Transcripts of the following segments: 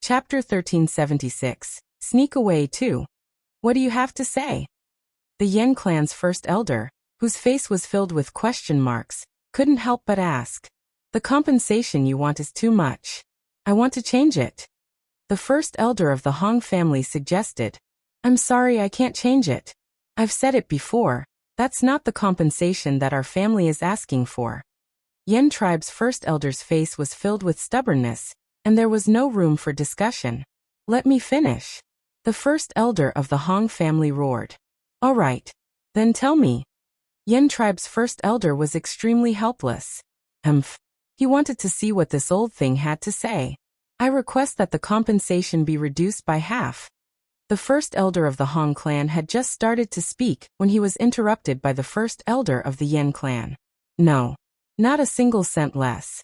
Chapter 1376. Sneak away too. What do you have to say? The Yen clan's first elder, whose face was filled with question marks, couldn't help but ask. The compensation you want is too much. I want to change it. The first elder of the Hong family suggested. I'm sorry, I can't change it. I've said it before, that's not the compensation that our family is asking for. Yen tribe's first elder's face was filled with stubbornness, and there was no room for discussion. Let me finish. The first elder of the Hong family roared. All right. Then tell me. Yen tribe's first elder was extremely helpless. He wanted to see what this old thing had to say. I request that the compensation be reduced by half. The first elder of the Hong clan had just started to speak when he was interrupted by the first elder of the Yen clan. No. Not a single cent less.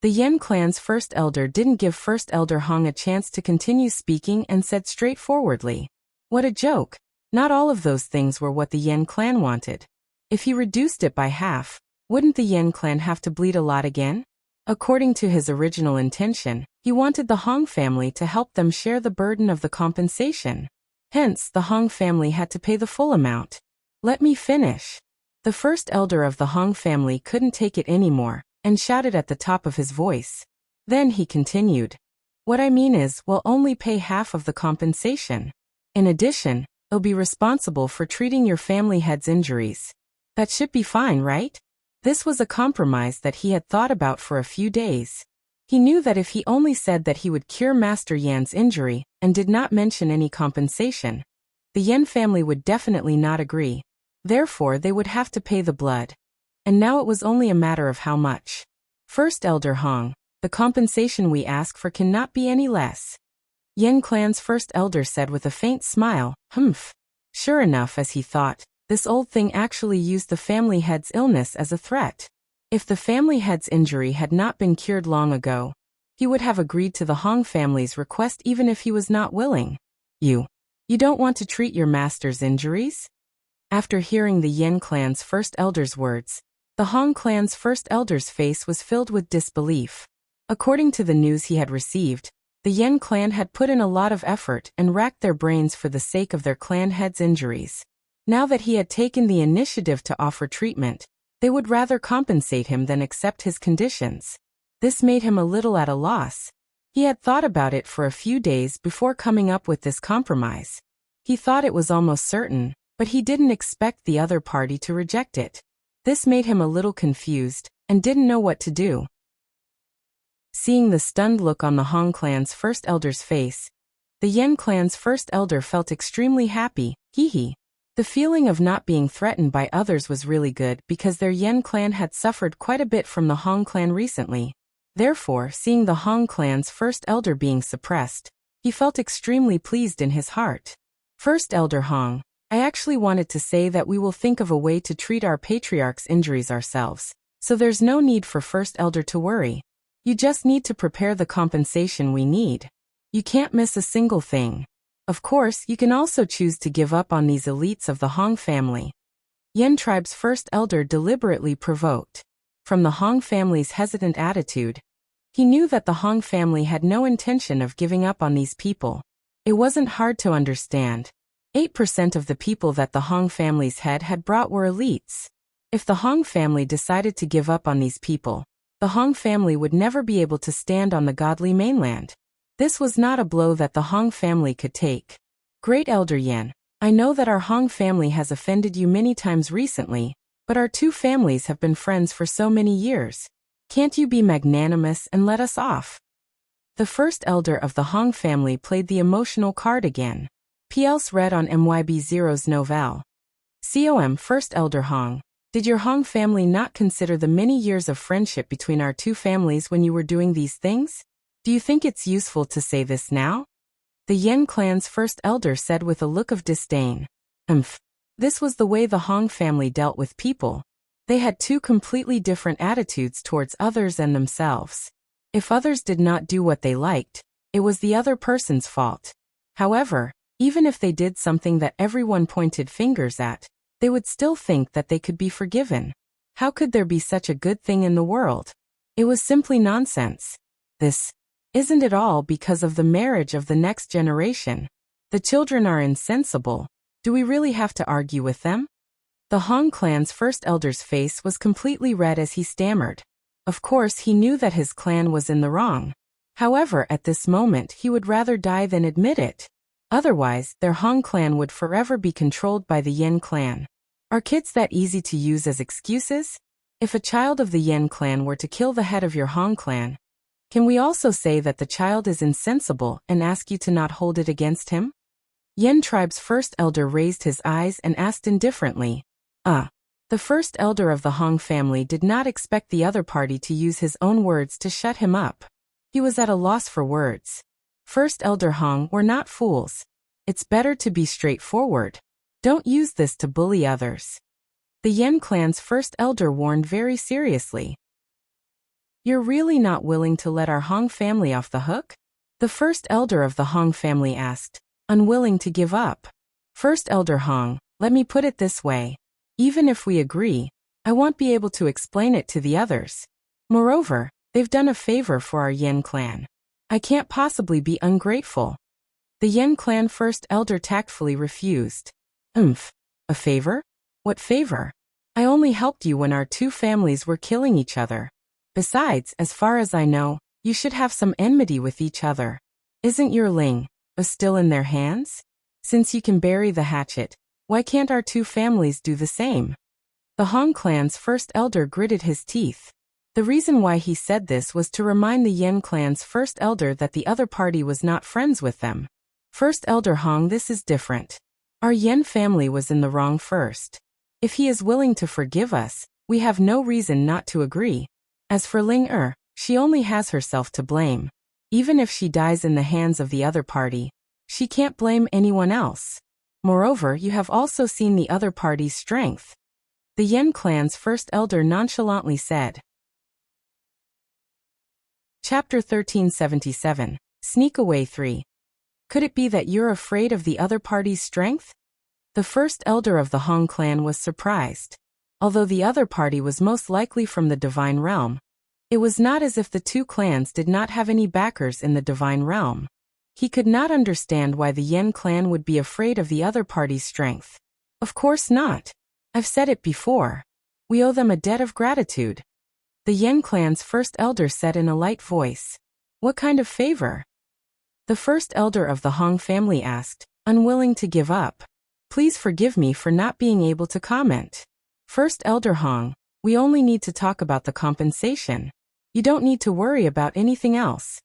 The Yen clan's first elder didn't give first elder Hong a chance to continue speaking and said straightforwardly. What a joke. Not all of those things were what the Yen clan wanted. If he reduced it by half, wouldn't the Yen clan have to bleed a lot again? According to his original intention, he wanted the Hong family to help them share the burden of the compensation. Hence, the Hong family had to pay the full amount. Let me finish. The first elder of the Hong family couldn't take it anymore, and shouted at the top of his voice. Then he continued. What I mean is, we'll only pay half of the compensation. In addition, I'll be responsible for treating your family head's injuries. That should be fine, right? This was a compromise that he had thought about for a few days. He knew that if he only said that he would cure Master Yan's injury and did not mention any compensation, the Yen family would definitely not agree. Therefore, they would have to pay the blood. And now it was only a matter of how much. First Elder Hong, the compensation we ask for cannot be any less. Yen clan's first elder said with a faint smile, Sure enough, as he thought, this old thing actually used the family head's illness as a threat. If the family head's injury had not been cured long ago, he would have agreed to the Hong family's request even if he was not willing. You don't want to treat your master's injuries? After hearing the Yen clan's first elder's words, the Hong clan's first elder's face was filled with disbelief. According to the news he had received, the Yen clan had put in a lot of effort and racked their brains for the sake of their clan head's injuries. Now that he had taken the initiative to offer treatment, they would rather compensate him than accept his conditions. This made him a little at a loss. He had thought about it for a few days before coming up with this compromise. He thought it was almost certain, but he didn't expect the other party to reject it. This made him a little confused, and didn't know what to do. Seeing the stunned look on the Hong clan's first elder's face, the Yen clan's first elder felt extremely happy. The feeling of not being threatened by others was really good because their Yen clan had suffered quite a bit from the Hong clan recently. Therefore, seeing the Hong clan's first elder being suppressed, he felt extremely pleased in his heart. First Elder Hong, I actually wanted to say that we will think of a way to treat our patriarch's injuries ourselves, so there's no need for First Elder to worry. You just need to prepare the compensation we need. You can't miss a single thing. Of course, you can also choose to give up on these elites of the Hong family. Yen tribe's first elder deliberately provoked. From the Hong family's hesitant attitude, he knew that the Hong family had no intention of giving up on these people. It wasn't hard to understand. 8% of the people that the Hong family's head had brought were elites. If the Hong family decided to give up on these people, the Hong family would never be able to stand on the godly mainland. This was not a blow that the Hong family could take. Great Elder Yen, I know that our Hong family has offended you many times recently, but our two families have been friends for so many years. Can't you be magnanimous and let us off? The first elder of the Hong family played the emotional card again. PL's read on MYB0's novel. COM First Elder Hong, did your Hong family not consider the many years of friendship between our two families when you were doing these things? Do you think it's useful to say this now? The Yen clan's first elder said with a look of disdain. This was the way the Hong family dealt with people. They had two completely different attitudes towards others and themselves. If others did not do what they liked, it was the other person's fault. However, even if they did something that everyone pointed fingers at, they would still think that they could be forgiven. How could there be such a good thing in the world? It was simply nonsense. Isn't it all because of the marriage of the next generation? The children are insensible. Do we really have to argue with them? The Hong clan's first elder's face was completely red as he stammered. Of course, he knew that his clan was in the wrong. However, at this moment he would rather die than admit it. Otherwise, their Hong clan would forever be controlled by the Yen clan. Are kids that easy to use as excuses? If a child of the Yen clan were to kill the head of your Hong clan, can we also say that the child is insensible and ask you to not hold it against him? Yen tribe's first elder raised his eyes and asked indifferently, The first elder of the Hong family did not expect the other party to use his own words to shut him up. He was at a loss for words. First elder Hong were not fools. It's better to be straightforward. Don't use this to bully others. The Yen clan's first elder warned very seriously. You're really not willing to let our Hong family off the hook? The first elder of the Hong family asked, unwilling to give up. First elder Hong, let me put it this way. Even if we agree, I won't be able to explain it to the others. Moreover, they've done a favor for our Yen clan. I can't possibly be ungrateful. The Yen clan first elder tactfully refused. A favor? What favor? I only helped you when our two families were killing each other. Besides, as far as I know, you should have some enmity with each other. Isn't your Ling still in their hands? Since you can bury the hatchet, why can't our two families do the same? The Hong clan's first elder gritted his teeth. The reason why he said this was to remind the Yen clan's first elder that the other party was not friends with them. First elder Hong, this is different. Our Yen family was in the wrong first. If he is willing to forgive us, we have no reason not to agree. As for Ling, she only has herself to blame. Even if she dies in the hands of the other party, she can't blame anyone else. Moreover, you have also seen the other party's strength. The Yen clan's first elder nonchalantly said. Chapter 1377, Sneak Away 3. Could it be that you're afraid of the other party's strength? The first elder of the Hong clan was surprised. Although the other party was most likely from the divine realm, it was not as if the two clans did not have any backers in the divine realm. He could not understand why the Yen clan would be afraid of the other party's strength. Of course not. I've said it before. We owe them a debt of gratitude. The Yen clan's first elder said in a light voice. What kind of favor? The first elder of the Hong family asked, unwilling to give up. Please forgive me for not being able to comment. First elder Hong, we only need to talk about the compensation. You don't need to worry about anything else.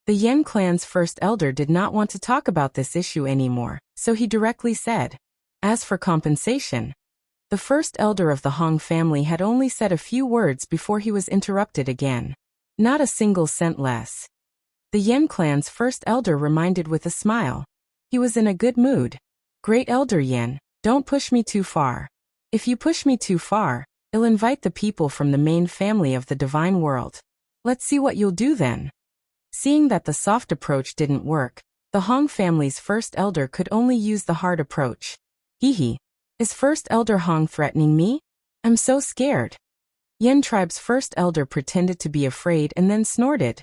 The Yen clan's first elder did not want to talk about this issue anymore, so he directly said, as for compensation. The first elder of the Hong family had only said a few words before he was interrupted again. Not a single cent less. The Yen clan's first elder reminded with a smile. He was in a good mood. Great elder Yen, don't push me too far. If you push me too far, I'll invite the people from the main family of the divine world. Let's see what you'll do then. Seeing that the soft approach didn't work, the Hong family's first elder could only use the hard approach. Hee. Is first elder Hong threatening me? I'm so scared. Yen tribe's first elder pretended to be afraid and then snorted.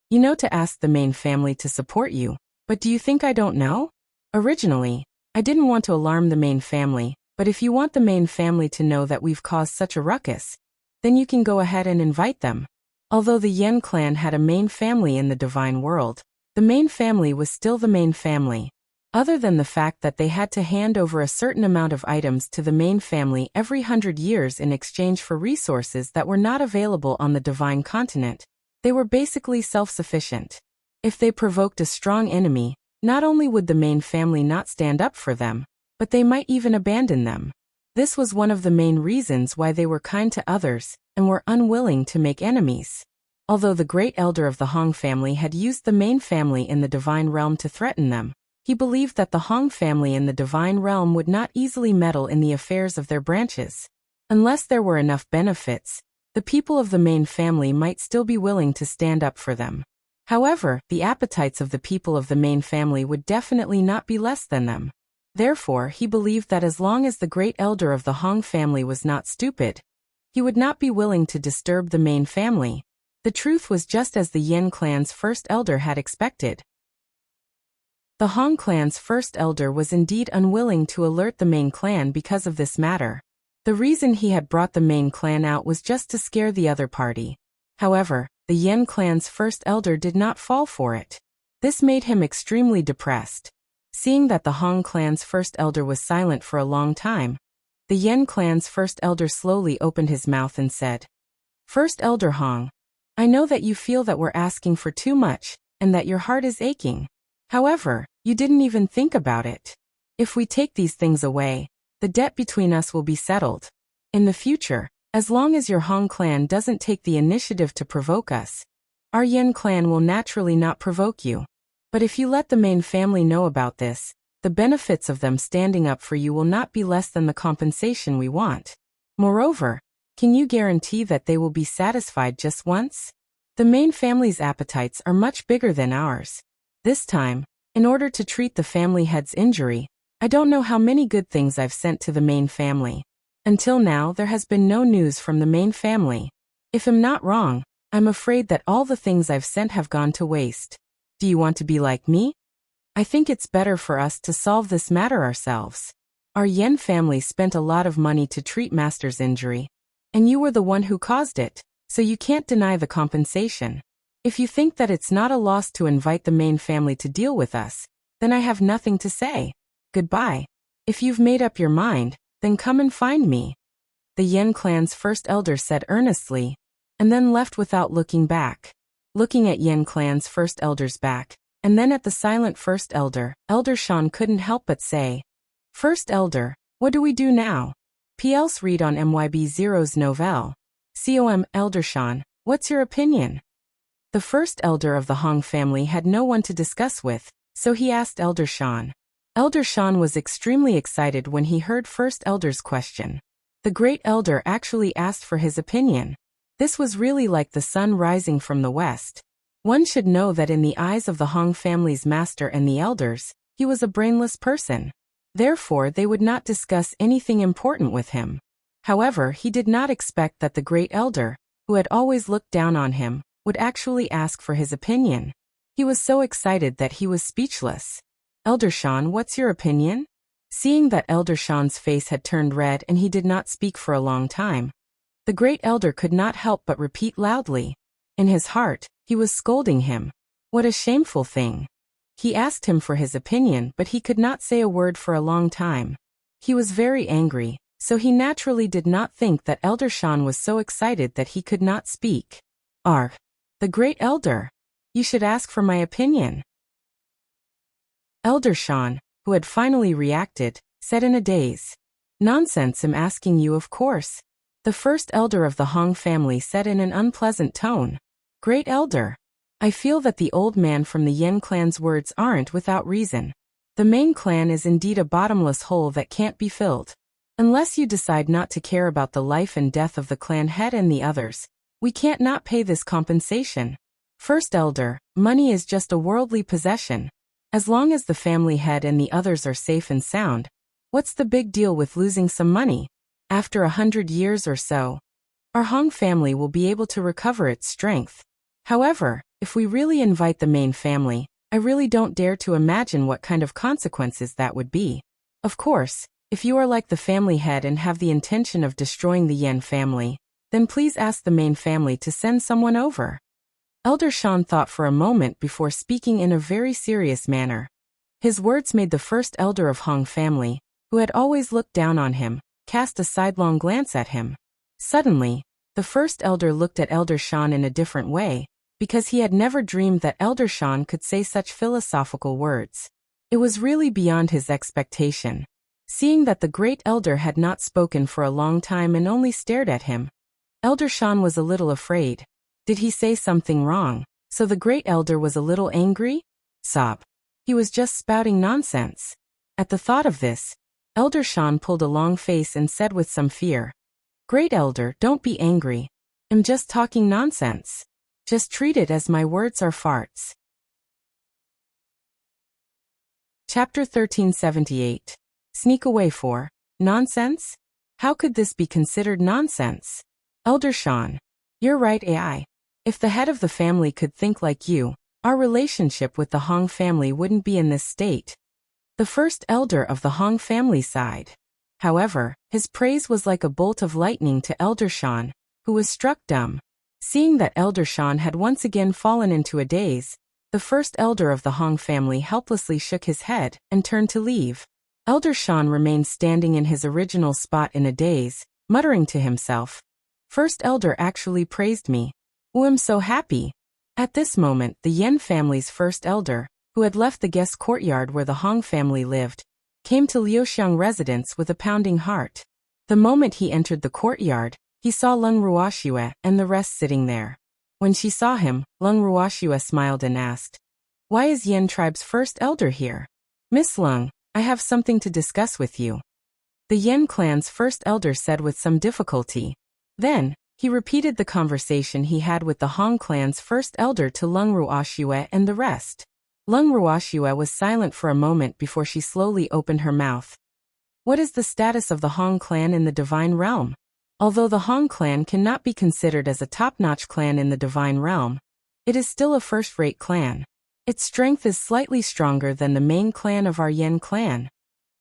You know to ask the main family to support you, but do you think I don't know? Originally, I didn't want to alarm the main family, but if you want the main family to know that we've caused such a ruckus, then you can go ahead and invite them. Although the Yen clan had a main family in the divine world, the main family was still the main family. Other than the fact that they had to hand over a certain amount of items to the main family every 100 years in exchange for resources that were not available on the divine continent, they were basically self-sufficient. If they provoked a strong enemy, not only would the main family not stand up for them, but they might even abandon them. This was one of the main reasons why they were kind to others and were unwilling to make enemies. Although the great elder of the Hong family had used the main family in the divine realm to threaten them, he believed that the Hong family in the divine realm would not easily meddle in the affairs of their branches. Unless there were enough benefits, the people of the main family might still be willing to stand up for them. However, the appetites of the people of the main family would definitely not be less than them. Therefore, he believed that as long as the great elder of the Hong family was not stupid, he would not be willing to disturb the main family. The truth was just as the Yin clan's first elder had expected. The Hong clan's first elder was indeed unwilling to alert the main clan because of this matter. The reason he had brought the main clan out was just to scare the other party. However, the Yin clan's first elder did not fall for it. This made him extremely depressed. Seeing that the Hong clan's first elder was silent for a long time, the Yin clan's first elder slowly opened his mouth and said, "First Elder Hong, I know that you feel that we're asking for too much, and that your heart is aching. However, you didn't even think about it. If we take these things away, the debt between us will be settled. In the future, as long as your Hong clan doesn't take the initiative to provoke us, our Yin clan will naturally not provoke you. But if you let the main family know about this, the benefits of them standing up for you will not be less than the compensation we want. Moreover, can you guarantee that they will be satisfied just once? The main family's appetites are much bigger than ours. This time, in order to treat the family head's injury, I don't know how many good things I've sent to the main family. Until now there has been no news from the main family. If I'm not wrong, I'm afraid that all the things I've sent have gone to waste. Do you want to be like me? I think it's better for us to solve this matter ourselves. Our Yen family spent a lot of money to treat Master's injury, and you were the one who caused it, so you can't deny the compensation. If you think that it's not a loss to invite the main family to deal with us, then I have nothing to say. Goodbye. If you've made up your mind, then come and find me," the Yen clan's first elder said earnestly, and then left without looking back. Looking at Yen clan's first elder's back, and then at the silent first elder, Elder Shan couldn't help but say, "First elder, what do we do now?" PLs read on MYB0's novelle. COM Elder Shan, what's your opinion? The first elder of the Hong family had no one to discuss with, so he asked Elder Shan. Elder Shan was extremely excited when he heard first elder's question. The great elder actually asked for his opinion. This was really like the sun rising from the west. One should know that in the eyes of the Hong family's master and the elders, he was a brainless person. Therefore, they would not discuss anything important with him. However, he did not expect that the great elder, who had always looked down on him, would actually ask for his opinion. He was so excited that he was speechless. "Elder Shan, what's your opinion?" Seeing that Elder Shan's face had turned red and he did not speak for a long time, the great elder could not help but repeat loudly. In his heart, he was scolding him. What a shameful thing. He asked him for his opinion, but he could not say a word for a long time. He was very angry, so he naturally did not think that Elder Shan was so excited that he could not speak. The great elder. You should ask for my opinion." Elder Shan, who had finally reacted, said in a daze, "Nonsense, I'm asking you, of course." The first elder of the Hong family said in an unpleasant tone, "Great elder, I feel that the old man from the Yen clan's words aren't without reason. The main clan is indeed a bottomless hole that can't be filled. Unless you decide not to care about the life and death of the clan head and the others, we can't not pay this compensation. First elder, money is just a worldly possession. As long as the family head and the others are safe and sound, what's the big deal with losing some money? After 100 years or so, our Hong family will be able to recover its strength. However, if we really invite the main family, I really don't dare to imagine what kind of consequences that would be. Of course, if you are like the family head and have the intention of destroying the Yen family, then please ask the main family to send someone over." Elder Shan thought for a moment before speaking in a very serious manner. His words made the first elder of Hong family, who had always looked down on him, cast a sidelong glance at him. Suddenly, the first elder looked at Elder Shan in a different way, because he had never dreamed that Elder Shan could say such philosophical words. It was really beyond his expectation. Seeing that the great elder had not spoken for a long time and only stared at him, Elder Shan was a little afraid. Did he say something wrong? So the great elder was a little angry? Sob. He was just spouting nonsense. At the thought of this, Elder Shan pulled a long face and said with some fear, "Great elder, don't be angry. I'm just talking nonsense. Just treat it as my words are farts." Chapter 1378. Sneak away for nonsense? How could this be considered nonsense? Elder Shan. You're right, AI. If the head of the family could think like you, our relationship with the Hong family wouldn't be in this state. The first elder of the Hong family sighed. However, his praise was like a bolt of lightning to Elder Shan, who was struck dumb. Seeing that Elder Shan had once again fallen into a daze, the first elder of the Hong family helplessly shook his head and turned to leave. Elder Shan remained standing in his original spot in a daze, muttering to himself, "First elder actually praised me. Oh, I'm so happy." At this moment, the Yen family's first elder, who had left the guest courtyard where the Hong family lived, came to Liuxiang residence with a pounding heart. The moment he entered the courtyard, he saw Lung Ruoxue and the rest sitting there. When she saw him, Lung Ruoxue smiled and asked, "Why is Yen tribe's first elder here?" "Miss Lung, I have something to discuss with you," the Yen clan's first elder said with some difficulty. Then, he repeated the conversation he had with the Hong clan's first elder to Lung Ruoxue and the rest. Lung Ruoxue was silent for a moment before she slowly opened her mouth. "What is the status of the Hong clan in the Divine Realm? Although the Hong clan cannot be considered as a top-notch clan in the Divine Realm, it is still a first-rate clan. Its strength is slightly stronger than the main clan of our Yen clan,"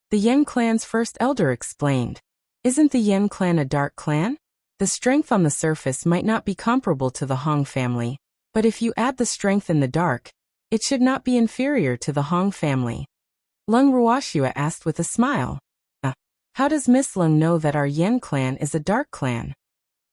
the Yen clan's first elder explained. "Isn't the Yen clan a dark clan? The strength on the surface might not be comparable to the Hong family, but if you add the strength in the dark, it should not be inferior to the Hong family," Lung Ruoxue asked with a smile. How does Miss Lung know that our Yen clan is a dark clan?"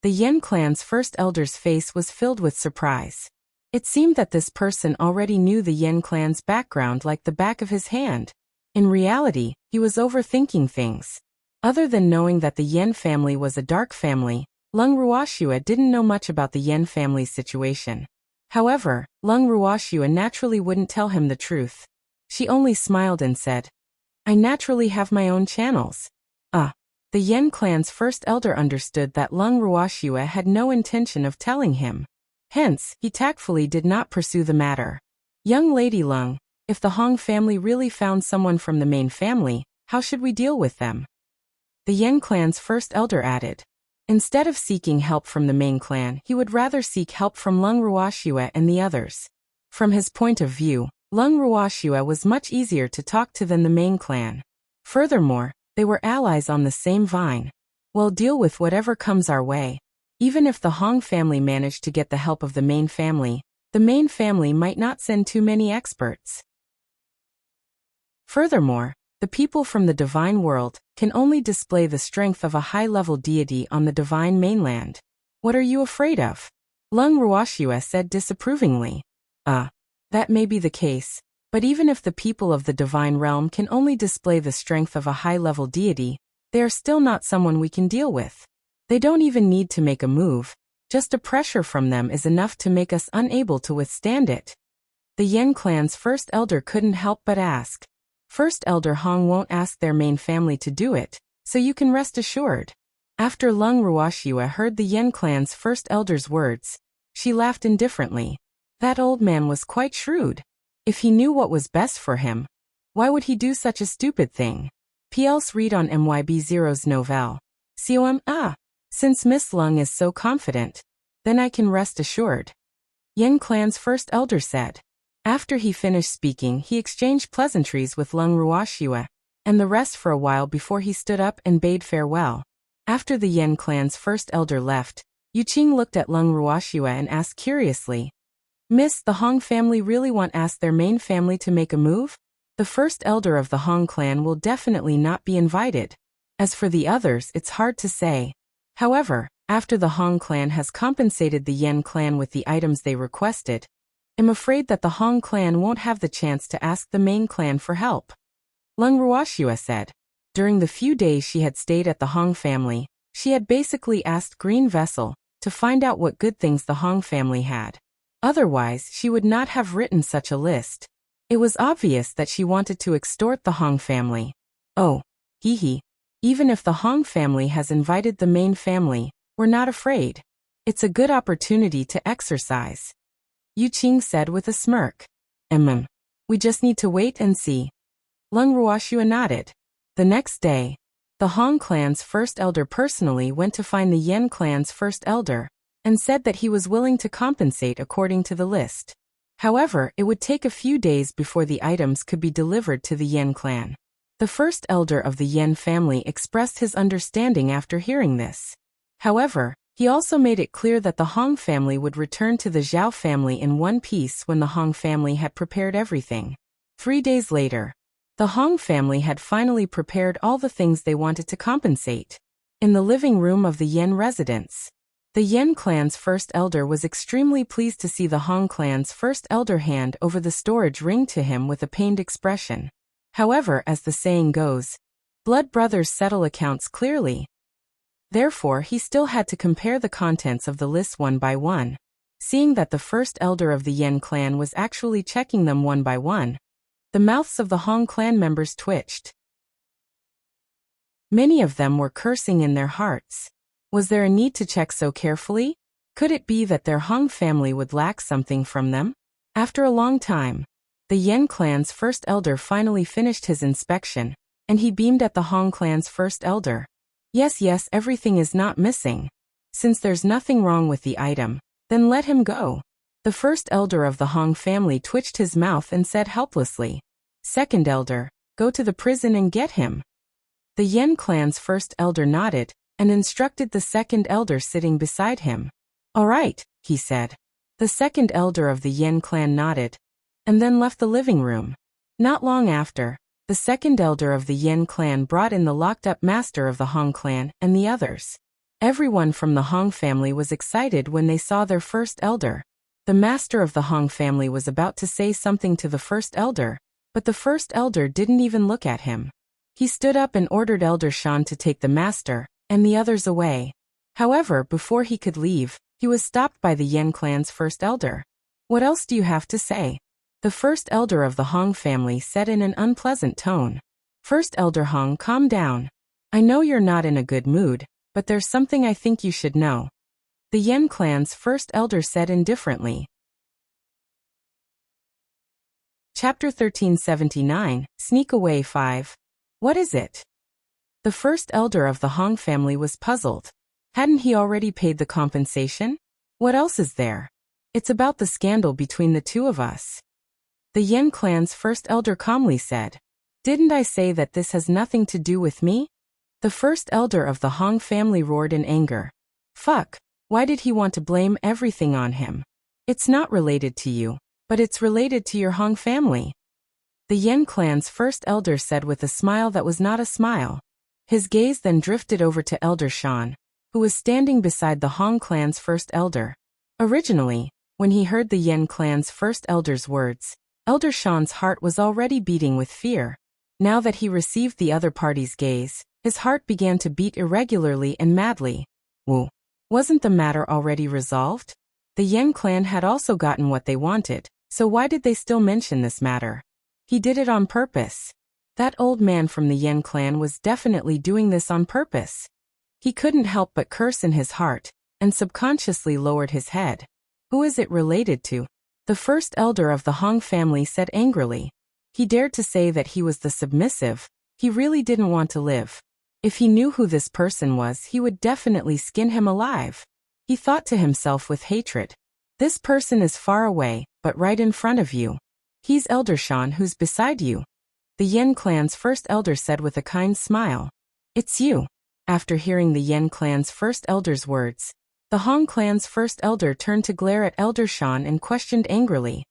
The Yen clan's first elder's face was filled with surprise. It seemed that this person already knew the Yen clan's background like the back of his hand. In reality, he was overthinking things. Other than knowing that the Yen family was a dark family, Lung Ruoxue didn't know much about the Yen family's situation. However, Lung Ruoxue naturally wouldn't tell him the truth. She only smiled and said, "I naturally have my own channels." The Yen clan's first elder understood that Lung Ruoxue had no intention of telling him. Hence, he tactfully did not pursue the matter. "Young Lady Lung, if the Hong family really found someone from the main family, how should we deal with them?" The Yen clan's first elder added. Instead of seeking help from the main clan, he would rather seek help from Lung Ruoxue and the others. From his point of view, Lung Ruoxue was much easier to talk to than the main clan. Furthermore, they were allies on the same vine. We'll deal with whatever comes our way. Even if the Hong family managed to get the help of the main family might not send too many experts. Furthermore, the people from the divine world can only display the strength of a high-level deity on the divine mainland. What are you afraid of? Lung Ruoxue said disapprovingly. That may be the case. But even if the people of the divine realm can only display the strength of a high-level deity, they are still not someone we can deal with. They don't even need to make a move. Just a pressure from them is enough to make us unable to withstand it. The Yen clan's first elder couldn't help but ask. First elder Hong won't ask their main family to do it, so you can rest assured. After Lung Ruoxue heard the Yen clan's first elder's words, she laughed indifferently. That old man was quite shrewd. If he knew what was best for him, why would he do such a stupid thing? P.L.S. read on MYB0's novel. Since Miss Lung is so confident, then I can rest assured, Yen clan's first elder said. After he finished speaking, he exchanged pleasantries with Lung Ruoxue and the rest for a while before he stood up and bade farewell. After the Yen clan's first elder left, Yuqing looked at Lung Ruoxue and asked curiously, "Miss, the Hong family really won't ask their main family to make a move? The first elder of the Hong clan will definitely not be invited. As for the others, it's hard to say. However, after the Hong clan has compensated the Yen clan with the items they requested, I'm afraid that the Hong clan won't have the chance to ask the main clan for help," Lung Ruoxue said. During the few days she had stayed at the Hong family, she had basically asked Green Vessel to find out what good things the Hong family had. Otherwise, she would not have written such a list. It was obvious that she wanted to extort the Hong family. Oh, even if the Hong family has invited the main family, we're not afraid. It's a good opportunity to exercise, Yuqing said with a smirk. We just need to wait and see. Lung Ruoxue nodded. The next day, the Hong clan's first elder personally went to find the Yen clan's first elder and said that he was willing to compensate according to the list. However, it would take a few days before the items could be delivered to the Yen clan. The first elder of the Yen family expressed his understanding after hearing this. However, he also made it clear that the Hong family would return to the Zhao family in one piece when the Hong family had prepared everything. 3 days later, the Hong family had finally prepared all the things they wanted to compensate. In the living room of the Yen residence, the Yen clan's first elder was extremely pleased to see the Hong clan's first elder hand over the storage ring to him with a pained expression. However, as the saying goes, blood brothers settle accounts clearly. Therefore, he still had to compare the contents of the list one by one. Seeing that the first elder of the Yen clan was actually checking them one by one, the mouths of the Hong clan members twitched. Many of them were cursing in their hearts. Was there a need to check so carefully? Could it be that their Hong family would lack something from them? After a long time, the Yen clan's first elder finally finished his inspection, and he beamed at the Hong clan's first elder. Yes, everything is not missing. Since there's nothing wrong with the item, then let him go. The first elder of the Hong family twitched his mouth and said helplessly, "Second elder, go to the prison and get him." The Yen clan's first elder nodded, and instructed the second elder sitting beside him. "All right," he said. The second elder of the Yen clan nodded, and then left the living room. Not long after, the second elder of the Yen clan brought in the locked-up master of the Hong clan and the others. Everyone from the Hong family was excited when they saw their first elder. The master of the Hong family was about to say something to the first elder, but the first elder didn't even look at him. He stood up and ordered Elder Shan to take the master and the others away. However, before he could leave, he was stopped by the Yen clan's first elder. "What else do you have to say?" The first elder of the Hong family said in an unpleasant tone. "First elder Hong, calm down. I know you're not in a good mood, but there's something I think you should know." The Yen clan's first elder said indifferently. Chapter 1379, Sneak Away 5. What is it? The first elder of the Hong family was puzzled. Hadn't he already paid the compensation? What else is there? It's about the scandal between the two of us. The Yen clan's first elder calmly said, "Didn't I say that this has nothing to do with me?" The first elder of the Hong family roared in anger. "Fuck, why did he want to blame everything on him? It's not related to you, but it's related to your Hong family." The Yen clan's first elder said with a smile that was not a smile. His gaze then drifted over to Elder Shan, who was standing beside the Hong clan's first elder. Originally, when he heard the Yen clan's first elder's words, Elder Shan's heart was already beating with fear. Now that he received the other party's gaze, his heart began to beat irregularly and madly. Woo! Wasn't the matter already resolved? The Yen clan had also gotten what they wanted, so why did they still mention this matter? He did it on purpose. That old man from the Yen clan was definitely doing this on purpose. He couldn't help but curse in his heart, and subconsciously lowered his head. Who is it related to? The first elder of the Hong family said angrily. He dared to say that he was the submissive. He really didn't want to live. If he knew who this person was, he would definitely skin him alive. He thought to himself with hatred. This person is far away, but right in front of you. He's Elder Shan who's beside you. The Yen clan's first elder said with a kind smile. It's you. After hearing the Yen clan's first elder's words, the Hong clan's first elder turned to glare at Elder Shan and questioned angrily.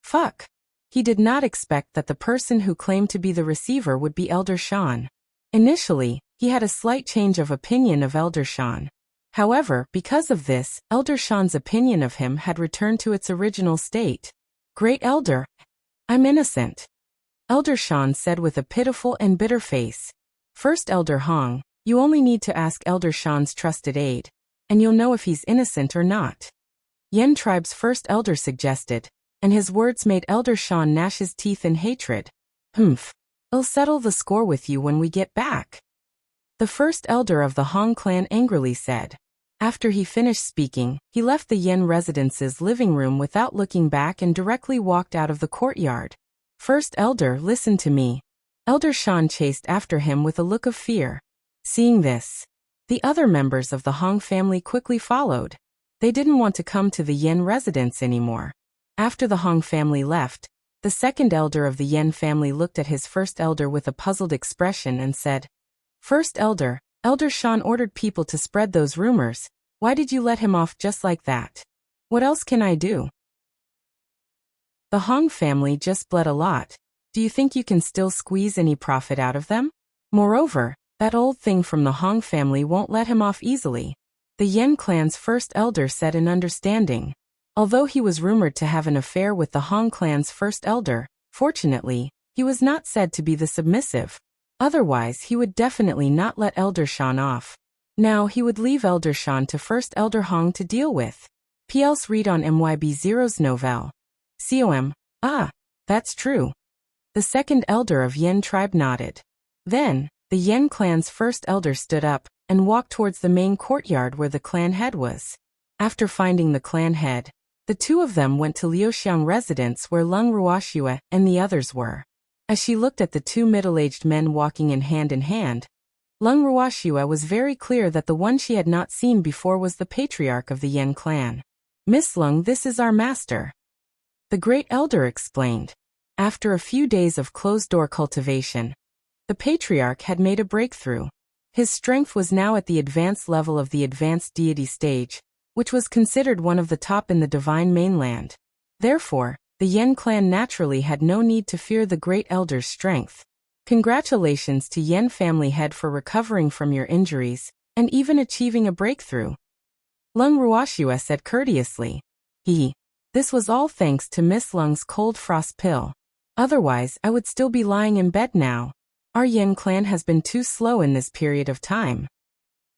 Fuck. He did not expect that the person who claimed to be the receiver would be Elder Shan. Initially, he had a slight change of opinion of Elder Shan. However, because of this, Elder Shan's opinion of him had returned to its original state. Great Elder, I'm innocent. Elder Shan said with a pitiful and bitter face. First Elder Hong, you only need to ask Elder Shan's trusted aide, and you'll know if he's innocent or not. Yen tribe's first elder suggested, and his words made Elder Shan gnash his teeth in hatred. Humph. I'll settle the score with you when we get back. The first elder of the Hong clan angrily said. After he finished speaking, he left the Yen residence's living room without looking back and directly walked out of the courtyard. First elder, listen to me. Elder Shan chased after him with a look of fear. Seeing this, the other members of the Hong family quickly followed. They didn't want to come to the Yen residence anymore. After the Hong family left, the second elder of the Yen family looked at his first elder with a puzzled expression and said, "First elder, Elder Shan ordered people to spread those rumors. Why did you let him off just like that? What else can I do? The Hong family just bled a lot. Do you think you can still squeeze any profit out of them? Moreover, that old thing from the Hong family won't let him off easily." The Yen clan's first elder said in understanding. Although he was rumored to have an affair with the Hong clan's first elder, fortunately, he was not said to be the submissive. Otherwise he would definitely not let Elder Shan off. Now he would leave Elder Shan to First Elder Hong to deal with. PLs read on MYB0's novelle. COM. Ah, that's true. The second elder of Yen tribe nodded. Then, the Yen clan's first elder stood up and walked towards the main courtyard where the clan head was. After finding the clan head, the two of them went to Liuxiang residence where Lung Ruoxue and the others were. As she looked at the two middle-aged men walking in hand, Lung Ruoxue was very clear that the one she had not seen before was the patriarch of the Yen clan. "Miss Lung, this is our master," the great elder explained. After a few days of closed-door cultivation, the patriarch had made a breakthrough. His strength was now at the advanced level of the advanced deity stage, which was considered one of the top in the divine mainland. Therefore, the Yen clan naturally had no need to fear the great elder's strength. "Congratulations to Yen family head for recovering from your injuries, and even achieving a breakthrough," Lung Ruoxue said courteously. This was all thanks to Miss Lung's cold frost pill. Otherwise I would still be lying in bed now. Our Yen clan has been too slow in this period of time,"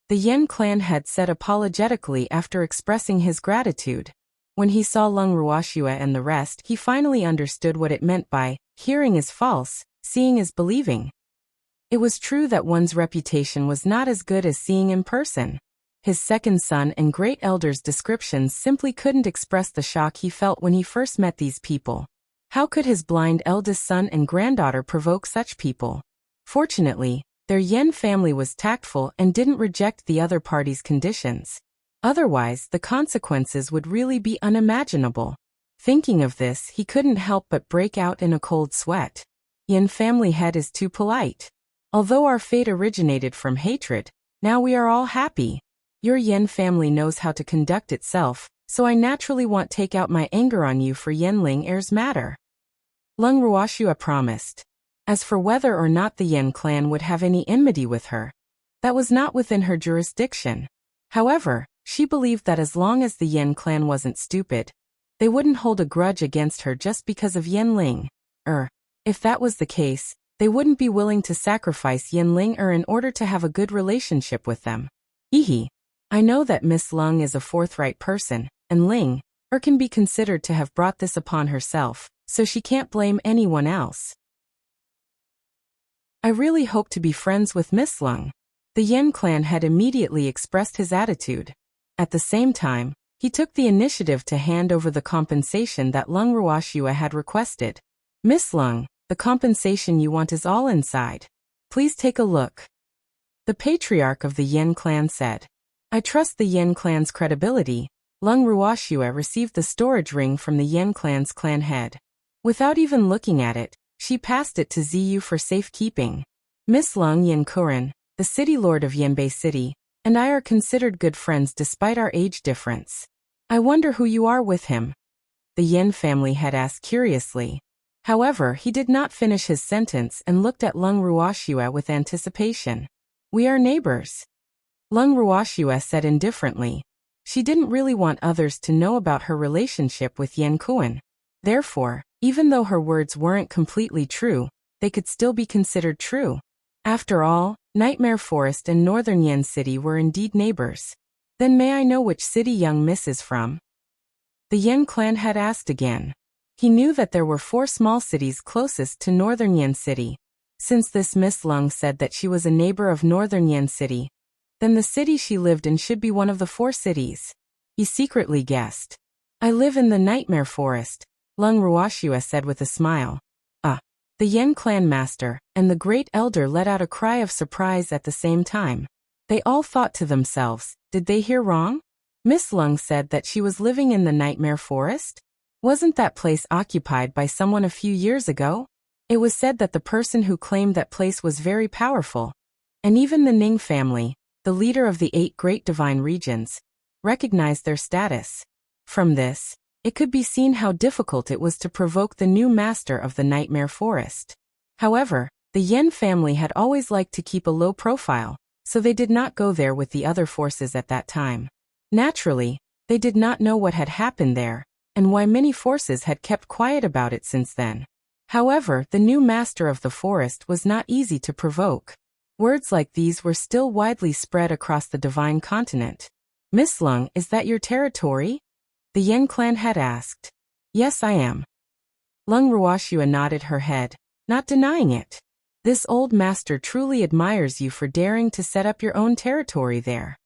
the Yen clan head said apologetically after expressing his gratitude. When he saw Lung Ruoxue and the rest, he finally understood what it meant by, "Hearing is false, seeing is believing." It was true that one's reputation was not as good as seeing in person. His second son and great elder's descriptions simply couldn't express the shock he felt when he first met these people. How could his blind eldest son and granddaughter provoke such people? Fortunately, their Yen family was tactful and didn't reject the other party's conditions. Otherwise, the consequences would really be unimaginable. Thinking of this, he couldn't help but break out in a cold sweat. Yen family head is too polite. Although our fate originated from hatred, now we are all happy. Your Yen family knows how to conduct itself, so I naturally won't take out my anger on you for Yenling heir's matter," Lung Ruoxue promised. As for whether or not the Yen clan would have any enmity with her, that was not within her jurisdiction. However, she believed that as long as the Yen clan wasn't stupid, they wouldn't hold a grudge against her just because of Yenling. If that was the case, they wouldn't be willing to sacrifice Yenling in order to have a good relationship with them. I know that Miss Lung is a forthright person, and Ling can be considered to have brought this upon herself, so she can't blame anyone else. I really hope to be friends with Miss Lung. The Yen clan had immediately expressed his attitude. At the same time, he took the initiative to hand over the compensation that Lung Ruoxue had requested. "Miss Lung, the compensation you want is all inside. Please take a look," the patriarch of the Yen clan said. "I trust the Yen clan's credibility." Lung Ruoxue received the storage ring from the Yen clan's clan head. Without even looking at it, she passed it to Ziyu for safekeeping. "Miss Lung Yen Kuren, the city lord of Yanbei City, and I are considered good friends despite our age difference. I wonder who you are with him?" the Yen family had asked curiously. However, he did not finish his sentence and looked at Lung Ruoxue with anticipation. "We are neighbors," Lung Ruoxue said indifferently. She didn't really want others to know about her relationship with Yen Kuan. Therefore, even though her words weren't completely true, they could still be considered true. After all, Nightmare Forest and Northern Yen City were indeed neighbors. "Then may I know which city young Miss is from?" the Yen clan had asked again. He knew that there were 4 small cities closest to Northern Yen City. Since this Miss Lung said that she was a neighbor of Northern Yen City, then the city she lived in should be one of the 4 cities. He secretly guessed. "I live in the Nightmare Forest," Lung Ruoxue said with a smile. The Yen clan master and the great elder let out a cry of surprise at the same time. They all thought to themselves, did they hear wrong? Miss Lung said that she was living in the Nightmare Forest? Wasn't that place occupied by someone a few years ago? It was said that the person who claimed that place was very powerful. And even the Ning family, the leader of the 8 great divine regions, recognized their status. From this, it could be seen how difficult it was to provoke the new master of the Nightmare Forest. However, the Yen family had always liked to keep a low profile, so they did not go there with the other forces at that time. Naturally, they did not know what had happened there, and why many forces had kept quiet about it since then. However, the new master of the forest was not easy to provoke. Words like these were still widely spread across the divine continent. Miss Lung, is that your territory? The Yen clan had asked. Yes, I am. Lung Ruoxua nodded her head, not denying it. This old master truly admires you for daring to set up your own territory there.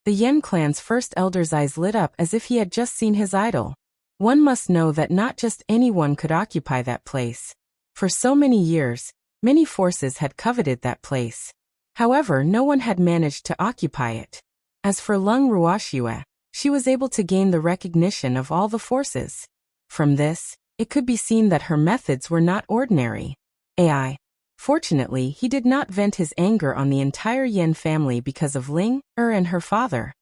The Yen clan's first elder's eyes lit up as if he had just seen his idol. One must know that not just anyone could occupy that place. For so many years, many forces had coveted that place. However, no one had managed to occupy it. As for Lung Ruoxua, she was able to gain the recognition of all the forces. From this, it could be seen that her methods were not ordinary. Fortunately, he did not vent his anger on the entire Yen family because of Ling, and her father.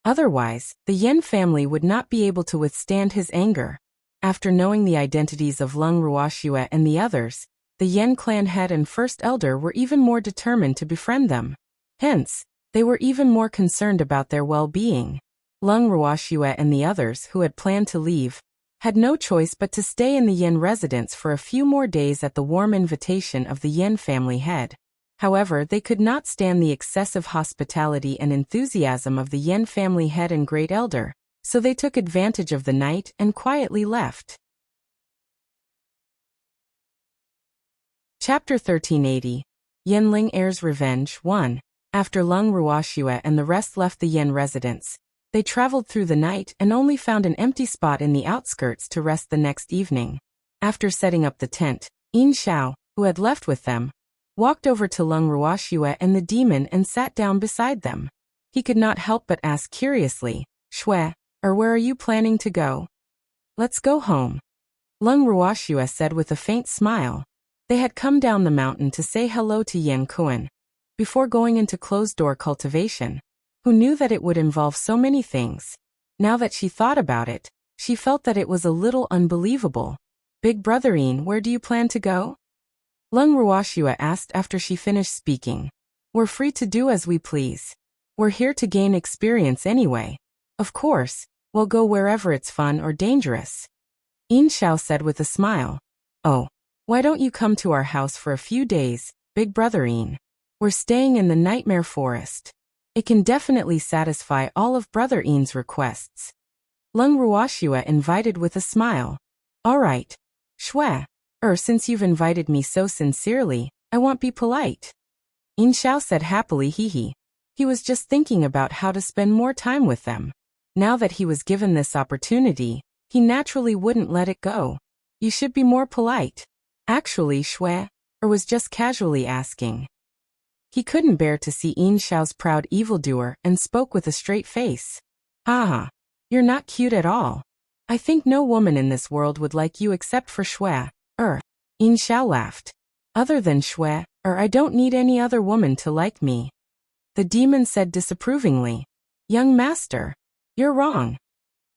Otherwise, the Yen family would not be able to withstand his anger. After knowing the identities of Lung Ruoxua and the others, the Yen clan head and first elder were even more determined to befriend them. Hence, they were even more concerned about their well-being. Lung Ruoxua and the others who had planned to leave had no choice but to stay in the Yen residence for a few more days at the warm invitation of the Yen family head. However, they could not stand the excessive hospitality and enthusiasm of the Yen family head and great elder, so they took advantage of the night and quietly left. Chapter 1380. Yen Ling Heirs Revenge 1. After Lung Ruoxua and the rest left the Yen residence, they traveled through the night and only found an empty spot in the outskirts to rest the next evening. After setting up the tent, Yin Xiao, who had left with them, walked over to Lung Ruoxua and the demon and sat down beside them. He could not help but ask curiously, Shui, where are you planning to go? Let's go home. Lung Ruoxua said with a faint smile. They had come down the mountain to say hello to Yen Kuan, before going into closed-door cultivation. Who knew that it would involve so many things? Now that she thought about it, she felt that it was a little unbelievable. Big brother Yin, where do you plan to go? Lung Ruoxua asked after she finished speaking. We're free to do as we please. We're here to gain experience anyway. Of course, we'll go wherever it's fun or dangerous. Yin Xiao said with a smile. Oh, why don't you come to our house for a few days, Big brother Yin? We're staying in the Nightmare Forest. It can definitely satisfy all of Brother Yin's requests. Lung Ruoxua invited with a smile. All right. Shui, since you've invited me so sincerely, I won't be polite. Yin Xiao said happily he was just thinking about how to spend more time with them. Now that he was given this opportunity, he naturally wouldn't let it go. You should be more polite. Actually, Shui, was just casually asking. He couldn't bear to see Yin Xiao's proud evildoer and spoke with a straight face. Haha, you're not cute at all. I think no woman in this world would like you except for Shui. Yin Xiao laughed. Other than Shui, I don't need any other woman to like me. The demon said disapprovingly. Young master, you're wrong.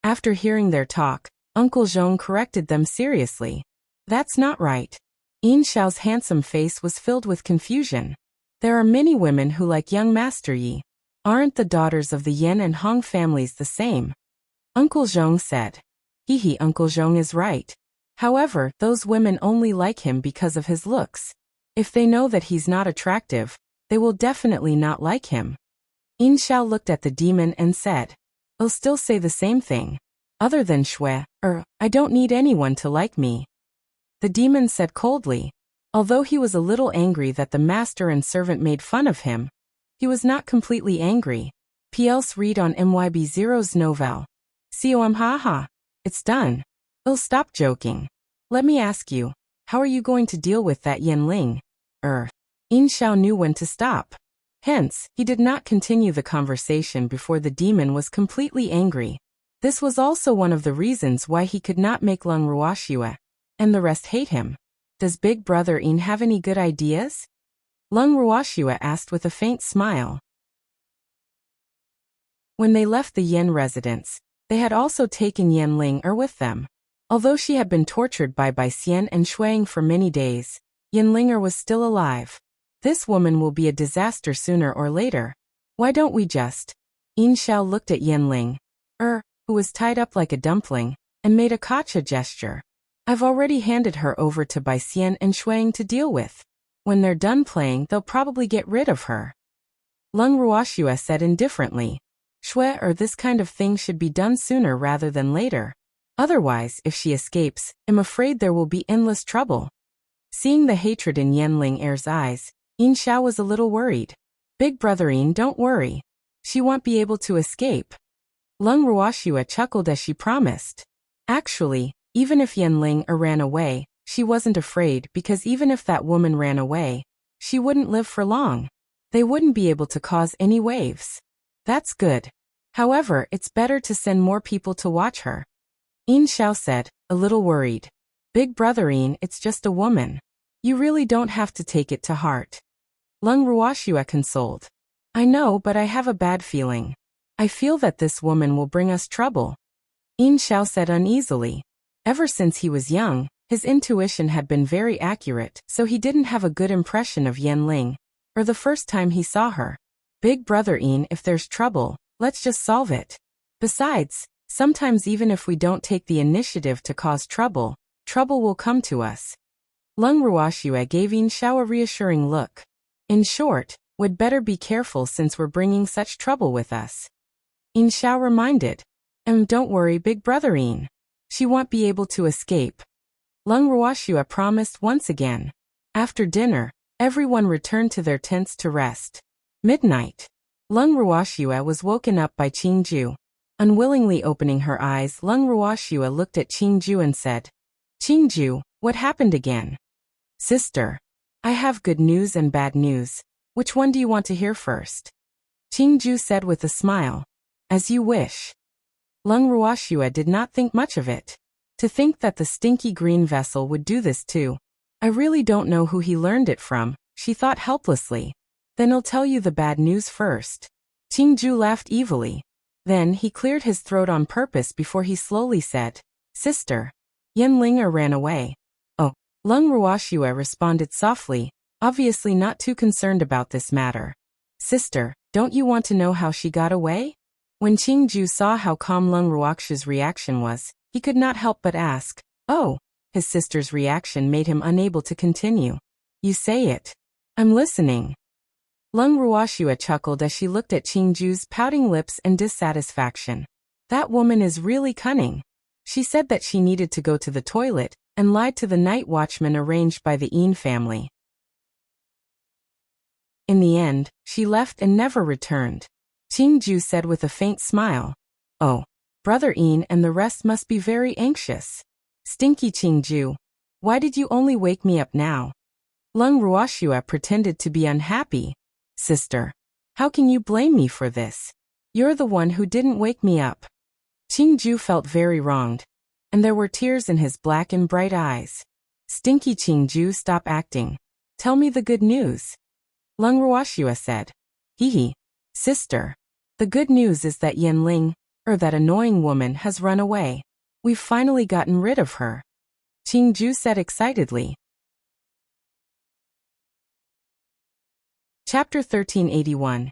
After hearing their talk, Uncle Zhong corrected them seriously. That's not right. Yin Xiao's handsome face was filled with confusion. There are many women who like young Master Yi. Aren't the daughters of the Yen and Hong families the same? Uncle Zhong said. Uncle Zhong is right. However, those women only like him because of his looks. If they know that he's not attractive, they will definitely not like him. Yin Xiao looked at the demon and said. I'll still say the same thing. Other than Shui, I don't need anyone to like me. The demon said coldly. Although he was a little angry that the master and servant made fun of him, he was not completely angry. PLs read on MYB0's novel. COM haha. It's done. I'll stop joking. Let me ask you, how are you going to deal with that Yen Ling? Yin Xiao knew when to stop. Hence, he did not continue the conversation before the demon was completely angry. This was also one of the reasons why he could not make Lung Ruoxue, and the rest hate him. Does Big Brother Yin have any good ideas? Lung Ruoxue asked with a faint smile. When they left the Yin residence, they had also taken Yan Ling with them. Although she had been tortured by Bai Xian and Shuang for many days, Yan Linger was still alive. This woman will be a disaster sooner or later. Why don't we just? Yin Xiao looked at Yan Ling, who was tied up like a dumpling, and made a gotcha gesture. I've already handed her over to Bai Xian and Shuang to deal with. When they're done playing, they'll probably get rid of her. Lung Ruoxue said indifferently. Shui this kind of thing should be done sooner rather than later. Otherwise, if she escapes, I'm afraid there will be endless trouble. Seeing the hatred in Yan Ling Er's eyes, Yin Xiao was a little worried. Big Brother Yin, don't worry. She won't be able to escape. Lung Ruoxue chuckled as she promised. Actually, even if Yan Ling ran away, she wasn't afraid because even if that woman ran away, she wouldn't live for long. They wouldn't be able to cause any waves. That's good. However, it's better to send more people to watch her. Yin Xiao said, a little worried. Big Brother Yin, it's just a woman. You really don't have to take it to heart. Lung Ruoxue consoled. I know, but I have a bad feeling. I feel that this woman will bring us trouble. Yin Xiao said uneasily. Ever since he was young, his intuition had been very accurate, so he didn't have a good impression of Yan Ling, or the first time he saw her. Big Brother Yin, if there's trouble, let's just solve it. Besides, sometimes even if we don't take the initiative to cause trouble, trouble will come to us. Lung Ruoxue gave Yin Xiao a reassuring look. In short, we'd better be careful since we're bringing such trouble with us. Yin Xiao reminded. Don't worry, Big Brother Yin. She won't be able to escape. Lung Ruoxue promised once again. After dinner, everyone returned to their tents to rest. Midnight. Lung Ruoxue was woken up by Qingju. Unwillingly opening her eyes, Lung Ruoxue looked at Qingju and said, Qingju, what happened again? Sister. I have good news and bad news. Which one do you want to hear first? Qingju said with a smile. As you wish. Lung Ruoxue did not think much of it. To think that the stinky green vessel would do this too. I really don't know who he learned it from, she thought helplessly. Then I'll tell you the bad news first. Qingju laughed evilly. Then he cleared his throat on purpose before he slowly said, Sister. Yan Linger ran away. Oh. Lung Ruoxue responded softly, obviously not too concerned about this matter. Sister, don't you want to know how she got away? When Qingju saw how calm Lung Ruoxue's reaction was, he could not help but ask, Oh. His sister's reaction made him unable to continue. You say it. I'm listening. Lung Ruoxue chuckled as she looked at Qingju's pouting lips in dissatisfaction. That woman is really cunning. She said that she needed to go to the toilet, and lied to the night watchman arranged by the Yin family. In the end, she left and never returned. Qingju said with a faint smile. Oh. Brother Yin and the rest must be very anxious. Stinky Qingju. Why did you only wake me up now? Lung Ruoxue pretended to be unhappy. Sister. How can you blame me for this? You're the one who didn't wake me up. Qingju felt very wronged, and there were tears in his black and bright eyes. Stinky Qingju, stop acting. Tell me the good news. Lung Ruoxue said. Hee. Sister. The good news is that Yan Ling, that annoying woman, has run away. We've finally gotten rid of her. Qingju said excitedly. Chapter 1381.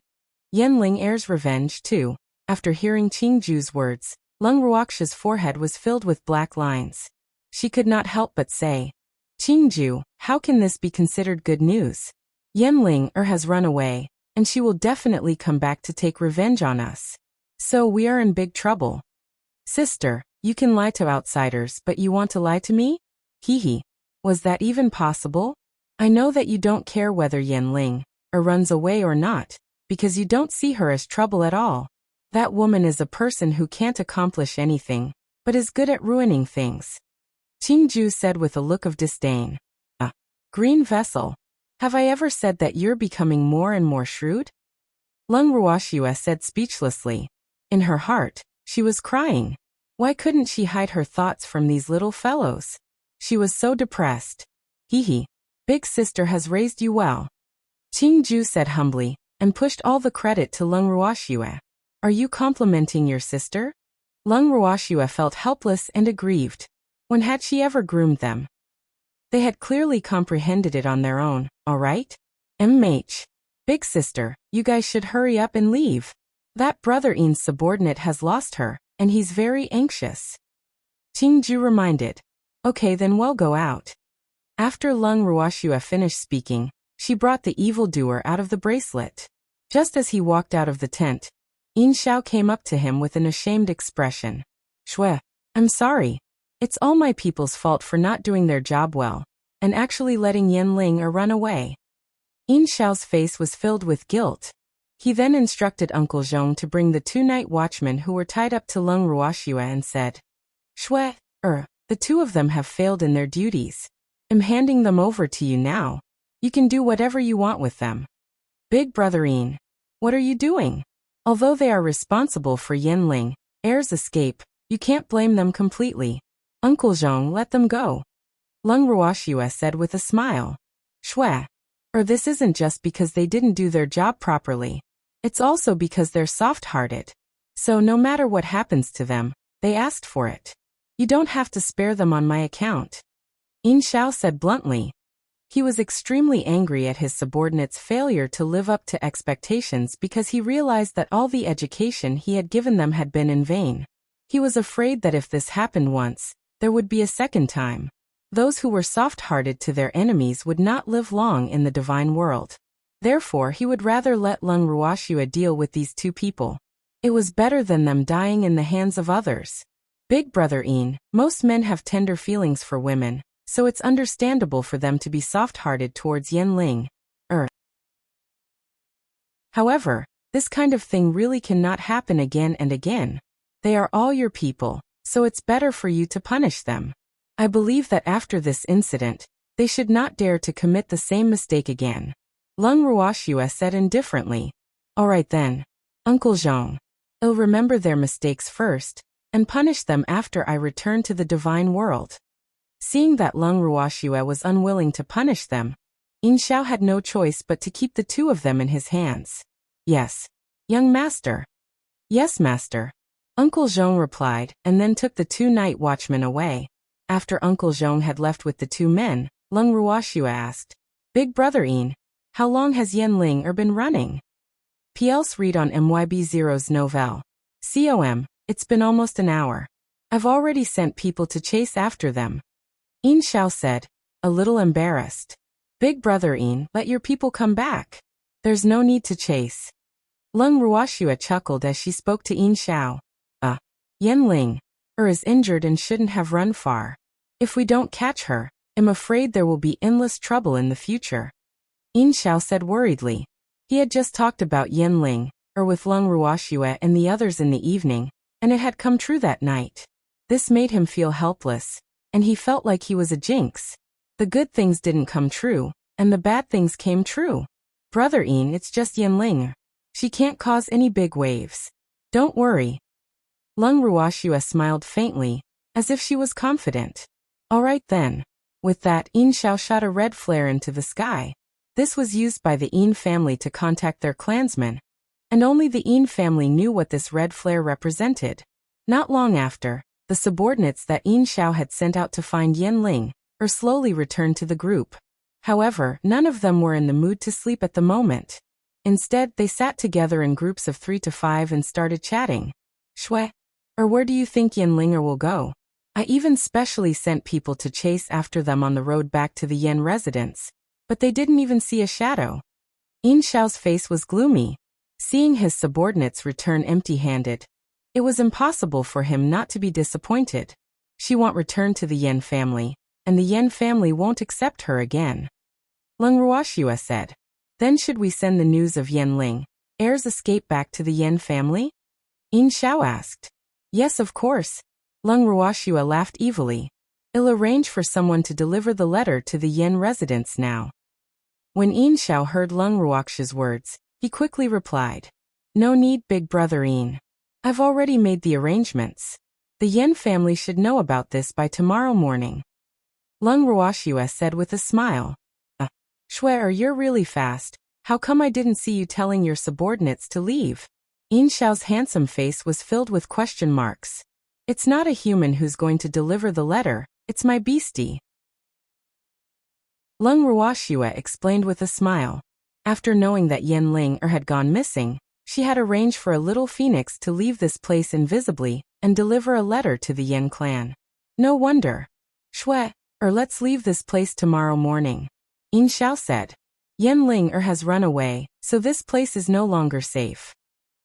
Yan Ling Er's Revenge 2. After hearing Qingju's words, Lung Ruoxue's forehead was filled with black lines. She could not help but say, Qingju, how can this be considered good news? Yan Ling has run away, and she will definitely come back to take revenge on us. So we are in big trouble. Sister, you can lie to outsiders, but you want to lie to me? Hee. Was that even possible? I know that you don't care whether Yan Ling runs away or not, because you don't see her as trouble at all. That woman is a person who can't accomplish anything, but is good at ruining things. Qingju said with a look of disdain. Green vessel. Have I ever said that you're becoming more and more shrewd? Lung Ruoxue said speechlessly. In her heart, she was crying. Why couldn't she hide her thoughts from these little fellows? She was so depressed. Hee. Big sister has raised you well. Qingju said humbly, and pushed all the credit to Lung Ruoxue. Are you complimenting your sister? Lung Ruoxue felt helpless and aggrieved. When had she ever groomed them? They had clearly comprehended it on their own, all right? MH. Big sister, you guys should hurry up and leave. That brother Ian's subordinate has lost her, and he's very anxious. Qingju reminded. Okay then we'll go out. After Lung Ruoxue finished speaking, she brought the evildoer out of the bracelet. Just as he walked out of the tent, Yin Xiao came up to him with an ashamed expression. Shui, I'm sorry. It's all my people's fault for not doing their job well, and actually letting Yin Ling run away. Yin Xiao's face was filled with guilt. He then instructed Uncle Zhong to bring the 2 night watchmen who were tied up to Lung Ruoxue and said, Shui, the 2 of them have failed in their duties. I'm handing them over to you now. You can do whatever you want with them. Big brother Yin, what are you doing? Although they are responsible for Yin Ling, heir's escape, you can't blame them completely. Uncle Zhong let them go. Lung Ruoxue said with a smile. Shui, this isn't just because they didn't do their job properly. It's also because they're soft-hearted. So no matter what happens to them, they asked for it. You don't have to spare them on my account. Yin Xiao said bluntly. He was extremely angry at his subordinate's failure to live up to expectations because he realized that all the education he had given them had been in vain. He was afraid that if this happened once, there would be a second time. Those who were soft-hearted to their enemies would not live long in the divine world. Therefore he would rather let Lung Ruoxue deal with these 2 people. It was better than them dying in the hands of others. Big brother Yin, most men have tender feelings for women, so it's understandable for them to be soft-hearted towards Yin Ling. However, this kind of thing really cannot happen again and again. They are all your people, so it's better for you to punish them. I believe that after this incident, they should not dare to commit the same mistake again. Lung Ruoxue said indifferently. All right then. Uncle Zhong. I'll remember their mistakes first, and punish them after I return to the divine world. Seeing that Lung Ruoxue was unwilling to punish them, Yin Xiao had no choice but to keep the 2 of them in his hands. Yes. Young master. Yes, master. Uncle Zhong replied, and then took the 2 night watchmen away. After Uncle Zhong had left with the 2 men, Lung Ruoxue asked, Big brother Yin, how long has Yin Ling been running? PL's read on MYB0's novel. COM, it's been almost an hour. I've already sent people to chase after them. Yin Xiao said, a little embarrassed. Big brother Yin, let your people come back. There's no need to chase. Lung Ruoxue chuckled as she spoke to Yin Xiao. Yin Ling is injured and shouldn't have run far. If we don't catch her, I'm afraid there will be endless trouble in the future. Yin Xiao said worriedly. He had just talked about Yin Ling, with Lung Ruoxue and the others in the evening, and it had come true that night. This made him feel helpless, and he felt like he was a jinx. The good things didn't come true, and the bad things came true. Brother Yin, it's just Yin Ling. She can't cause any big waves. Don't worry. Lung Ruoxue smiled faintly, as if she was confident. All right then. With that, Yin Xiao shot a red flare into the sky. This was used by the Yin family to contact their clansmen, and only the Yin family knew what this red flare represented. Not long after, the subordinates that Yin Xiao had sent out to find Yin Ling slowly returned to the group. However, none of them were in the mood to sleep at the moment. Instead, they sat together in groups of 3 to 5 and started chatting. Shui, where do you think Yin Ling will go? I even specially sent people to chase after them on the road back to the Yin residence, but they didn't even see a shadow. Yin Xiao's face was gloomy. Seeing his subordinates return empty-handed, it was impossible for him not to be disappointed. She won't return to the Yin family, and the Yin family won't accept her again. Lung Ruoxue said. Then should we send the news of Yin Ling, heir's escape back to the Yin family? Yin Xiao asked. Yes, of course. Lung Ruoxue laughed evilly. I'll arrange for someone to deliver the letter to the Yin residence now. When Yin Xiao heard Lung Ruoxue's words, He quickly replied. No need, big brother Yin. I've already made the arrangements. The Yen family should know about this by tomorrow morning. Lung Ruoxue said with a smile. Shui, you're really fast. How come I didn't see you telling your subordinates to leave? Yin Xiao's handsome face was filled with question marks. It's not a human who's going to deliver the letter, it's my beastie. Lung Ruoxue explained with a smile. After knowing that Yen Ling had gone missing, she had arranged for a little phoenix to leave this place invisibly and deliver a letter to the Yen clan. No wonder. Shui, let's leave this place tomorrow morning. Yin Xiao said. Yen Ling has run away, so this place is no longer safe.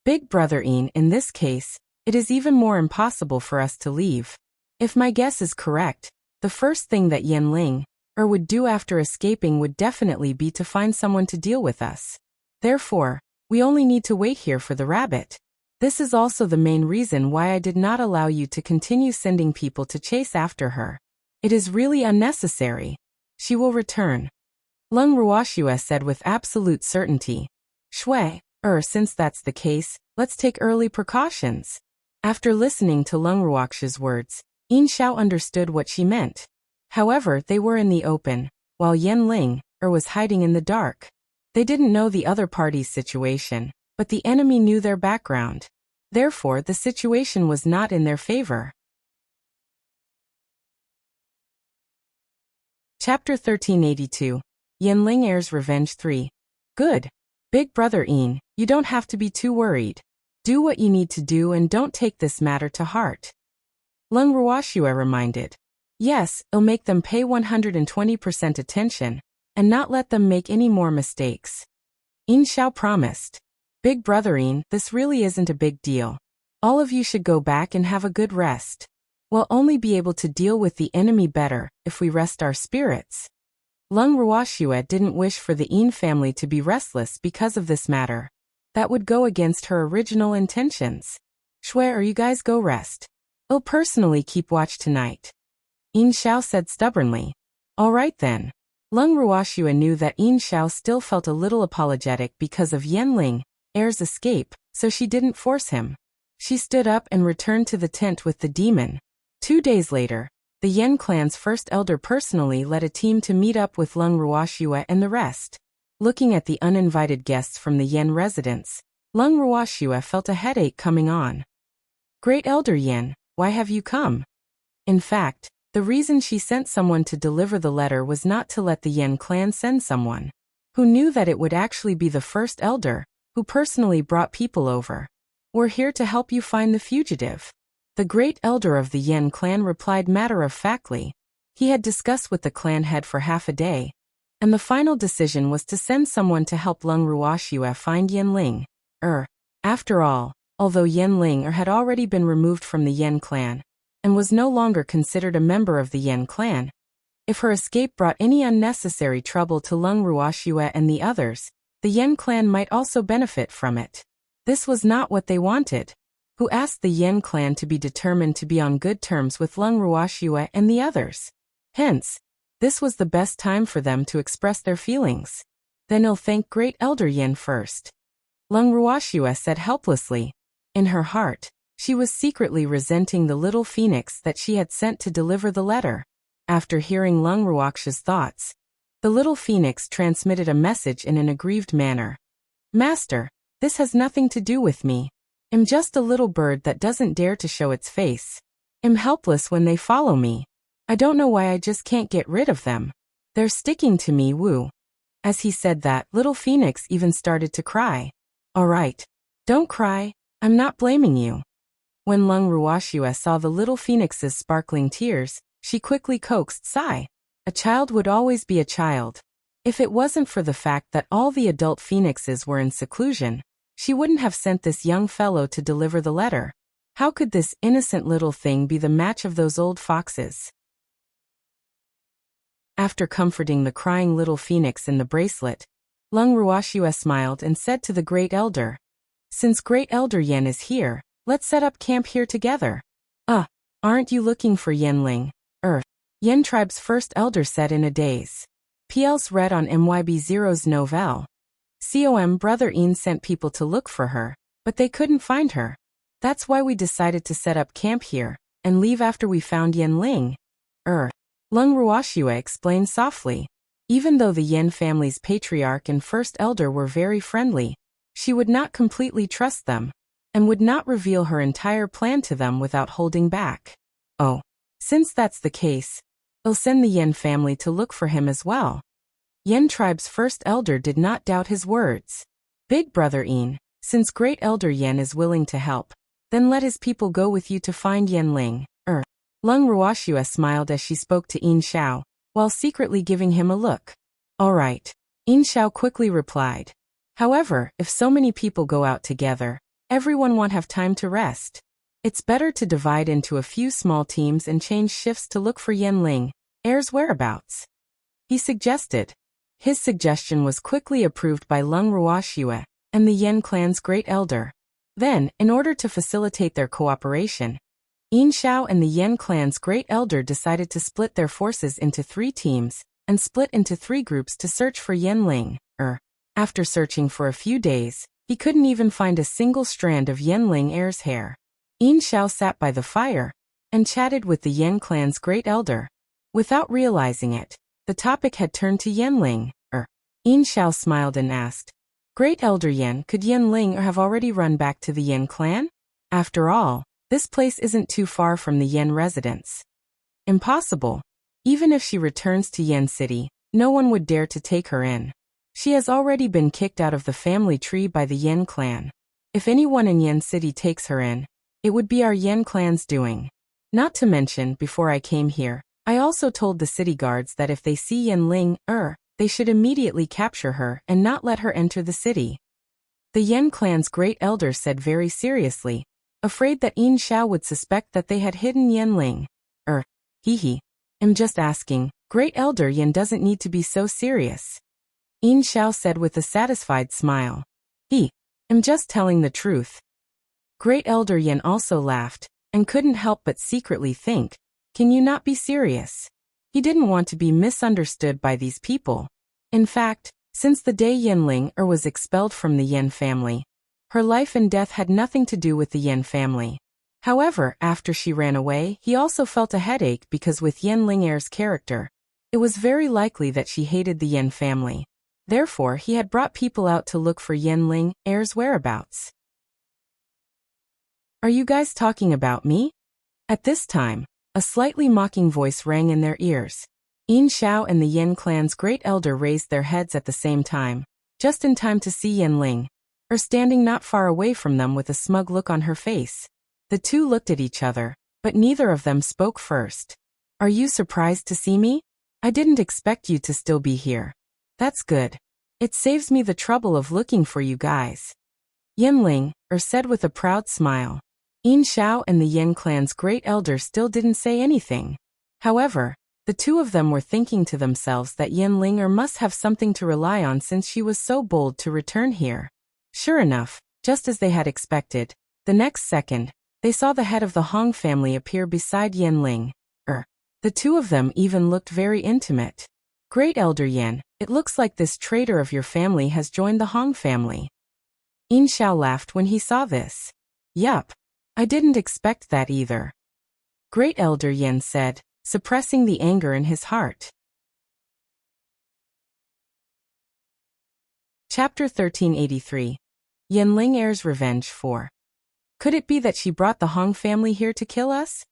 Big brother Yin, in this case, it is even more impossible for us to leave. If my guess is correct, the first thing that Yen Ling would do after escaping would definitely be to find someone to deal with us. Therefore, we only need to wait here for the rabbit. This is also the main reason why I did not allow you to continue sending people to chase after her. It is really unnecessary. She will return. Lung Ruoxue said with absolute certainty. Shui, since that's the case, let's take early precautions. After listening to Lung Ruoxue's words, Yin Xiao understood what she meant. However, they were in the open, while Yen Ling was hiding in the dark. They didn't know the other party's situation, but the enemy knew their background. Therefore, the situation was not in their favor. Chapter 1382. Yen Ling Heirs Revenge 3. Good. Big brother Yin, you don't have to be too worried. Do what you need to do and don't take this matter to heart. Lung Ruoxue reminded. Yes, it'll make them pay 120% attention, and not let them make any more mistakes. Yin Xiao promised. Big brother Yin, this really isn't a big deal. All of you should go back and have a good rest. We'll only be able to deal with the enemy better if we rest our spirits. Lung Ruoxue didn't wish for the Yin family to be restless because of this matter. That would go against her original intentions. Shui, you guys go rest. I'll personally keep watch tonight. Yin Xiao said stubbornly. All right then. Lung Ruoxue knew that Yin Xiao still felt a little apologetic because of Yen Ling heir's escape, so she didn't force him. She stood up and returned to the tent with the demon. 2 days later, the Yen clan's first elder personally led a team to meet up with Lung Ruoxue and the rest. Looking at the uninvited guests from the Yen residence, Lung Ruoxue felt a headache coming on. Great Elder Yen, why have you come? In fact, the reason she sent someone to deliver the letter was not to let the Yen clan send someone who knew that it would actually be the first elder who personally brought people over. We're here to help you find the fugitive. The great elder of the Yen clan replied matter-of-factly. He had discussed with the clan head for half a day, and the final decision was to send someone to help Lung Ruoxue find Yen Ling. After all, although Yen Ling had already been removed from the Yen clan, and was no longer considered a member of the Yen clan, if her escape brought any unnecessary trouble to Lung Ruoxue and the others, the Yen clan might also benefit from it. This was not what they wanted. Who asked the Yen clan to be determined to be on good terms with Lung Ruoxue and the others? Hence, this was the best time for them to express their feelings. Then I'll thank Great Elder Yen first. Lung Ruoxue said helplessly. In her heart, she was secretly resenting the little phoenix that she had sent to deliver the letter. After hearing Lung Ruoxue's thoughts, the little phoenix transmitted a message in an aggrieved manner. Master, this has nothing to do with me. I'm just a little bird that doesn't dare to show its face. I'm helpless when they follow me. I don't know why I just can't get rid of them. They're sticking to me, woo. As he said that, little phoenix even started to cry. All right. Don't cry. I'm not blaming you. When Lung Ruoxue saw the little phoenix's sparkling tears, she quickly coaxed Sai. A child would always be a child. If it wasn't for the fact that all the adult phoenixes were in seclusion, she wouldn't have sent this young fellow to deliver the letter. How could this innocent little thing be the match of those old foxes? After comforting the crying little phoenix in the bracelet, Lung Ruoxue smiled and said to the Great Elder, Since Great Elder Yen is here, let's set up camp here together. Aren't you looking for Yen Ling? Yen tribe's first elder said in a daze. PL's read on MYB Zero's novelle. Brother Ian sent people to look for her, but they couldn't find her. That's why we decided to set up camp here, and leave after we found Ling. Lung Ruoxue explained softly. Even though the Yen family's patriarch and first elder were very friendly, she would not completely trust them, and would not reveal her entire plan to them without holding back. Oh, since that's the case, I'll send the Yen family to look for him as well. Yen tribe's first elder did not doubt his words. Big brother Ian, since great elder Yen is willing to help, then let his people go with you to find Ling. Lung Ruoxue smiled as she spoke to Yin Xiao, while secretly giving him a look. All right, Yin Xiao quickly replied. However, if so many people go out together, everyone won't have time to rest. It's better to divide into a few small teams and change shifts to look for Ling, heir's whereabouts. He suggested. His suggestion was quickly approved by Lung Ruoxue and the Yen clan's great elder. Then, in order to facilitate their cooperation, Yin Xiao and the Yen clan's great elder decided to split their forces into 3 teams, and split into 3 groups to search for Ling. After searching for a few days, he couldn't even find a single strand of Ling heir's hair. Yin Xiao sat by the fire, and chatted with the Yen clan's great elder. Without realizing it, the topic had turned to Ling. Yin Xiao smiled and asked, Great elder Yen, could Ling have already run back to the Yen clan? After all, this place isn't too far from the Yen residence. Impossible. Even if she returns to Yen City, no one would dare to take her in. She has already been kicked out of the family tree by the Yen clan. If anyone in Yen City takes her in, it would be our Yen clan's doing. Not to mention, before I came here, I also told the city guards that if they see Ling, they should immediately capture her and not let her enter the city. The Yen clan's great elder said very seriously, afraid that Yin Xiao would suspect that they had hidden Ling. I'm just asking, great elder Yen doesn't need to be so serious. Yin Xiao said with a satisfied smile. I'm just telling the truth. Great elder Yen also laughed, and couldn't help but secretly think, can you not be serious? He didn't want to be misunderstood by these people. In fact, since the day Ling was expelled from the Yen family, her life and death had nothing to do with the Yen family. However, after she ran away, he also felt a headache because with Ling heir's character, it was very likely that she hated the Yen family. Therefore, he had brought people out to look for Ling heir's whereabouts. Are you guys talking about me? At this time, a slightly mocking voice rang in their ears. Yin Xiao and the Yen clan's great elder raised their heads at the same time, just in time to see Ling, standing not far away from them with a smug look on her face. The two looked at each other, but neither of them spoke first. Are you surprised to see me? I didn't expect you to still be here. That's good. It saves me the trouble of looking for you guys. Ling said with a proud smile. Yin Xiao and the Yen clan's great elder still didn't say anything. However, the two of them were thinking to themselves that Ling must have something to rely on since she was so bold to return here. Sure enough, just as they had expected, the next second, they saw the head of the Hong family appear beside Ling. The two of them even looked very intimate. Great elder Yen, it looks like this traitor of your family has joined the Hong family. Yin Xiao laughed when he saw this. Yup. I didn't expect that either. Great elder Yen said, suppressing the anger in his heart. Chapter 1383. Ling heir's revenge 4. Could it be that she brought the Hong family here to kill us?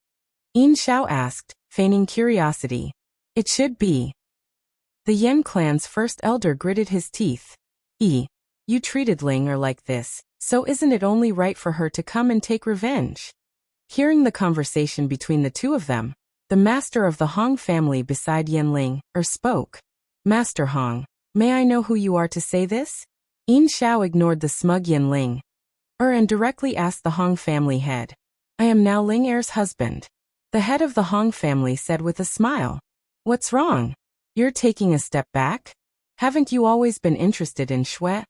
Yin Xiao asked, feigning curiosity. It should be. The Yen clan's first elder gritted his teeth. You treated Ling like this, so isn't it only right for her to come and take revenge? Hearing the conversation between the two of them, the master of the Hong family beside Ling spoke. Master Hong, may I know who you are to say this? Yin Xiao ignored the smug Ling and directly asked the Hong family head. I am now Ling heir's husband. The head of the Hong family said with a smile. What's wrong? You're taking a step back? Haven't you always been interested in Shui?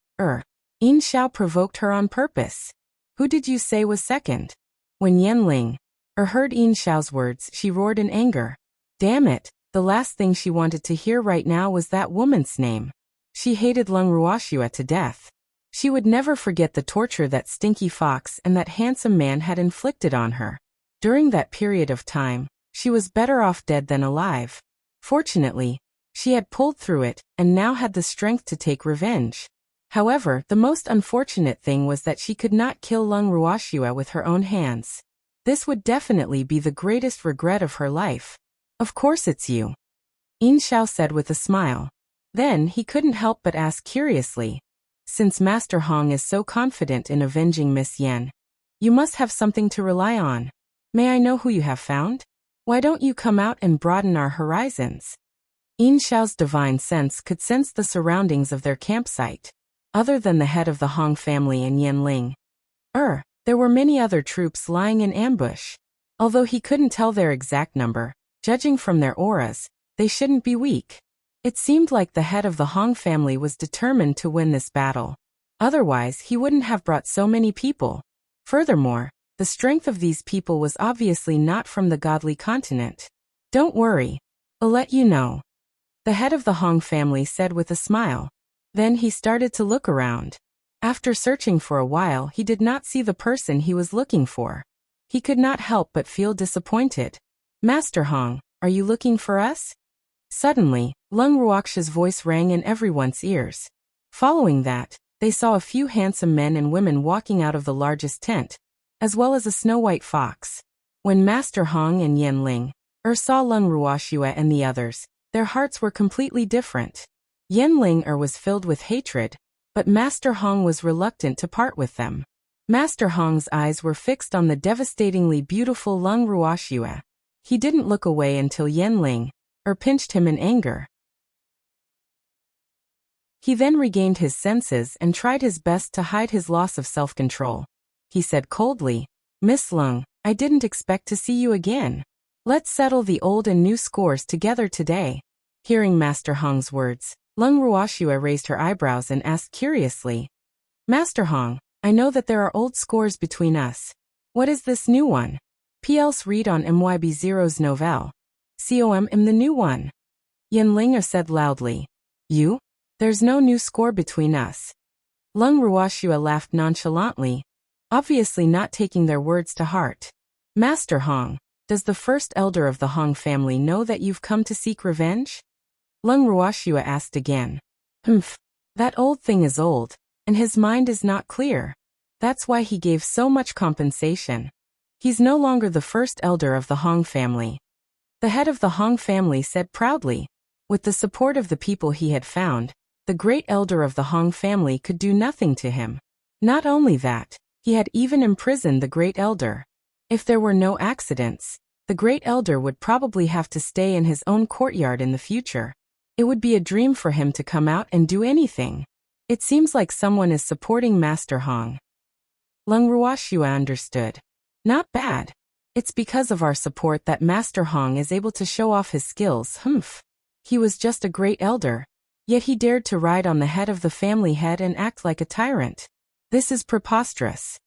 Yin Xiao provoked her on purpose. Who did you say was second? When Ling heard Yin Xiao's words, she roared in anger. Damn it, the last thing she wanted to hear right now was that woman's name. She hated Lung Ruoxue to death. She would never forget the torture that stinky fox and that handsome man had inflicted on her. During that period of time, she was better off dead than alive. Fortunately, she had pulled through it and now had the strength to take revenge. However, the most unfortunate thing was that she could not kill Lung Ruoxue with her own hands. This would definitely be the greatest regret of her life. Of course it's you, Yin Xiao said with a smile. Then he couldn't help but ask curiously, since Master Hong is so confident in avenging Miss Yen, you must have something to rely on. May I know who you have found? Why don't you come out and broaden our horizons? Yin Xiao's divine sense could sense the surroundings of their campsite. Other than the head of the Hong family and Yen Ling, there were many other troops lying in ambush. Although he couldn't tell their exact number, judging from their auras, they shouldn't be weak. It seemed like the head of the Hong family was determined to win this battle. Otherwise, he wouldn't have brought so many people. Furthermore, the strength of these people was obviously not from the godly continent. Don't worry. I'll let you know, the head of the Hong family said with a smile. Then he started to look around. After searching for a while, he did not see the person he was looking for. He could not help but feel disappointed. Master Hong, are you looking for us? Suddenly, Lung Ruoxue's voice rang in everyone's ears. Following that, they saw a few handsome men and women walking out of the largest tent, as well as a snow-white fox. When Master Hong and Yen Ling saw Lung Ruoxue and the others, their hearts were completely different. Yen Ling was filled with hatred, but Master Hong was reluctant to part with them. Master Hong's eyes were fixed on the devastatingly beautiful Lung Ruoxue. He didn't look away until Yen Ling pinched him in anger. He then regained his senses and tried his best to hide his loss of self-control. He said coldly, Miss Lung, I didn't expect to see you again. Let's settle the old and new scores together today. Hearing Master Hong's words, Lung Ruoxue raised her eyebrows and asked curiously, Master Hong, I know that there are old scores between us. What is this new one? P.L.'s read on MYB0's novelle. COM the new one. Yen Ling said loudly. You? There's no new score between us. Lung Ruoxue laughed nonchalantly, obviously not taking their words to heart. Master Hong, does the first elder of the Hong family know that you've come to seek revenge? Lung Ruoxue asked again. That old thing is old, and his mind is not clear. That's why he gave so much compensation. He's no longer the first elder of the Hong family. The head of the Hong family said proudly. With the support of the people he had found, the great elder of the Hong family could do nothing to him. Not only that, he had even imprisoned the great elder. If there were no accidents, the great elder would probably have to stay in his own courtyard in the future. It would be a dream for him to come out and do anything. It seems like someone is supporting Master Hong. Lung Ruoxue understood. Not bad. It's because of our support that Master Hong is able to show off his skills. He was just a great elder, yet he dared to ride on the head of the family head and act like a tyrant. This is preposterous.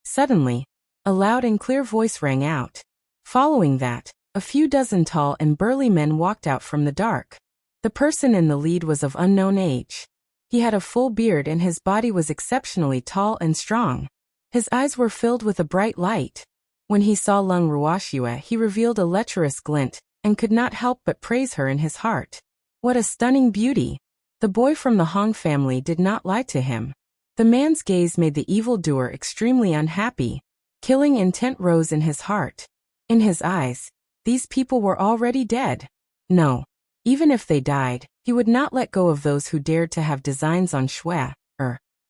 Suddenly, a loud and clear voice rang out. Following that, a few dozen tall and burly men walked out from the dark. The person in the lead was of unknown age. He had a full beard and his body was exceptionally tall and strong. His eyes were filled with a bright light. When he saw Lung Ruoxue, he revealed a lecherous glint and could not help but praise her in his heart. What a stunning beauty! The boy from the Hong family did not lie to him. The man's gaze made the evildoer extremely unhappy. Killing intent rose in his heart. In his eyes, these people were already dead. No. Even if they died, he would not let go of those who dared to have designs on Shui.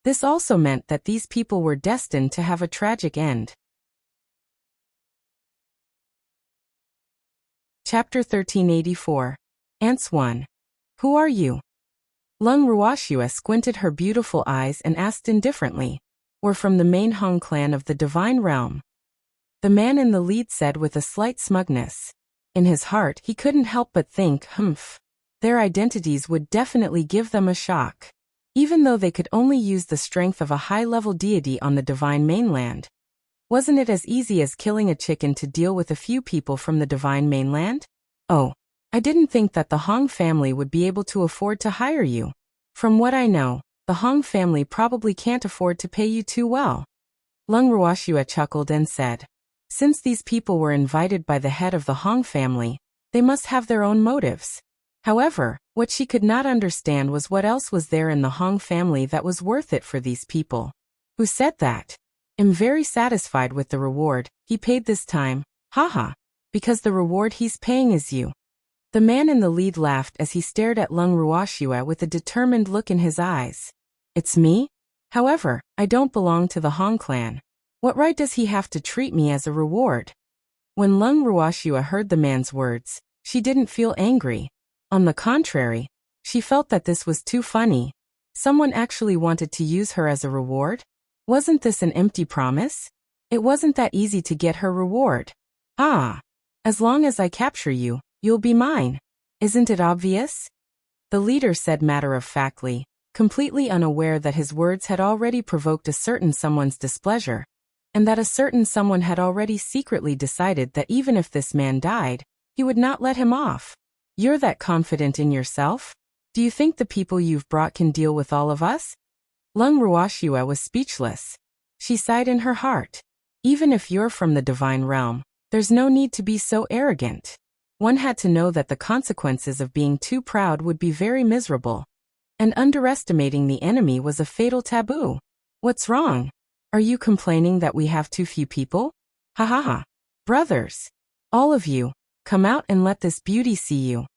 This also meant that these people were destined to have a tragic end. Chapter 1384. Ants 1. Who are you? Lung Ruoxue squinted her beautiful eyes and asked indifferently. We're from the main Hong clan of the Divine Realm. The man in the lead said with a slight smugness. In his heart, he couldn't help but think, their identities would definitely give them a shock. Even though they could only use the strength of a high-level deity on the Divine Mainland. Wasn't it as easy as killing a chicken to deal with a few people from the Divine Mainland? Oh, I didn't think that the Hong family would be able to afford to hire you. From what I know, the Hong family probably can't afford to pay you too well. Lung Ruoxue chuckled and said, since these people were invited by the head of the Hong family, they must have their own motives. However, what she could not understand was what else was there in the Hong family that was worth it for these people. Who said that? I'm very satisfied with the reward he paid this time, haha, because the reward he's paying is you. The man in the lead laughed as he stared at Lung Ruoxue with a determined look in his eyes. It's me? However, I don't belong to the Hong clan. What right does he have to treat me as a reward? When Lung Ruoxue heard the man's words, she didn't feel angry. On the contrary, she felt that this was too funny. Someone actually wanted to use her as a reward? Wasn't this an empty promise? It wasn't that easy to get her reward. Ah, as long as I capture you, you'll be mine. Isn't it obvious? The leader said matter-of-factly, completely unaware that his words had already provoked a certain someone's displeasure, and that a certain someone had already secretly decided that even if this man died, he would not let him off. You're that confident in yourself? Do you think the people you've brought can deal with all of us? Lung Ruoxue was speechless. She sighed in her heart. Even if you're from the divine realm, there's no need to be so arrogant. One had to know that the consequences of being too proud would be very miserable. And underestimating the enemy was a fatal taboo. What's wrong? Are you complaining that we have too few people? Ha ha ha. Brothers, all of you, come out and let this beauty see you.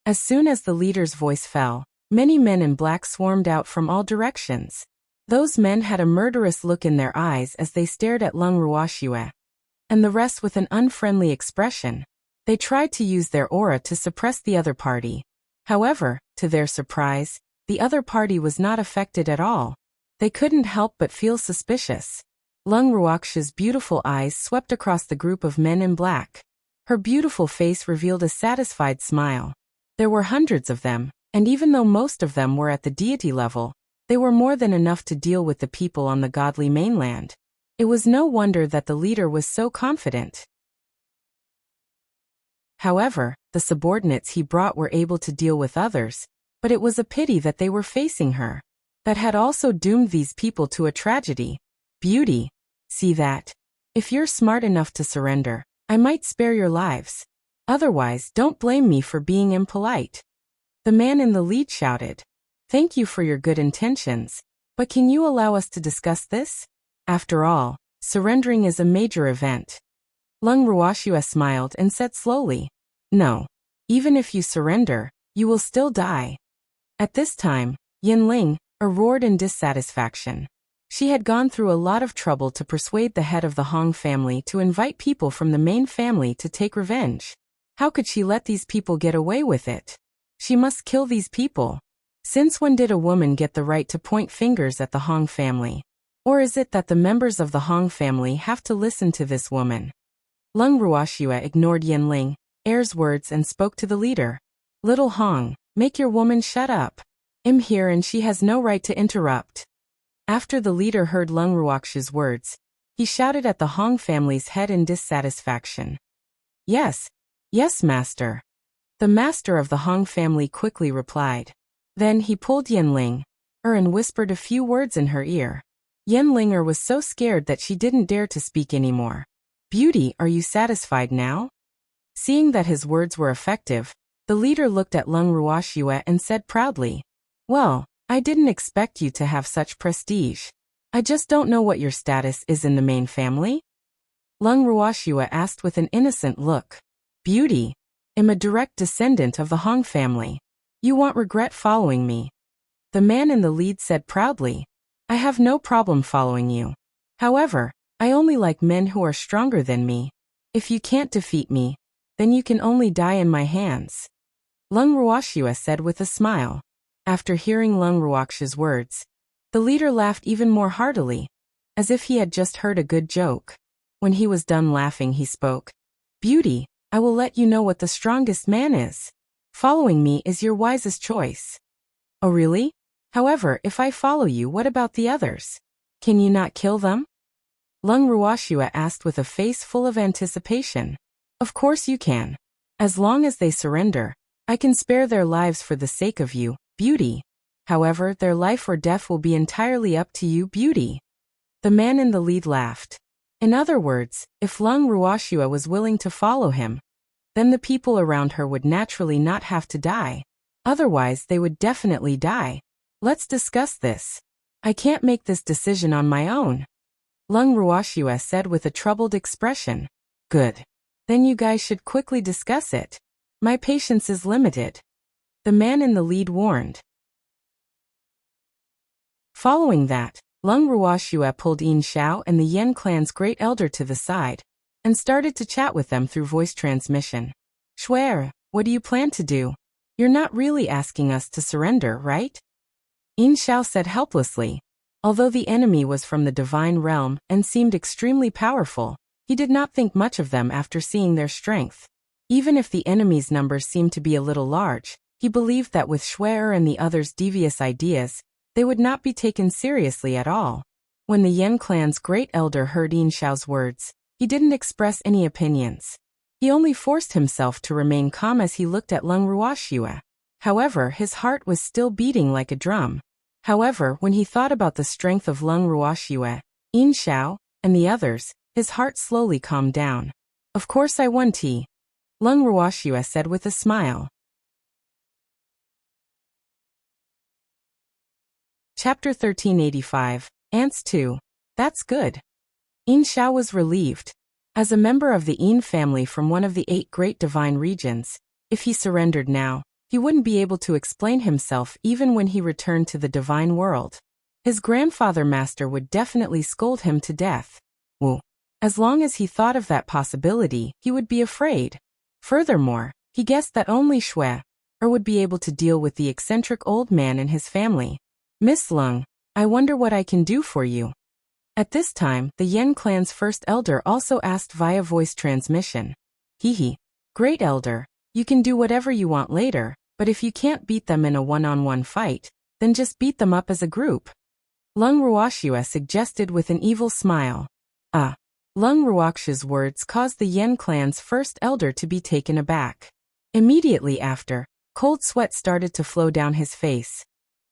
As soon as the leader's voice fell, many men in black swarmed out from all directions. Those men had a murderous look in their eyes as they stared at Lung Ruoxue, and the rest with an unfriendly expression. They tried to use their aura to suppress the other party. However, to their surprise, the other party was not affected at all. They couldn't help but feel suspicious. Lung Ruoxue's beautiful eyes swept across the group of men in black. Her beautiful face revealed a satisfied smile. There were hundreds of them, and even though most of them were at the deity level, they were more than enough to deal with the people on the godly mainland. It was no wonder that the leader was so confident. However, the subordinates he brought were able to deal with others, but it was a pity that they were facing her. That had also doomed these people to a tragedy. Beauty. See that? If you're smart enough to surrender, I might spare your lives. Otherwise, don't blame me for being impolite. The man in the lead shouted. Thank you for your good intentions, but can you allow us to discuss this? After all, surrendering is a major event. Lung Ruoxue smiled and said slowly, no. Even if you surrender, you will still die. At this time, Ling roared in dissatisfaction. She had gone through a lot of trouble to persuade the head of the Hong family to invite people from the main family to take revenge. How could she let these people get away with it? She must kill these people. Since when did a woman get the right to point fingers at the Hong family? Or is it that the members of the Hong family have to listen to this woman? Lung Ruoxue ignored Ling's words and spoke to the leader. Little Hong, make your woman shut up. I'm here and she has no right to interrupt. After the leader heard Lung Ruoxue's words, he shouted at the Hong family's head in dissatisfaction. Yes, yes, master. The master of the Hong family quickly replied. Then he pulled Ling and whispered a few words in her ear. Ling was so scared that she didn't dare to speak anymore. Beauty, are you satisfied now? Seeing that his words were effective, the leader looked at Lung Ruoxue and said proudly, well, I didn't expect you to have such prestige. I just don't know what your status is in the main family? Lung Ruoxue asked with an innocent look. Beauty, I'm a direct descendant of the Hong family. You won't regret following me. The man in the lead said proudly, I have no problem following you. However, I only like men who are stronger than me. If you can't defeat me, then you can only die in my hands. Lung Ruoxue said with a smile. After hearing Lung Ruoxue's words, the leader laughed even more heartily, as if he had just heard a good joke. When he was done laughing, he spoke. Beauty, I will let you know what the strongest man is. Following me is your wisest choice. Oh really? However, if I follow you, what about the others? Can you not kill them? Lung Ruoxue asked with a face full of anticipation. Of course you can. As long as they surrender, I can spare their lives for the sake of you, Beauty. However, their life or death will be entirely up to you, beauty. The man in the lead laughed. In other words, if Lung Ruoxua was willing to follow him, then the people around her would naturally not have to die. Otherwise, they would definitely die. Let's discuss this. I can't make this decision on my own, Lung Ruoxua said with a troubled expression. Good. Then you guys should quickly discuss it. My patience is limited, the man in the lead warned. Following that, Lung Ruoxua pulled Yin Xiao and the Yen clan's great elder to the side, and started to chat with them through voice transmission. Shuer, what do you plan to do? You're not really asking us to surrender, right? Yin Xiao said helplessly. Although the enemy was from the divine realm and seemed extremely powerful, he did not think much of them after seeing their strength. Even if the enemy's numbers seemed to be a little large, he believed that with Shuer and the others' devious ideas, they would not be taken seriously at all. When the Yen clan's great elder heard Yin Xiao's words, he didn't express any opinions. He only forced himself to remain calm as he looked at Lung Ruoxua. However, his heart was still beating like a drum. However, when he thought about the strength of Lung Ruoxua, Yin Xiao, and the others, his heart slowly calmed down. Of course I won, Lung Ruoxua said with a smile. Chapter 1385, Ants 2. That's good. Yin Xiao was relieved. As a member of the Yin family from one of the 8 great divine regions, if he surrendered now, he wouldn't be able to explain himself even when he returned to the divine world. His grandfather master would definitely scold him to death. Woo. As long as he thought of that possibility, he would be afraid. Furthermore, he guessed that only Shuer would be able to deal with the eccentric old man and his family. Miss Lung, I wonder what I can do for you. At this time, the Yen clan's first elder also asked via voice transmission. Hehe. Great elder, you can do whatever you want later, but if you can't beat them in a one-on-one fight, then just beat them up as a group. Lung Ruoxua suggested with an evil smile. Lung Ruoxua's words caused the Yen clan's first elder to be taken aback. Immediately after, cold sweat started to flow down his face.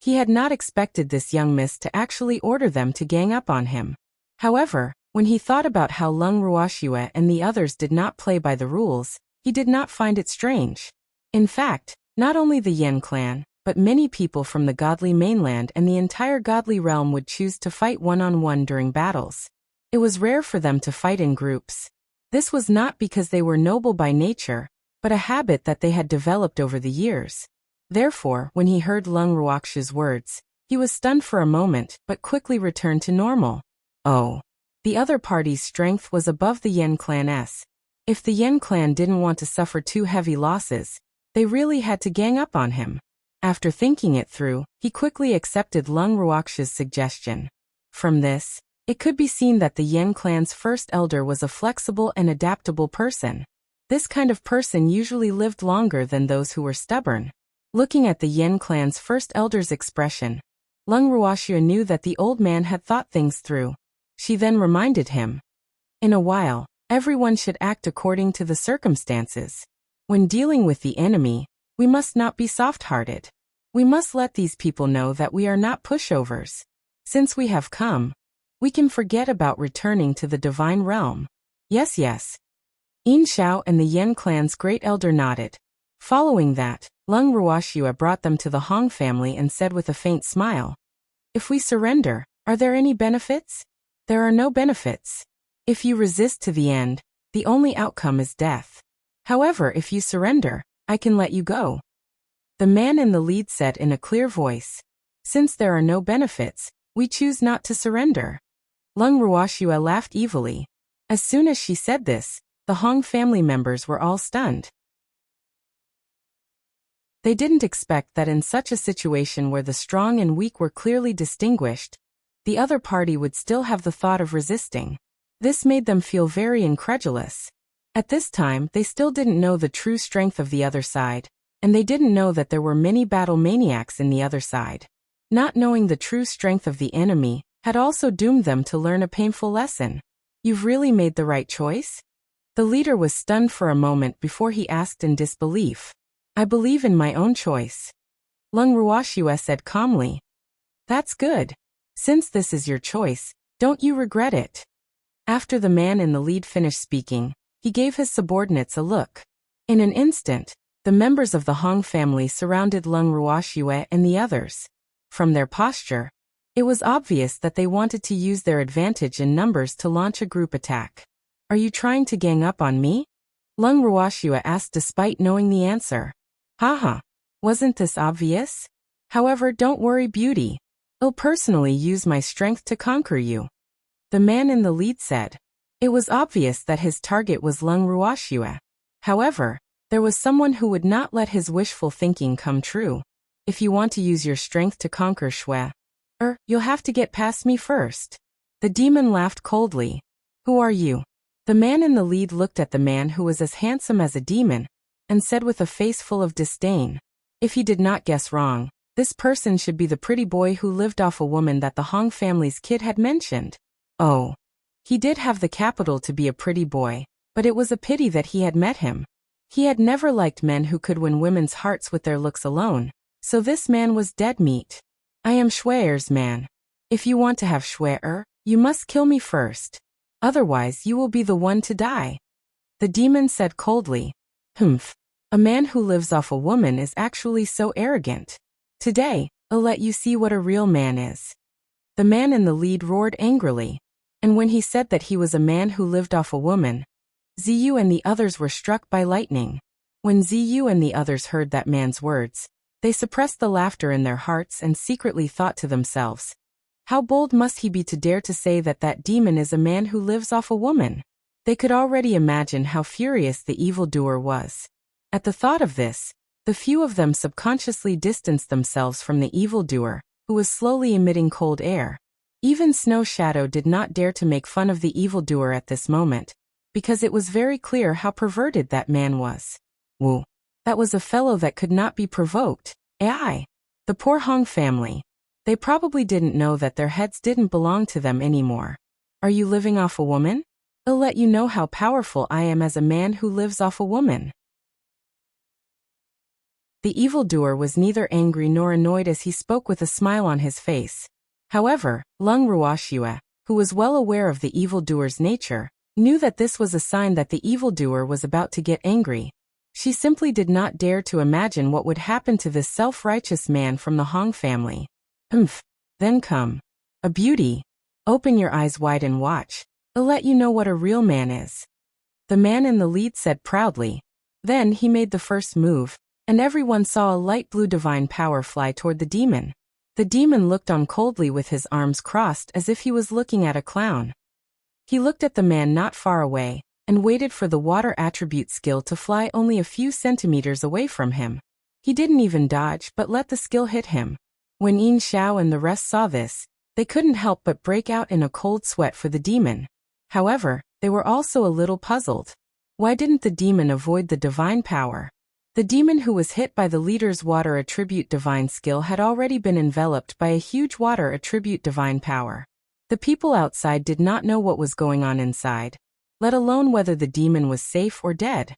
He had not expected this young miss to actually order them to gang up on him. However, when he thought about how Lung Ruoxua and the others did not play by the rules, he did not find it strange. In fact, not only the Yen clan, but many people from the godly mainland and the entire godly realm would choose to fight one-on-one during battles. It was rare for them to fight in groups. This was not because they were noble by nature, but a habit that they had developed over the years. Therefore, when he heard Lung Ruoxua's words, he was stunned for a moment but quickly returned to normal. Oh. The other party's strength was above the Yen clan's. If the Yen clan didn't want to suffer too heavy losses, they really had to gang up on him. After thinking it through, he quickly accepted Lung Ruoxua's suggestion. From this, it could be seen that the Yen clan's first elder was a flexible and adaptable person. This kind of person usually lived longer than those who were stubborn. Looking at the Yen clan's first elder's expression, Lung Ruoxua knew that the old man had thought things through. She then reminded him. In a while, everyone should act according to the circumstances. When dealing with the enemy, we must not be soft-hearted. We must let these people know that we are not pushovers. Since we have come, we can forget about returning to the divine realm. Yes. Yin Xiao and the Yen clan's great elder nodded. Following that, Lung Ruoxua brought them to the Hong family and said with a faint smile. If we surrender, are there any benefits? There are no benefits. If you resist to the end, the only outcome is death. However, if you surrender, I can let you go. The man in the lead said in a clear voice. Since there are no benefits, we choose not to surrender. Lung Ruoxua laughed evilly. As soon as she said this, the Hong family members were all stunned. They didn't expect that in such a situation where the strong and weak were clearly distinguished, the other party would still have the thought of resisting. This made them feel very incredulous. At this time, they still didn't know the true strength of the other side, and they didn't know that there were many battle maniacs in the other side. Not knowing the true strength of the enemy had also doomed them to learn a painful lesson. You've really made the right choice? The leader was stunned for a moment before he asked in disbelief. I believe in my own choice. Lung Ruoxue said calmly. That's good. Since this is your choice, don't you regret it? After the man in the lead finished speaking, he gave his subordinates a look. In an instant, the members of the Hong family surrounded Lung Ruoxue and the others. From their posture, it was obvious that they wanted to use their advantage in numbers to launch a group attack. Are you trying to gang up on me? Lung Ruoxue asked despite knowing the answer. Haha. Wasn't this obvious? However, don't worry, beauty. I'll personally use my strength to conquer you. The man in the lead said. It was obvious that his target was Lung Ruoxue. However, there was someone who would not let his wishful thinking come true. If you want to use your strength to conquer Shui, you'll have to get past me first. The demon laughed coldly. Who are you? The man in the lead looked at the man who was as handsome as a demon, and said with a face full of disdain. If he did not guess wrong, this person should be the pretty boy who lived off a woman that the Hong family's kid had mentioned. Oh. He did have the capital to be a pretty boy, but it was a pity that he had met him. He had never liked men who could win women's hearts with their looks alone, so this man was dead meat. I am Shui's man. If you want to have Shui, you must kill me first. Otherwise you will be the one to die. The demon said coldly. Humph. A man who lives off a woman is actually so arrogant. Today, I'll let you see what a real man is. The man in the lead roared angrily. And when he said that he was a man who lived off a woman, Ziyu and the others were struck by lightning. When Ziyu and the others heard that man's words, they suppressed the laughter in their hearts and secretly thought to themselves, how bold must he be to dare to say that that demon is a man who lives off a woman? They could already imagine how furious the evildoer was. At the thought of this, the few of them subconsciously distanced themselves from the evildoer, who was slowly emitting cold air. Even Snow Shadow did not dare to make fun of the evildoer at this moment, because it was very clear how perverted that man was. Woo. That was a fellow that could not be provoked. AI. The poor Hong family. They probably didn't know that their heads didn't belong to them anymore. Are you living off a woman? I'll let you know how powerful I am as a man who lives off a woman. The evildoer was neither angry nor annoyed as he spoke with a smile on his face. However, Lung Ruoxue, who was well aware of the evildoer's nature, knew that this was a sign that the evildoer was about to get angry. She simply did not dare to imagine what would happen to this self-righteous man from the Hong family. Then come. A beauty. Open your eyes wide and watch. I'll let you know what a real man is. The man in the lead said proudly. Then he made the first move, and everyone saw a light blue divine power fly toward the demon. The demon looked on coldly with his arms crossed as if he was looking at a clown. He looked at the man not far away, and waited for the water attribute skill to fly only a few centimeters away from him. He didn't even dodge but let the skill hit him. When Yin Xiao and the rest saw this, they couldn't help but break out in a cold sweat for the demon. However, they were also a little puzzled. Why didn't the demon avoid the divine power? The demon who was hit by the leader's water attribute divine skill had already been enveloped by a huge water attribute divine power. The people outside did not know what was going on inside, let alone whether the demon was safe or dead.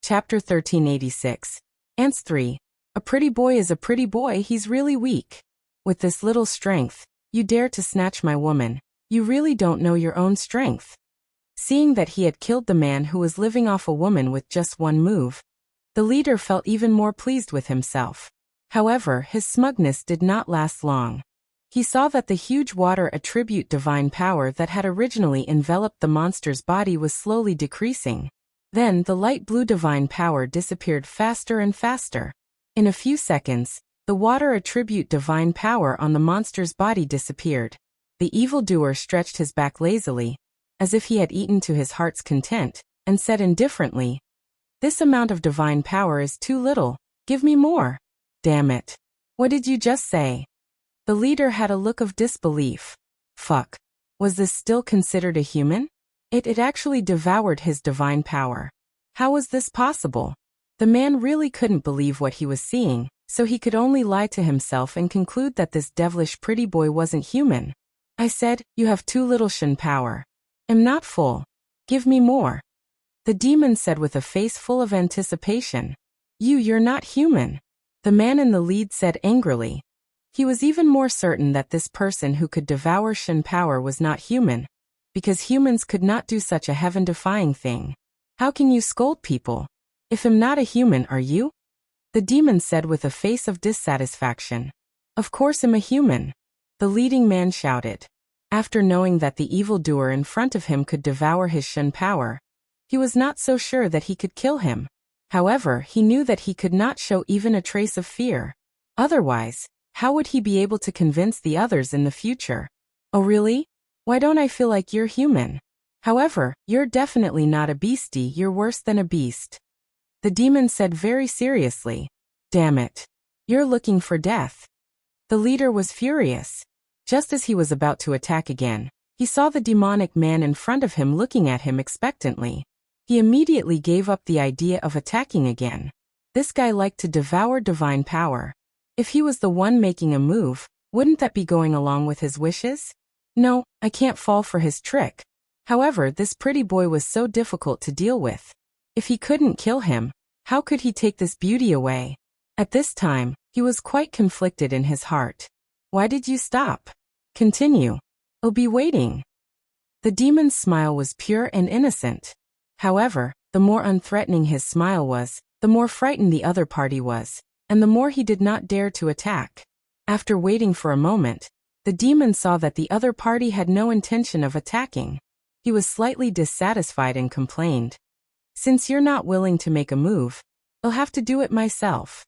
Chapter 1386. Ants 3. A pretty boy is a pretty boy, he's really weak. With this little strength, you dare to snatch my woman, you really don't know your own strength. Seeing that he had killed the man who was living off a woman with just one move, the leader felt even more pleased with himself. However, his smugness did not last long. He saw that the huge water attribute divine power that had originally enveloped the monster's body was slowly decreasing. Then the light blue divine power disappeared faster and faster. In a few seconds, the water attribute divine power on the monster's body disappeared. The evildoer stretched his back lazily, as if he had eaten to his heart's content, and said indifferently, "This amount of divine power is too little, give me more." Damn it. What did you just say? The leader had a look of disbelief. Fuck. Was this still considered a human? It actually devoured his divine power. How was this possible? The man really couldn't believe what he was seeing, so he could only lie to himself and conclude that this devilish pretty boy wasn't human. I said, you have too little Shen power. Am not full. Give me more. The demon said with a face full of anticipation. You're not human. The man in the lead said angrily. He was even more certain that this person who could devour Shen power was not human, because humans could not do such a heaven-defying thing. How can you scold people? If I'm not a human, are you? The demon said with a face of dissatisfaction. Of course I'm a human. The leading man shouted. After knowing that the evildoer in front of him could devour his Shen power, he was not so sure that he could kill him. However, he knew that he could not show even a trace of fear. Otherwise, how would he be able to convince the others in the future? Oh really? Why don't I feel like you're human? However, you're definitely not a beastie, you're worse than a beast. The demon said very seriously. Damn it. You're looking for death. The leader was furious. Just as he was about to attack again, he saw the demonic man in front of him looking at him expectantly. He immediately gave up the idea of attacking again. This guy liked to devour divine power. If he was the one making a move, wouldn't that be going along with his wishes? No, I can't fall for his trick. However, this pretty boy was so difficult to deal with. If he couldn't kill him, how could he take this beauty away? At this time, he was quite conflicted in his heart. Why did you stop? Continue. I'll be waiting. The demon's smile was pure and innocent. However, the more unthreatening his smile was, the more frightened the other party was, and the more he did not dare to attack. After waiting for a moment, the demon saw that the other party had no intention of attacking. He was slightly dissatisfied and complained. Since you're not willing to make a move, I'll have to do it myself.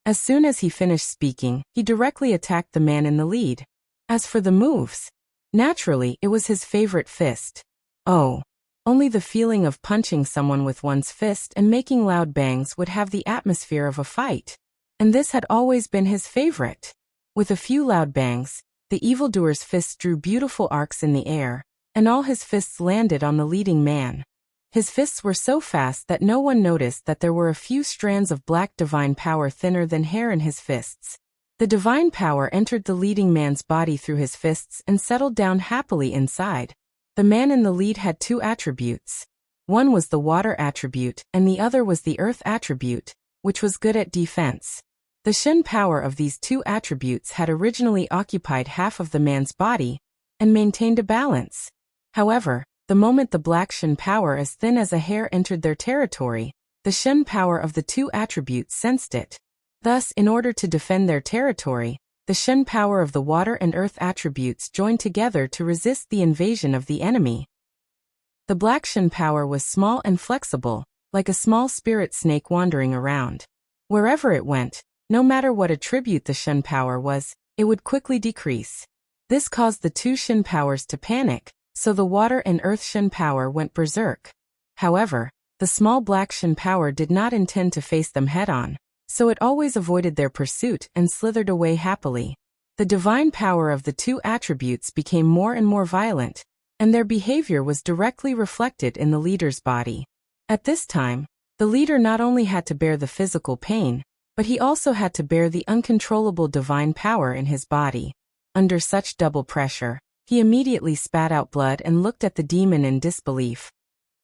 As soon as he finished speaking, he directly attacked the man in the lead. As for the moves, naturally, it was his favorite fist. Oh, only the feeling of punching someone with one's fist and making loud bangs would have the atmosphere of a fight. And this had always been his favorite. With a few loud bangs, the evildoer's fists drew beautiful arcs in the air, and all his fists landed on the leading man. His fists were so fast that no one noticed that there were a few strands of black divine power thinner than hair in his fists. The divine power entered the leading man's body through his fists and settled down happily inside. The man in the lead had two attributes. One was the water attribute, and the other was the earth attribute, which was good at defense. The Shen power of these two attributes had originally occupied half of the man's body, and maintained a balance. However, the moment the black Shen power as thin as a hair entered their territory, the Shen power of the two attributes sensed it. Thus, in order to defend their territory, the Shen power of the water and earth attributes joined together to resist the invasion of the enemy. The black Shen power was small and flexible, like a small spirit snake wandering around. Wherever it went, no matter what attribute the Shen power was, it would quickly decrease. This caused the two Shen powers to panic, so the water and earth Shen power went berserk. However, the small black Shen power did not intend to face them head-on, so it always avoided their pursuit and slithered away happily. The divine power of the two attributes became more and more violent, and their behavior was directly reflected in the leader's body. At this time, the leader not only had to bear the physical pain, but he also had to bear the uncontrollable divine power in his body. Under such double pressure, he immediately spat out blood and looked at the demon in disbelief.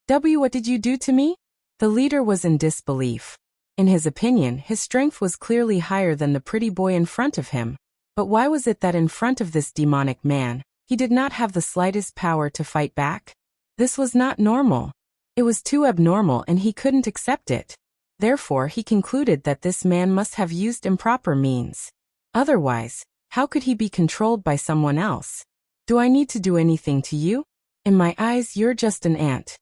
What did you do to me? The leader was in disbelief. In his opinion, his strength was clearly higher than the pretty boy in front of him. But why was it that in front of this demonic man, he did not have the slightest power to fight back? This was not normal. It was too abnormal and he couldn't accept it. Therefore, he concluded that this man must have used improper means. Otherwise, how could he be controlled by someone else? Do I need to do anything to you? In my eyes, you're just an ant.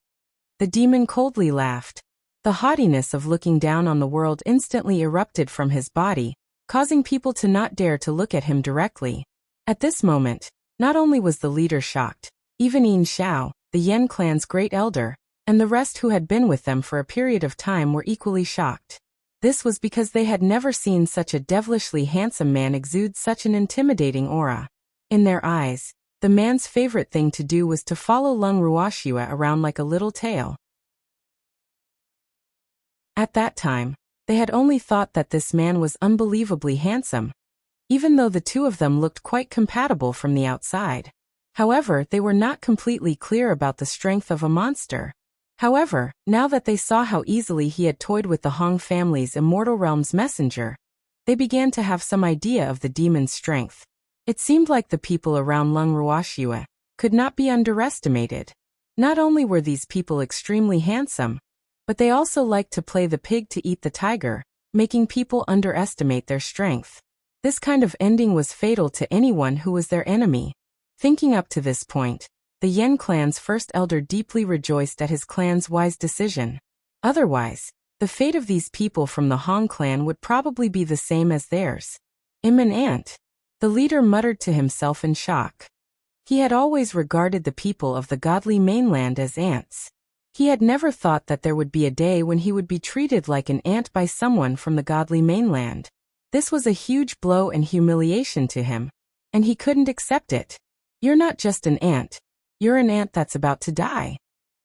The demon coldly laughed. The haughtiness of looking down on the world instantly erupted from his body, causing people to not dare to look at him directly. At this moment, not only was the leader shocked, even Yin Xiao, the Yan clan's great elder, and the rest who had been with them for a period of time were equally shocked. This was because they had never seen such a devilishly handsome man exude such an intimidating aura. In their eyes, the man's favorite thing to do was to follow Lung Ruoxia around like a little tail. At that time, they had only thought that this man was unbelievably handsome, even though the two of them looked quite compatible from the outside. However, they were not completely clear about the strength of a monster. However, now that they saw how easily he had toyed with the Hong family's Immortal Realm's messenger, they began to have some idea of the demon's strength. It seemed like the people around Lung Ruoxue could not be underestimated. Not only were these people extremely handsome, but they also liked to play the pig to eat the tiger, making people underestimate their strength. This kind of ending was fatal to anyone who was their enemy. Thinking up to this point, the Yen clan's first elder deeply rejoiced at his clan's wise decision. Otherwise, the fate of these people from the Hong clan would probably be the same as theirs. "I'm an ant," the leader muttered to himself in shock. He had always regarded the people of the godly mainland as ants. He had never thought that there would be a day when he would be treated like an ant by someone from the godly mainland. This was a huge blow and humiliation to him, and he couldn't accept it. "You're not just an ant. You're an ant that's about to die."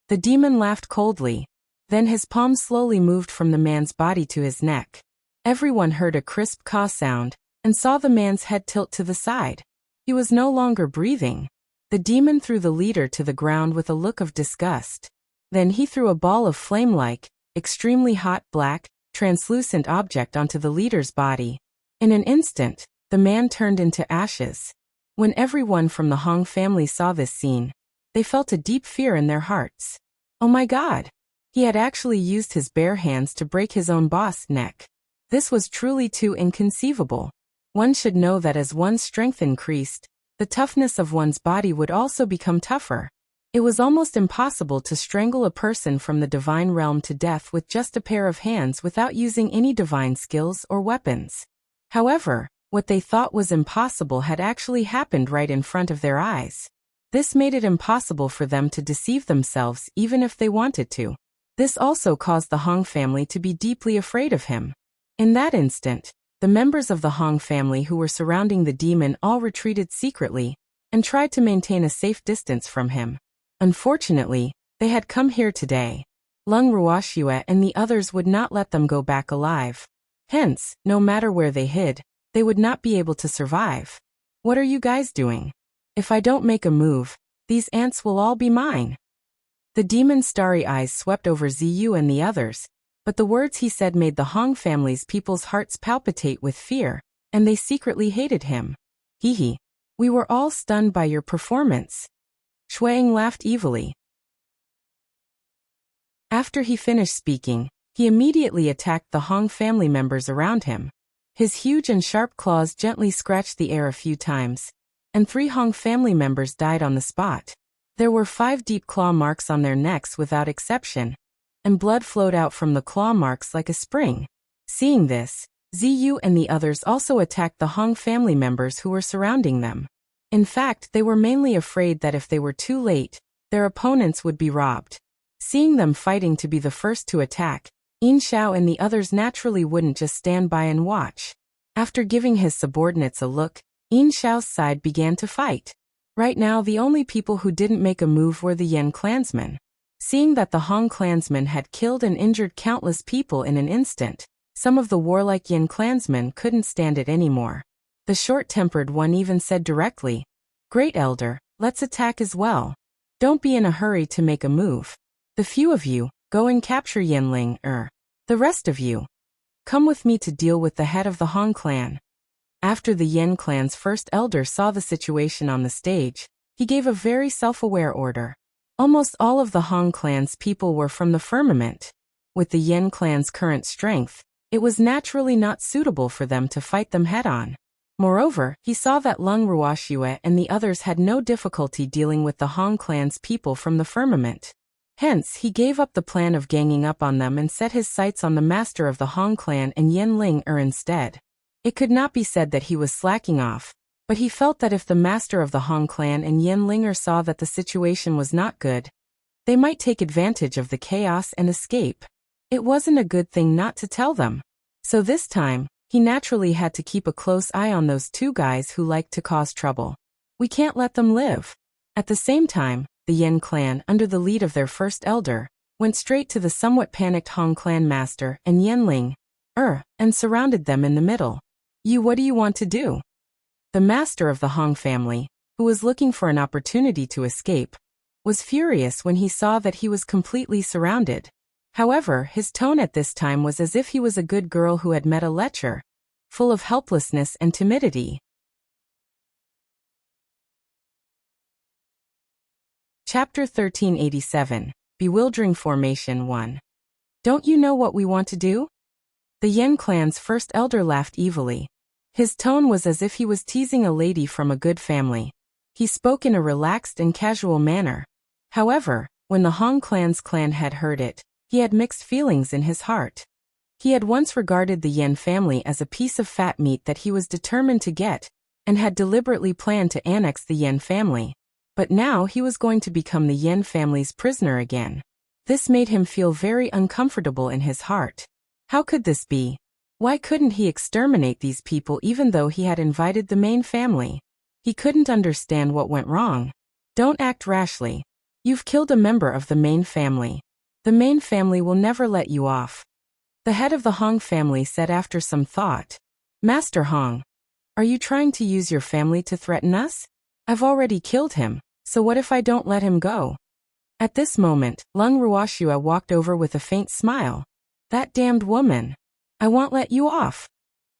The demon laughed coldly. Then his palm slowly moved from the man's body to his neck. Everyone heard a crisp caw sound and saw the man's head tilt to the side. He was no longer breathing. The demon threw the leader to the ground with a look of disgust. Then he threw a ball of flame-like, extremely hot black, translucent object onto the leader's body. In an instant, the man turned into ashes. When everyone from the Hong family saw this scene, they felt a deep fear in their hearts. Oh my God! He had actually used his bare hands to break his own boss' neck. This was truly too inconceivable. One should know that as one's strength increased, the toughness of one's body would also become tougher. It was almost impossible to strangle a person from the divine realm to death with just a pair of hands without using any divine skills or weapons. However, what they thought was impossible had actually happened right in front of their eyes. This made it impossible for them to deceive themselves even if they wanted to. This also caused the Hong family to be deeply afraid of him. In that instant, the members of the Hong family who were surrounding the demon all retreated secretly and tried to maintain a safe distance from him. Unfortunately, they had come here today. Lung Ruoxue and the others would not let them go back alive. Hence, no matter where they hid, they would not be able to survive. "What are you guys doing? If I don't make a move, these ants will all be mine." The demon's starry eyes swept over Ziyu and the others, but the words he said made the Hong family's people's hearts palpitate with fear, and they secretly hated him. "Hee. We were all stunned by your performance." Shuang laughed evilly. After he finished speaking, he immediately attacked the Hong family members around him. His huge and sharp claws gently scratched the air a few times, and 3 Hong family members died on the spot. There were 5 deep claw marks on their necks without exception, and blood flowed out from the claw marks like a spring. Seeing this, Ziyu and the others also attacked the Hong family members who were surrounding them. In fact, they were mainly afraid that if they were too late, their opponents would be robbed. Seeing them fighting to be the first to attack, Yin Xiao and the others naturally wouldn't just stand by and watch. After giving his subordinates a look, Yin Xiao's side began to fight. Right now the only people who didn't make a move were the Yen clansmen. Seeing that the Hong clansmen had killed and injured countless people in an instant, some of the warlike Yen clansmen couldn't stand it anymore. The short-tempered one even said directly, "Great Elder, let's attack as well. Don't be in a hurry to make a move. The few of you, go and capture Ling. The rest of you, come with me to deal with the head of the Hong clan." After the Yen clan's first elder saw the situation on the stage, he gave a very self-aware order. Almost all of the Hong clan's people were from the firmament. With the Yen clan's current strength, it was naturally not suitable for them to fight them head-on. Moreover, he saw that Lung Ruoxue and the others had no difficulty dealing with the Hong clan's people from the firmament. Hence, he gave up the plan of ganging up on them and set his sights on the master of the Hong clan and Ling instead. It could not be said that he was slacking off, but he felt that if the master of the Hong clan and Ling saw that the situation was not good, they might take advantage of the chaos and escape. It wasn't a good thing not to tell them. So this time, he naturally had to keep a close eye on those 2 guys who liked to cause trouble. We can't let them live. At the same time, the Yen clan, under the lead of their first elder, went straight to the somewhat panicked Hong clan master and Ling, and surrounded them in the middle. "You, what do you want to do?" The master of the Hong family, who was looking for an opportunity to escape, was furious when he saw that he was completely surrounded. However, his tone at this time was as if he was a good girl who had met a lecher, full of helplessness and timidity. Chapter 1387, Bewildering Formation 1. Don't you know what we want to do? The Yen clan's first elder laughed evilly. His tone was as if he was teasing a lady from a good family. He spoke in a relaxed and casual manner. However, when the Hong clan's clan had heard it, he had mixed feelings in his heart. He had once regarded the Yen family as a piece of fat meat that he was determined to get, and had deliberately planned to annex the Yen family. But now he was going to become the Yen family's prisoner again. This made him feel very uncomfortable in his heart. How could this be? Why couldn't he exterminate these people even though he had invited the main family? He couldn't understand what went wrong. Don't act rashly. You've killed a member of the main family. The main family will never let you off. The head of the Hong family said after some thought. Master Hong, are you trying to use your family to threaten us? I've already killed him, so what if I don't let him go? At this moment, Lung Ruoxua walked over with a faint smile. That damned woman. I won't let you off.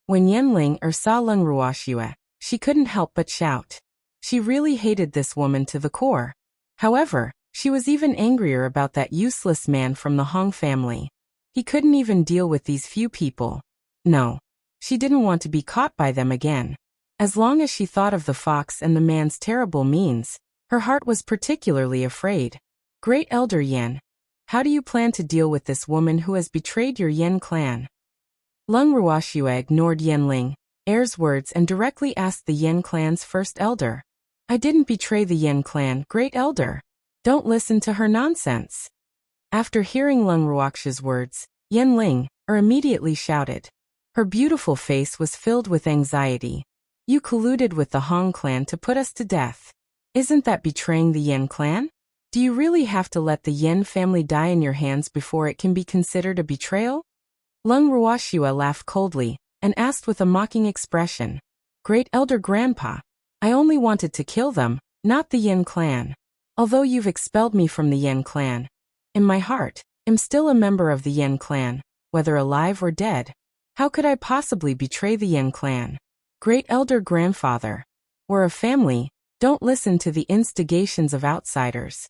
When Ling saw Lung Ruoxua, she couldn't help but shout. She really hated this woman to the core. However, she was even angrier about that useless man from the Hong family. He couldn't even deal with these few people. No. She didn't want to be caught by them again. As long as she thought of the fox and the man's terrible means, her heart was particularly afraid. Great Elder Yen, how do you plan to deal with this woman who has betrayed your Yen clan? Lung Ruoxua ignored Ling's words and directly asked the Yen clan's first elder. I didn't betray the Yen clan, Great Elder. Don't listen to her nonsense. After hearing Lung Ruoxia's words, Ling immediately shouted. Her beautiful face was filled with anxiety. You colluded with the Hong clan to put us to death. Isn't that betraying the Yen clan? Do you really have to let the Yen family die in your hands before it can be considered a betrayal? Lung Ruoxua laughed coldly and asked with a mocking expression. Great Elder Grandpa, I only wanted to kill them, not the Yen clan. Although you've expelled me from the Yen clan, in my heart, I'm still a member of the Yen clan, whether alive or dead. How could I possibly betray the Yen clan? Great Elder Grandfather, we're a family, don't listen to the instigations of outsiders.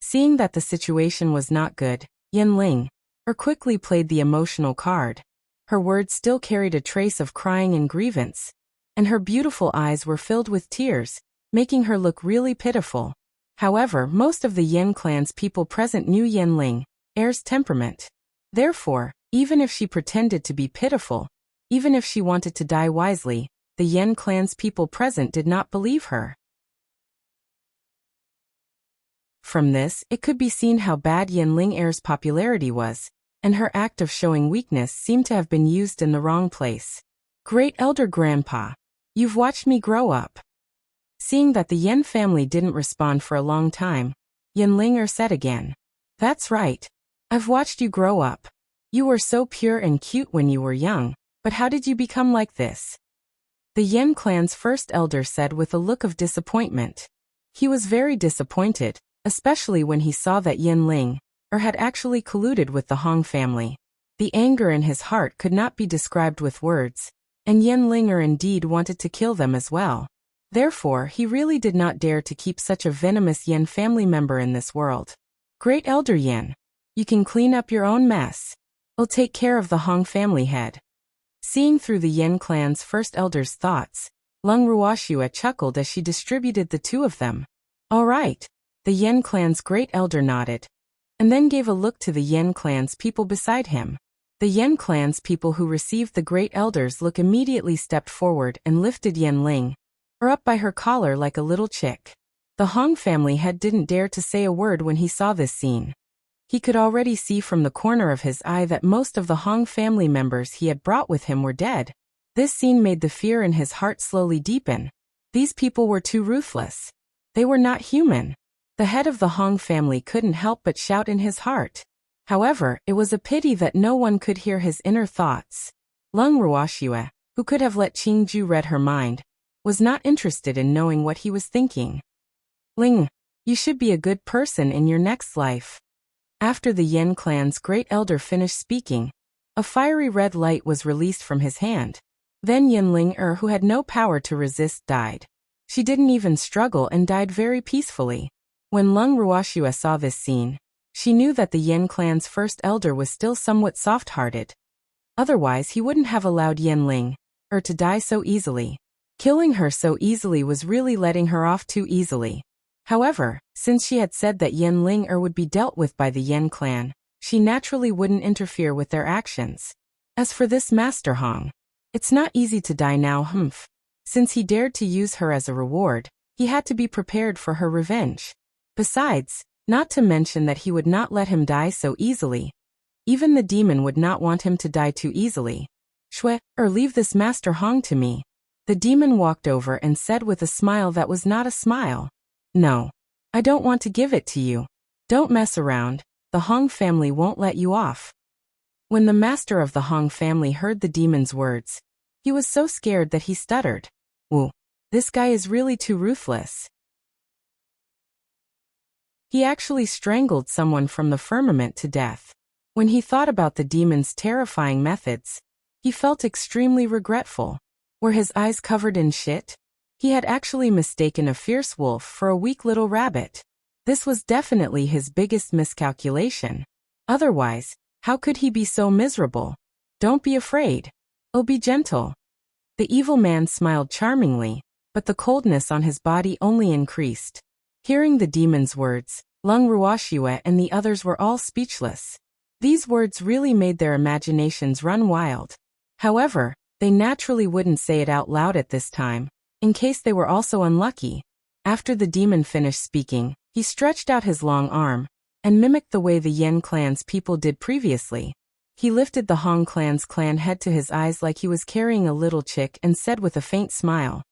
Seeing that the situation was not good, Ling quickly played the emotional card. Her words still carried a trace of crying and grievance, and her beautiful eyes were filled with tears, making her look really pitiful. However, most of the Yen clan's people present knew Ling's temperament. Therefore, even if she pretended to be pitiful, even if she wanted to die wisely, the Yen clan's people present did not believe her. From this, it could be seen how bad Ling's popularity was, and her act of showing weakness seemed to have been used in the wrong place. Great Elder Grandpa, you've watched me grow up. Seeing that the Yen family didn't respond for a long time, Ling said again. That's right. I've watched you grow up. You were so pure and cute when you were young, but how did you become like this? The Yen clan's first elder said with a look of disappointment. He was very disappointed, especially when he saw that Ling had actually colluded with the Hong family. The anger in his heart could not be described with words, and Ling indeed wanted to kill them as well. Therefore, he really did not dare to keep such a venomous Yen family member in this world. Great Elder Yen, you can clean up your own mess. I'll take care of the Hong family head. Seeing through the Yen clan's first elder's thoughts, Lung Ruoxua chuckled as she distributed the two of them. All right. The Yen clan's great elder nodded, and then gave a look to the Yen clan's people beside him. The Yen clan's people who received the great elder's look immediately stepped forward and lifted Ling up by her collar like a little chick. The Hong family head didn't dare to say a word when he saw this scene. He could already see from the corner of his eye that most of the Hong family members he had brought with him were dead. This scene made the fear in his heart slowly deepen. These people were too ruthless. They were not human. The head of the Hong family couldn't help but shout in his heart. However, it was a pity that no one could hear his inner thoughts. Lung Ruoxua, who could have let Qingju read her mind, was not interested in knowing what he was thinking. Ling, you should be a good person in your next life. After the Yen clan's great elder finished speaking, a fiery red light was released from his hand. Then Yen Ling, who had no power to resist, died. She didn't even struggle and died very peacefully. When Lung Ruoxue saw this scene, she knew that the Yen clan's first elder was still somewhat soft-hearted. Otherwise he wouldn't have allowed Yen Ling, to die so easily. Killing her so easily was really letting her off too easily. However, since she had said that Yen Ling would be dealt with by the Yen clan, she naturally wouldn't interfere with their actions. As for this Master Hong, it's not easy to die now, Since he dared to use her as a reward, he had to be prepared for her revenge. Besides, not to mention that he would not let him die so easily. Even the demon would not want him to die too easily. Leave this Master Hong to me. The demon walked over and said with a smile that was not a smile. No. I don't want to give it to you. Don't mess around, the Hong family won't let you off. When the master of the Hong family heard the demon's words, he was so scared that he stuttered. Woo. This guy is really too ruthless. He actually strangled someone from the firmament to death. When he thought about the demon's terrifying methods, he felt extremely regretful. Were his eyes covered in shit? He had actually mistaken a fierce wolf for a weak little rabbit. This was definitely his biggest miscalculation. Otherwise, how could he be so miserable? Don't be afraid. Oh, be gentle. The evil man smiled charmingly, but the coldness on his body only increased. Hearing the demon's words, Lung Ruoxue and the others were all speechless. These words really made their imaginations run wild. However, they naturally wouldn't say it out loud at this time, in case they were also unlucky. After the demon finished speaking, he stretched out his long arm, and mimicked the way the Yen clan's people did previously. He lifted the Hong clan's clan head to his eyes like he was carrying a little chick and said with a faint smile,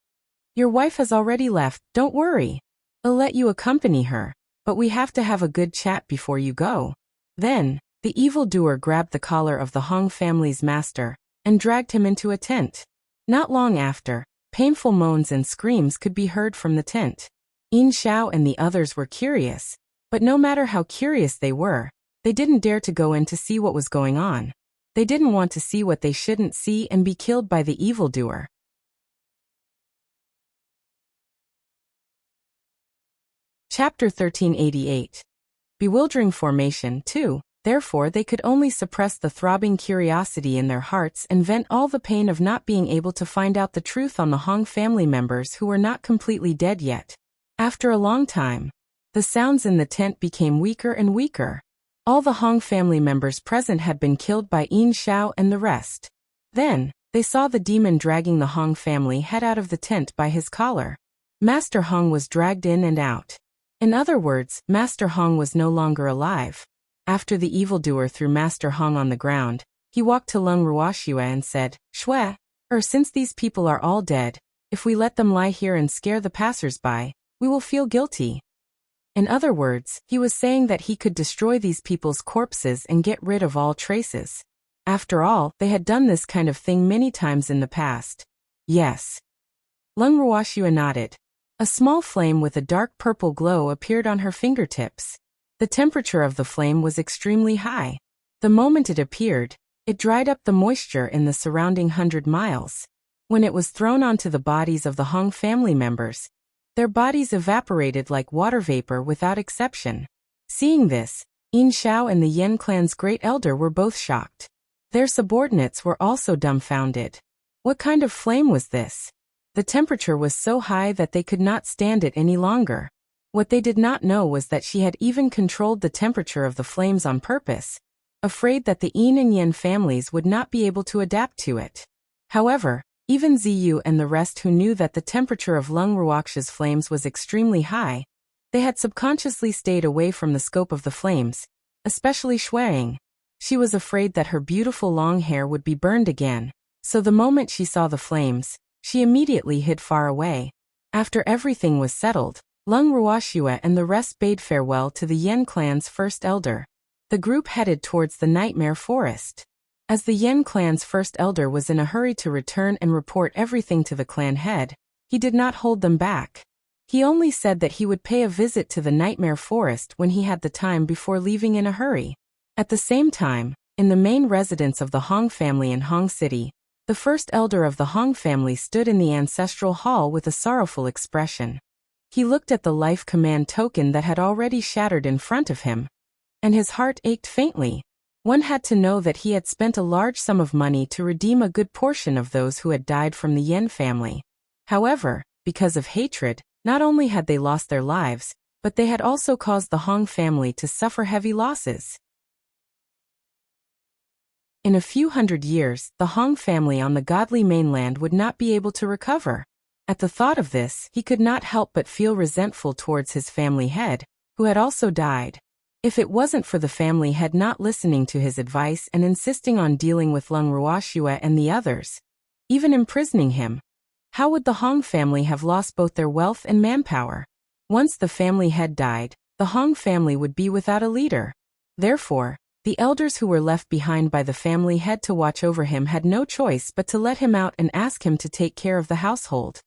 "Your wife has already left, don't worry. I'll let you accompany her, but we have to have a good chat before you go." Then, the evildoer grabbed the collar of the Hong family's master, and dragged him into a tent. Not long after, painful moans and screams could be heard from the tent. Yin Xiao and the others were curious, but no matter how curious they were, they didn't dare to go in to see what was going on. They didn't want to see what they shouldn't see and be killed by the evildoer. Chapter 1388. Bewildering Formation 2. Therefore they could only suppress the throbbing curiosity in their hearts and vent all the pain of not being able to find out the truth on the Hong family members who were not completely dead yet. After a long time, the sounds in the tent became weaker and weaker. All the Hong family members present had been killed by Yin Xiao and the rest. Then, they saw the demon dragging the Hong family head out of the tent by his collar. Master Hong was dragged in and out. In other words, Master Hong was no longer alive. After the evildoer threw Master Hong on the ground, he walked to Lung Ruoxue and said, Since these people are all dead, if we let them lie here and scare the passers-by, we will feel guilty. In other words, he was saying that he could destroy these people's corpses and get rid of all traces. After all, they had done this kind of thing many times in the past. Yes. Lung Ruoxue nodded. A small flame with a dark purple glow appeared on her fingertips. The temperature of the flame was extremely high. The moment it appeared, it dried up the moisture in the surrounding 100 miles. When it was thrown onto the bodies of the Hong family members, their bodies evaporated like water vapor without exception. Seeing this, Yin Xiao and the Yen clan's great elder were both shocked. Their subordinates were also dumbfounded. What kind of flame was this? The temperature was so high that they could not stand it any longer. What they did not know was that she had even controlled the temperature of the flames on purpose, afraid that the Yin and Yen families would not be able to adapt to it. However, even Ziyu and the rest who knew that the temperature of Lung Ruoxue's flames was extremely high, they had subconsciously stayed away from the scope of the flames, especially Shuang. She was afraid that her beautiful long hair would be burned again, so the moment she saw the flames, she immediately hid far away. After everything was settled, Lung Ruoxue and the rest bade farewell to the Yen clan's first elder. The group headed towards the Nightmare Forest. As the Yen clan's first elder was in a hurry to return and report everything to the clan head, He did not hold them back. He only said that he would pay a visit to the Nightmare Forest when he had the time before leaving in a hurry. At the same time, in the main residence of the Hong family in Hong City, the first elder of the Hong family stood in the ancestral hall with a sorrowful expression. He looked at the life command token that had already shattered in front of him, and his heart ached faintly. One had to know that he had spent a large sum of money to redeem a good portion of those who had died from the Yen family. However, because of hatred, not only had they lost their lives, but they had also caused the Hong family to suffer heavy losses. In a few hundred years, the Hong family on the godly mainland would not be able to recover. At the thought of this, he could not help but feel resentful towards his family head, who had also died. If it wasn't for the family head not listening to his advice and insisting on dealing with Lung Ruoxua and the others, even imprisoning him, how would the Hong family have lost both their wealth and manpower? Once the family head died, the Hong family would be without a leader. Therefore, the elders who were left behind by the family head to watch over him had no choice but to let him out and ask him to take care of the household.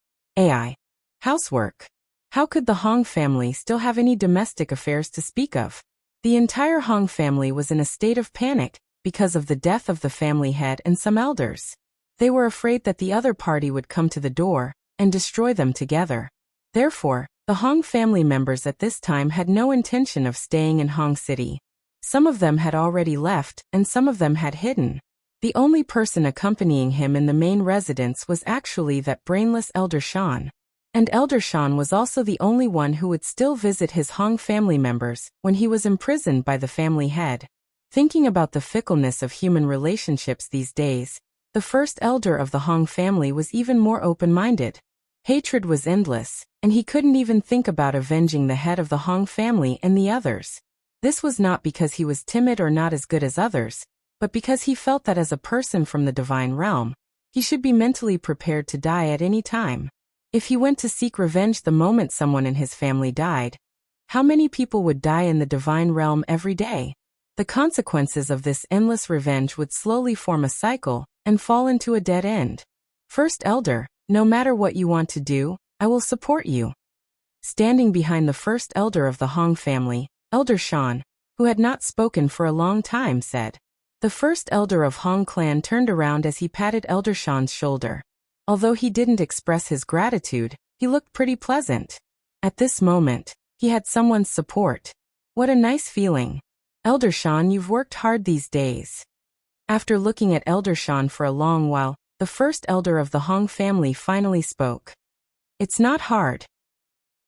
Housework. How could the Hong family still have any domestic affairs to speak of? The entire Hong family was in a state of panic because of the death of the family head and some elders. They were afraid that the other party would come to the door and destroy them together. Therefore, the Hong family members at this time had no intention of staying in Hong City. Some of them had already left, and some of them had hidden. The only person accompanying him in the main residence was actually that brainless Elder Shan. And Elder Shan was also the only one who would still visit his Hong family members when he was imprisoned by the family head. Thinking about the fickleness of human relationships these days, the first elder of the Hong family was even more open-minded. Hatred was endless, and he couldn't even think about avenging the head of the Hong family and the others. This was not because he was timid or not as good as others, but because he felt that as a person from the divine realm, he should be mentally prepared to die at any time. If he went to seek revenge the moment someone in his family died, how many people would die in the divine realm every day? The consequences of this endless revenge would slowly form a cycle and fall into a dead end. First elder, no matter what you want to do, I will support you. Standing behind the first elder of the Hong family, Elder Shan, who had not spoken for a long time, said. The first elder of Hong clan turned around as he patted Elder Shan's shoulder. Although he didn't express his gratitude, he looked pretty pleasant. At this moment, he had someone's support. What a nice feeling. Elder Shan, you've worked hard these days. After looking at Elder Shan for a long while, the first elder of the Hong family finally spoke. It's not hard.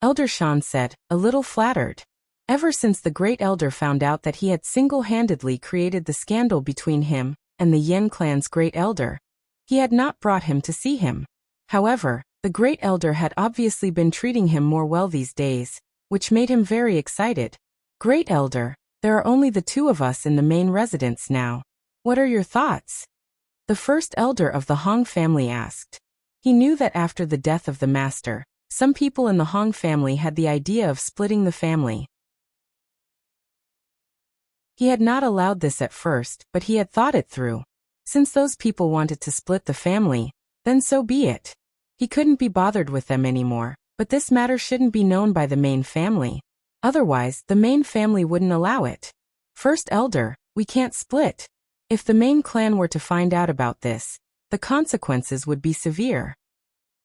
Elder Shan said, a little flattered. Ever since the great elder found out that he had single-handedly created the scandal between him and the Yen clan's great elder, he had not brought him to see him. However, the great elder had obviously been treating him more well these days, which made him very excited. Great elder, there are only the two of us in the main residence now. What are your thoughts? The first elder of the Hong family asked. He knew that after the death of the master, some people in the Hong family had the idea of splitting the family. He had not allowed this at first, but he had thought it through. Since those people wanted to split the family, then so be it. He couldn't be bothered with them anymore, but this matter shouldn't be known by the main family. Otherwise, the main family wouldn't allow it. First elder, we can't split. If the main clan were to find out about this, the consequences would be severe.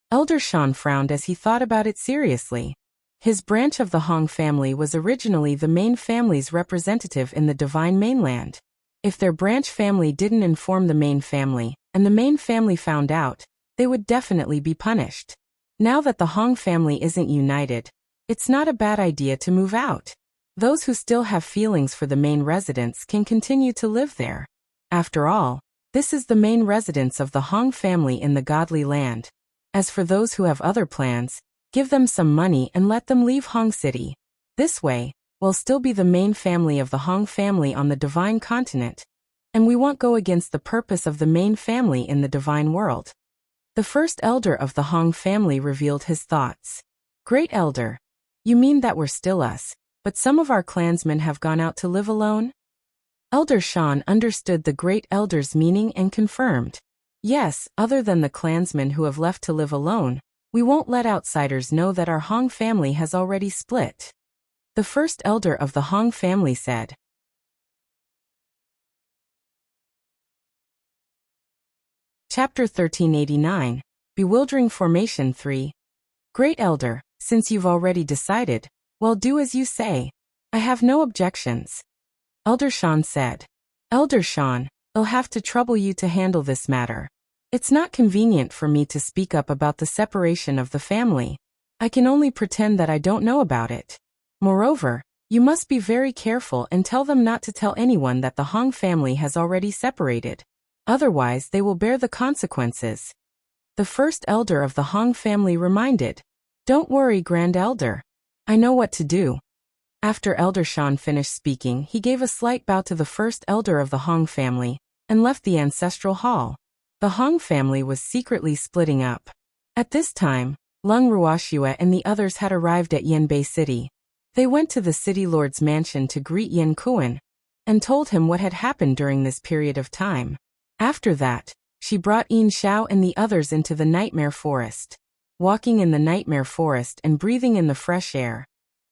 Elder Shan frowned as he thought about it seriously. His branch of the Hong family was originally the main family's representative in the divine mainland. If their branch family didn't inform the main family, and the main family found out, they would definitely be punished. Now that the Hong family isn't united, it's not a bad idea to move out. Those who still have feelings for the main residence can continue to live there. After all, this is the main residence of the Hong family in the godly land. As for those who have other plans, give them some money and let them leave Hong City. This way, we'll still be the main family of the Hong family on the divine continent, and we won't go against the purpose of the main family in the divine world. The first elder of the Hong family revealed his thoughts. Great elder, you mean that we're still us, but some of our clansmen have gone out to live alone? Elder Shan understood the great elder's meaning and confirmed. Yes, other than the clansmen who have left to live alone, We won't let outsiders know that our Hong family has already split. The first elder of the Hong family said. Chapter 1389, Bewildering Formation 3. Great Elder, since you've already decided, well, do as you say. I have no objections. Elder Shan said. Elder Shan, I'll have to trouble you to handle this matter. It's not convenient for me to speak up about the separation of the family. I can only pretend that I don't know about it. Moreover, you must be very careful and tell them not to tell anyone that the Hong family has already separated. Otherwise, they will bear the consequences. The first elder of the Hong family reminded. Don't worry, Grand Elder. I know what to do. After Elder Shan finished speaking, he gave a slight bow to the first elder of the Hong family and left the ancestral hall. The Hong family was secretly splitting up. At this time, Lung Ruoxue and the others had arrived at Yanbei City. They went to the city lord's mansion to greet Yan Kuan and told him what had happened during this period of time. After that, she brought Yin Xiao and the others into the nightmare forest. Walking in the nightmare forest and breathing in the fresh air,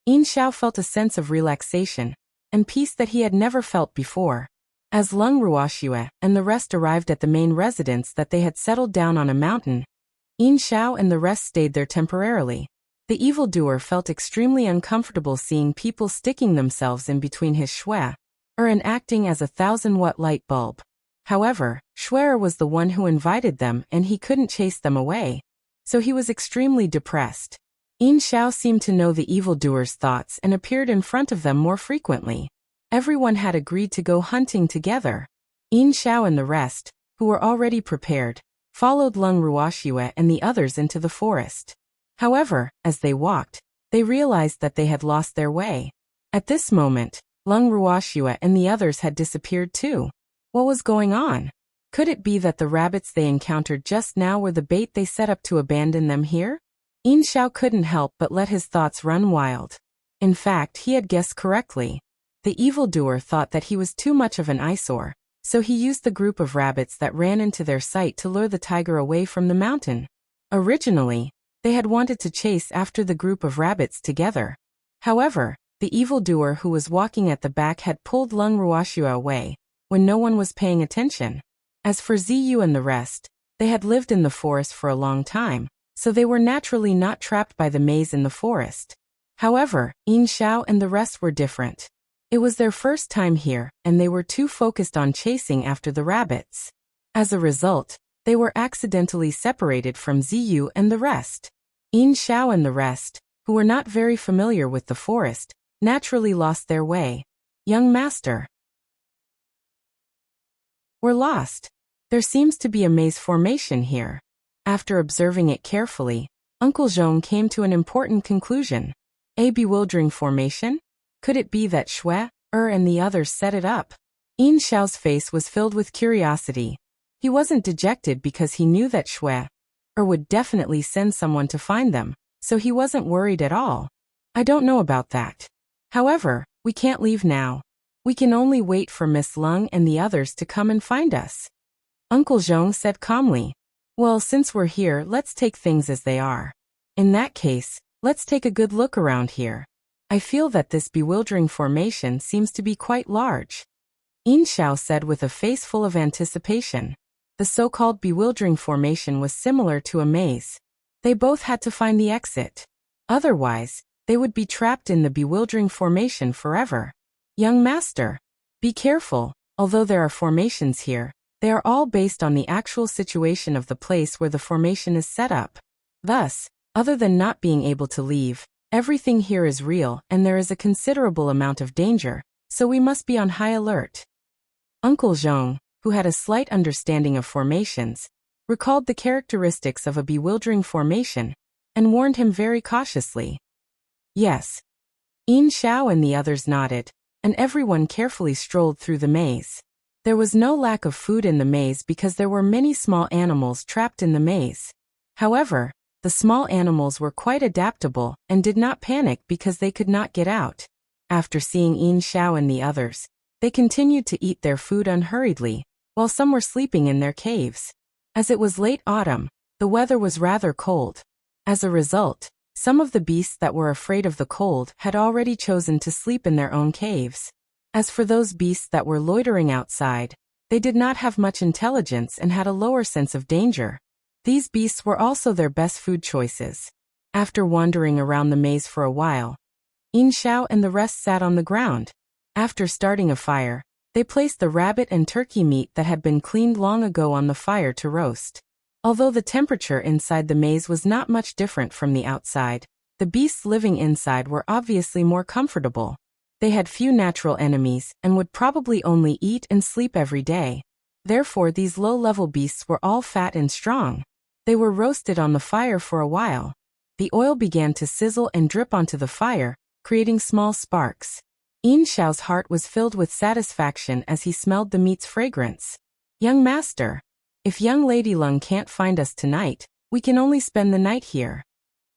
Yin Xiao felt a sense of relaxation and peace that he had never felt before. As Lung Ruoxue and the rest arrived at the main residence that they had settled down on a mountain, Yin Xiao and the rest stayed there temporarily. The evildoer felt extremely uncomfortable seeing people sticking themselves in between his shui, and acting as a 1,000-watt light bulb. However, Shui was the one who invited them and he couldn't chase them away, so he was extremely depressed. Yin Xiao seemed to know the evildoer's thoughts and appeared in front of them more frequently. Everyone had agreed to go hunting together. Yin Xiao and the rest, who were already prepared, followed Lung Ruoxue and the others into the forest. However, as they walked, they realized that they had lost their way. At this moment, Lung Ruoxue and the others had disappeared too. What was going on? Could it be that the rabbits they encountered just now were the bait they set up to abandon them here? Yin Xiao couldn't help but let his thoughts run wild. In fact, he had guessed correctly. The evildoer thought that he was too much of an eyesore, so he used the group of rabbits that ran into their sight to lure the tiger away from the mountain. Originally, they had wanted to chase after the group of rabbits together. However, the evildoer who was walking at the back had pulled Lung Ruoxue away when no one was paying attention. As for Ziyu and the rest, they had lived in the forest for a long time, so they were naturally not trapped by the maze in the forest. However, Yin Xiao and the rest were different. It was their first time here, and they were too focused on chasing after the rabbits. As a result, they were accidentally separated from Ziyu and the rest. Yin Xiao and the rest, who were not very familiar with the forest, naturally lost their way. Young master, we're lost. There seems to be a maze formation here. After observing it carefully, Uncle Zhong came to an important conclusion. A bewildering formation? Could it be that Shui, and the others set it up? Yin Xiao's face was filled with curiosity. He wasn't dejected because he knew that Shui, would definitely send someone to find them, so he wasn't worried at all. I don't know about that. However, we can't leave now. We can only wait for Miss Lung and the others to come and find us. Uncle Zhong said calmly. Well, since we're here, let's take things as they are. In that case, let's take a good look around here. I feel that this bewildering formation seems to be quite large. Yin Xiao said with a face full of anticipation. The so-called bewildering formation was similar to a maze. They both had to find the exit. Otherwise, they would be trapped in the bewildering formation forever. Young master, be careful. Although there are formations here, they are all based on the actual situation of the place where the formation is set up. Thus, other than not being able to leave, everything here is real and there is a considerable amount of danger, so we must be on high alert. Uncle Zhong, who had a slight understanding of formations, recalled the characteristics of a bewildering formation and warned him very cautiously. Yes. Yin Xiao and the others nodded, and everyone carefully strolled through the maze. There was no lack of food in the maze because there were many small animals trapped in the maze. However, the small animals were quite adaptable and did not panic because they could not get out. After seeing Yin Xiao and the others, they continued to eat their food unhurriedly, while some were sleeping in their caves. As it was late autumn, the weather was rather cold. As a result, some of the beasts that were afraid of the cold had already chosen to sleep in their own caves. As for those beasts that were loitering outside, they did not have much intelligence and had a lower sense of danger. These beasts were also their best food choices. After wandering around the maze for a while, Yin Xiao and the rest sat on the ground. After starting a fire, they placed the rabbit and turkey meat that had been cleaned long ago on the fire to roast. Although the temperature inside the maze was not much different from the outside, the beasts living inside were obviously more comfortable. They had few natural enemies and would probably only eat and sleep every day. Therefore, these low-level beasts were all fat and strong. They were roasted on the fire for a while. The oil began to sizzle and drip onto the fire, creating small sparks. Yin Xiao's heart was filled with satisfaction as he smelled the meat's fragrance. "Young master, if young Lady Lung can't find us tonight, we can only spend the night here."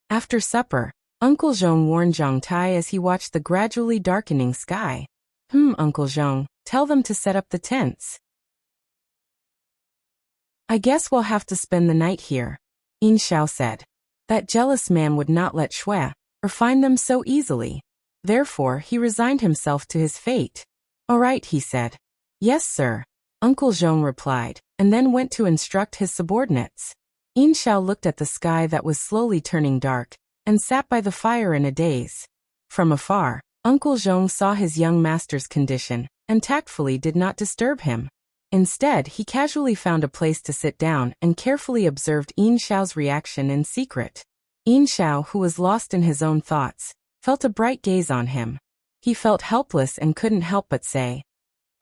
After supper, Uncle Zhong warned Zhang Tai as he watched the gradually darkening sky. Uncle Zhong, tell them to set up the tents. "I guess we'll have to spend the night here," Yin Xiao said. That jealous man would not let Shui or find them so easily. Therefore, he resigned himself to his fate. "All right," he said. "Yes, sir," Uncle Zhong replied, and then went to instruct his subordinates. Yin Xiao looked at the sky that was slowly turning dark, and sat by the fire in a daze. From afar, Uncle Zhong saw his young master's condition, and tactfully did not disturb him. Instead, he casually found a place to sit down and carefully observed Yin Xiao's reaction in secret. Yin Xiao, who was lost in his own thoughts, felt a bright gaze on him. He felt helpless and couldn't help but say,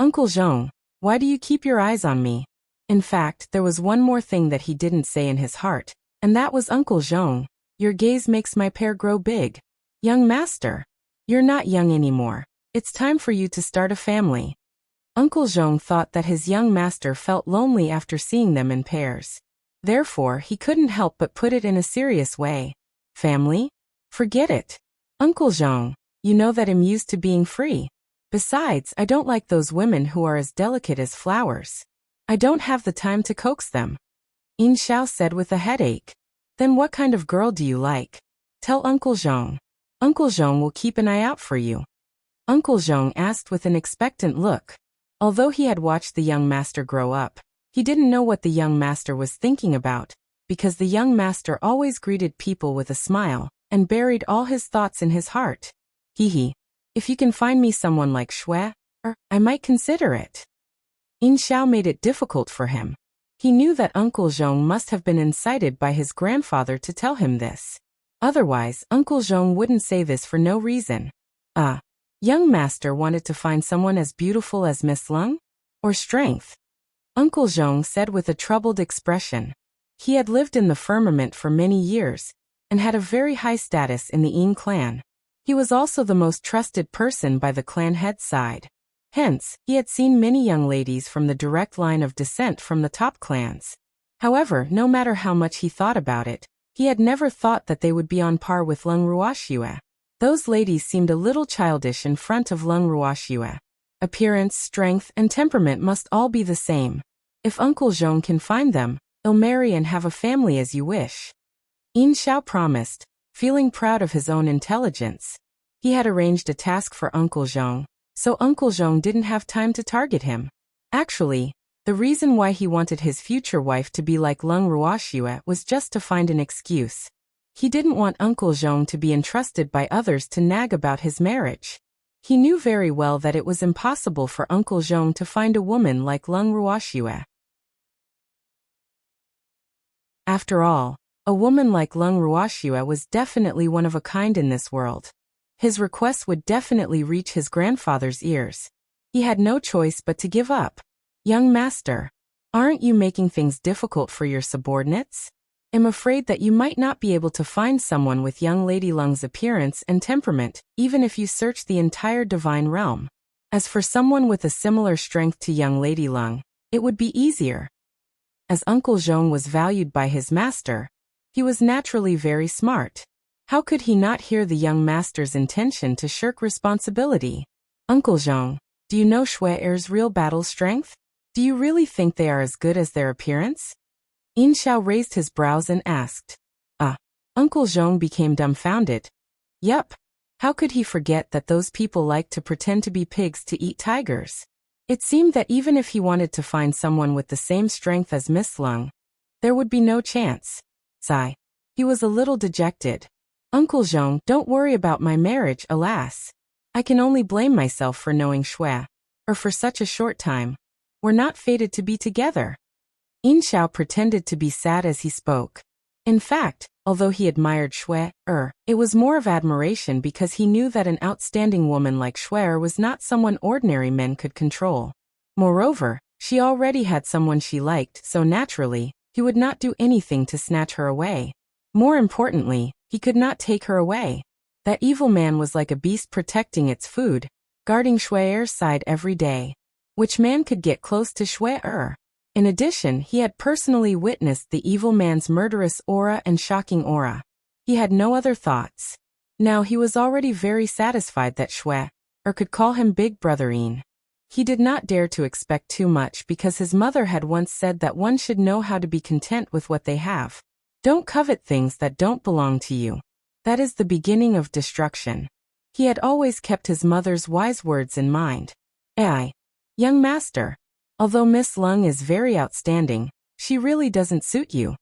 "Uncle Zhong, why do you keep your eyes on me?" In fact, there was one more thing that he didn't say in his heart, and that was, "Uncle Zhong, your gaze makes my pear grow big. Young master, you're not young anymore. It's time for you to start a family." Uncle Zhong thought that his young master felt lonely after seeing them in pairs. Therefore, he couldn't help but put it in a serious way. "Family? Forget it. Uncle Zhong, you know that I'm used to being free. Besides, I don't like those women who are as delicate as flowers. I don't have the time to coax them," Yin Xiao said with a headache. "Then what kind of girl do you like? Tell Uncle Zhong. Uncle Zhong will keep an eye out for you." Uncle Zhong asked with an expectant look. Although he had watched the young master grow up, he didn't know what the young master was thinking about, because the young master always greeted people with a smile, and buried all his thoughts in his heart. "Hee, if you can find me someone like Shui, I might consider it." Yin Xiao made it difficult for him. He knew that Uncle Zhong must have been incited by his grandfather to tell him this. Otherwise, Uncle Zhong wouldn't say this for no reason. Young master wanted to find someone as beautiful as Miss Lung? Or strength? Uncle Zhong said with a troubled expression. He had lived in the firmament for many years, and had a very high status in the Yin clan. He was also the most trusted person by the clan head's side. Hence, he had seen many young ladies from the direct line of descent from the top clans. However, no matter how much he thought about it, he had never thought that they would be on par with Lung Ruoxue. Those ladies seemed a little childish in front of Lung Ruoxue. Appearance, strength, and temperament must all be the same. If Uncle Zhong can find them, they'll marry and have a family as you wish. Yin Xiao promised, feeling proud of his own intelligence. He had arranged a task for Uncle Zhong, so Uncle Zhong didn't have time to target him. Actually, the reason why he wanted his future wife to be like Lung Ruoxue was just to find an excuse. He didn't want Uncle Zhong to be entrusted by others to nag about his marriage. He knew very well that it was impossible for Uncle Zhong to find a woman like Lung Ruoxue. After all, a woman like Lung Ruoxue was definitely one of a kind in this world. His request would definitely reach his grandfather's ears. He had no choice but to give up. "Young master, aren't you making things difficult for your subordinates? I'm afraid that you might not be able to find someone with young Lady Lung's appearance and temperament, even if you search the entire divine realm. As for someone with a similar strength to young Lady Lung, it would be easier." As Uncle Zhong was valued by his master, he was naturally very smart. How could he not hear the young master's intention to shirk responsibility? "Uncle Zhong, do you know Shui-er's real battle strength? Do you really think they are as good as their appearance?" Yin Xiao raised his brows and asked. Uncle Zhong became dumbfounded. Yup. How could he forget that those people liked to pretend to be pigs to eat tigers? It seemed that even if he wanted to find someone with the same strength as Miss Lung, there would be no chance. Sigh. He was a little dejected. Uncle Zhong, don't worry about my marriage, alas. I can only blame myself for knowing Shui, or for such a short time. We're not fated to be together. Yin Xiao pretended to be sad as he spoke. In fact, although he admired Shui, it was more of admiration because he knew that an outstanding woman like Shui was not someone ordinary men could control. Moreover, she already had someone she liked, so naturally, he would not do anything to snatch her away. More importantly, he could not take her away. That evil man was like a beast protecting its food, guarding Shui's side every day. Which man could get close to Shui? In addition, he had personally witnessed the evil man's murderous aura and shocking aura. He had no other thoughts. Now he was already very satisfied that Shui, could call him Big Brother Yin. He did not dare to expect too much because his mother had once said that one should know how to be content with what they have. Don't covet things that don't belong to you. That is the beginning of destruction. He had always kept his mother's wise words in mind. Young master. Although Miss Lung is very outstanding, she really doesn't suit you.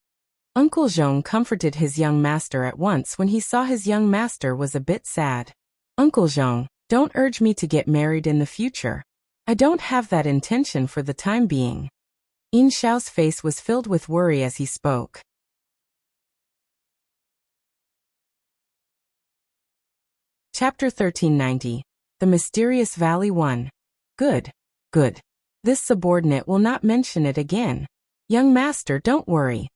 Uncle Zhong comforted his young master at once when he saw his young master was a bit sad. Uncle Zhong, don't urge me to get married in the future. I don't have that intention for the time being. Yin Xiao's face was filled with worry as he spoke. Chapter 1390. The Mysterious Valley 1. Good. This subordinate will not mention it again. Young master, don't worry.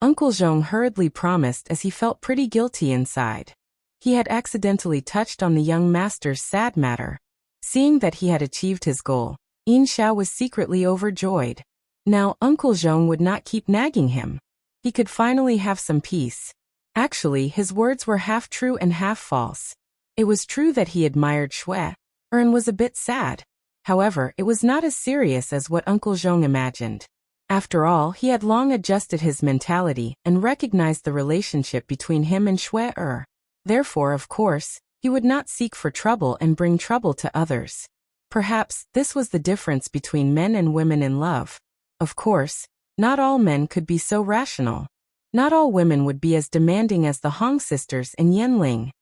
Uncle Zhong hurriedly promised as he felt pretty guilty inside. He had accidentally touched on the young master's sad matter. Seeing that he had achieved his goal, Yin Xiao was secretly overjoyed. Now Uncle Zhong would not keep nagging him. He could finally have some peace. Actually, his words were half true and half false. It was true that he admired Shui, and was a bit sad. However, it was not as serious as what Uncle Zhong imagined. After all, he had long adjusted his mentality and recognized the relationship between him and Shui. Therefore, of course, he would not seek for trouble and bring trouble to others. Perhaps this was the difference between men and women in love. Of course, not all men could be so rational. Not all women would be as demanding as the Hong sisters and Ling.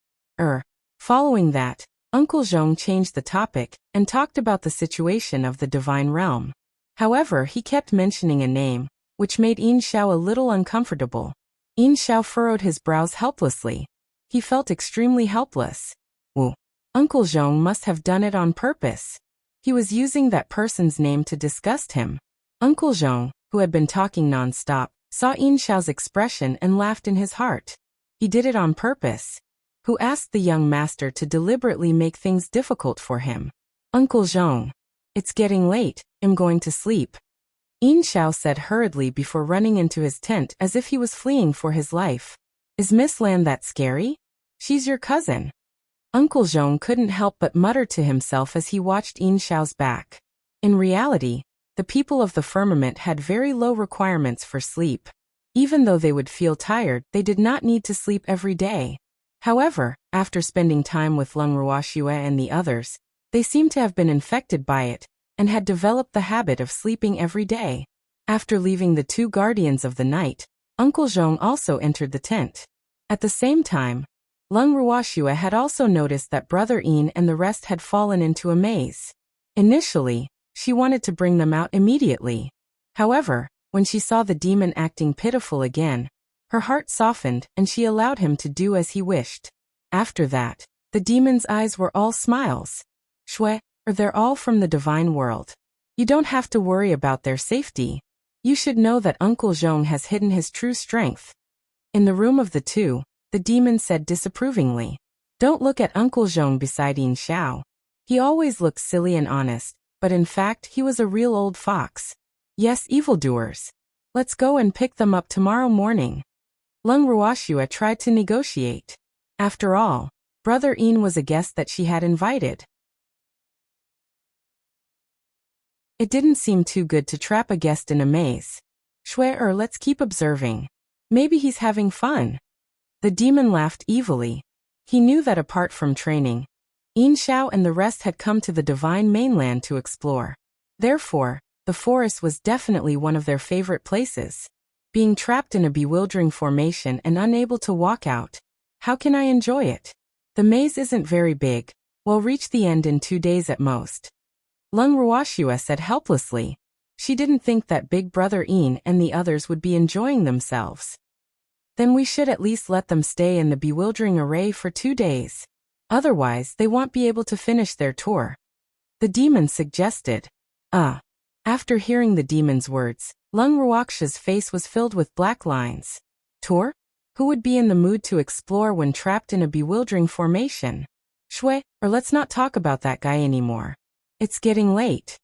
Following that, Uncle Zhong changed the topic and talked about the situation of the divine realm. However, he kept mentioning a name, which made Yin Xiao a little uncomfortable. Yin Xiao furrowed his brows helplessly. He felt extremely helpless. Uncle Zhong must have done it on purpose. He was using that person's name to disgust him. Uncle Zhong, who had been talking non-stop, saw Yin Xiao's expression and laughed in his heart. He did it on purpose. Who asked the young master to deliberately make things difficult for him? Uncle Zhong. It's getting late, I'm going to sleep. Yin Xiao said hurriedly before running into his tent as if he was fleeing for his life. Is Miss Lan that scary? She's your cousin. Uncle Zhong couldn't help but mutter to himself as he watched Yin Xiao's back. In reality, the people of the firmament had very low requirements for sleep. Even though they would feel tired, they did not need to sleep every day. However, after spending time with Ling Ruoxue and the others, they seemed to have been infected by it, and had developed the habit of sleeping every day. After leaving the two guardians of the night, Uncle Zhong also entered the tent. At the same time, Ling Ruoxue had also noticed that Brother Yin and the rest had fallen into a maze. Initially, she wanted to bring them out immediately. However, when she saw the demon acting pitiful again, her heart softened and she allowed him to do as he wished. After that, the demon's eyes were all smiles. Shui, they're all from the divine world. You don't have to worry about their safety. You should know that Uncle Zhong has hidden his true strength. In the room of the two, the demon said disapprovingly. Don't look at Uncle Zhong beside Yin Xiao. He always looks silly and honest, but in fact he was a real old fox. Yes, evildoers. Let's go and pick them up tomorrow morning. Ling Ruoxue tried to negotiate. After all, Brother Yin was a guest that she had invited. It didn't seem too good to trap a guest in a maze. Shui, let's keep observing. Maybe he's having fun. The demon laughed evilly. He knew that apart from training, Yin Xiao and the rest had come to the divine mainland to explore. Therefore, the forest was definitely one of their favorite places. Being trapped in a bewildering formation and unable to walk out, how can I enjoy it? The maze isn't very big. We'll reach the end in 2 days at most. Ling Wuxia said helplessly. She didn't think that Big Brother Yin and the others would be enjoying themselves. Then we should at least let them stay in the bewildering array for 2 days. Otherwise, they won't be able to finish their tour. The demon suggested. After hearing the demon's words, Ling Wuxia's face was filled with black lines. Tour? Who would be in the mood to explore when trapped in a bewildering formation? Shui, or let's not talk about that guy anymore. It's getting late.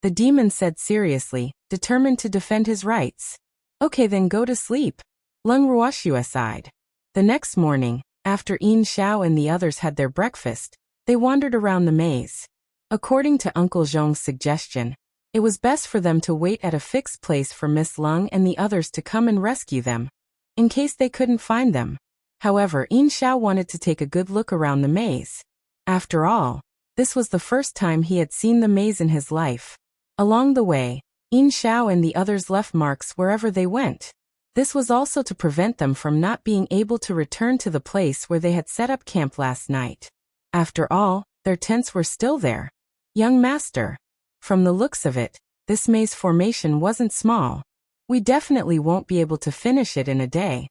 The demon said seriously, determined to defend his rights. Okay, then go to sleep. Ling Wuxia sighed. The next morning, after Yin Xiao and the others had their breakfast, they wandered around the maze. According to Uncle Zhong's suggestion, it was best for them to wait at a fixed place for Miss Ling and the others to come and rescue them, in case they couldn't find them. However, Yin Xiao wanted to take a good look around the maze. After all, this was the first time he had seen the maze in his life. Along the way, Yin Xiao and the others left marks wherever they went. This was also to prevent them from not being able to return to the place where they had set up camp last night. After all, their tents were still there. Young master. From the looks of it, this maze formation wasn't small. We definitely won't be able to finish it in a day.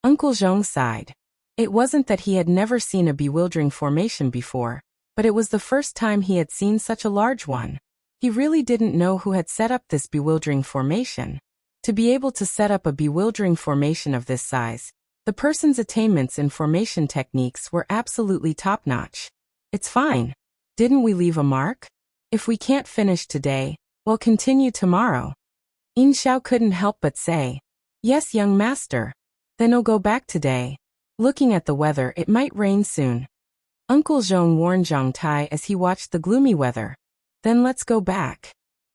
Uncle Zhong sighed. It wasn't that he had never seen a bewildering formation before, but it was the first time he had seen such a large one. He really didn't know who had set up this bewildering formation. To be able to set up a bewildering formation of this size, the person's attainments in formation techniques were absolutely top-notch. It's fine. Didn't we leave a mark? If we can't finish today, we'll continue tomorrow. Yin Xiao couldn't help but say. Yes, young master. Then I'll go back today. Looking at the weather, it might rain soon. Uncle Zhong warned Zhang Tai as he watched the gloomy weather. Then let's go back.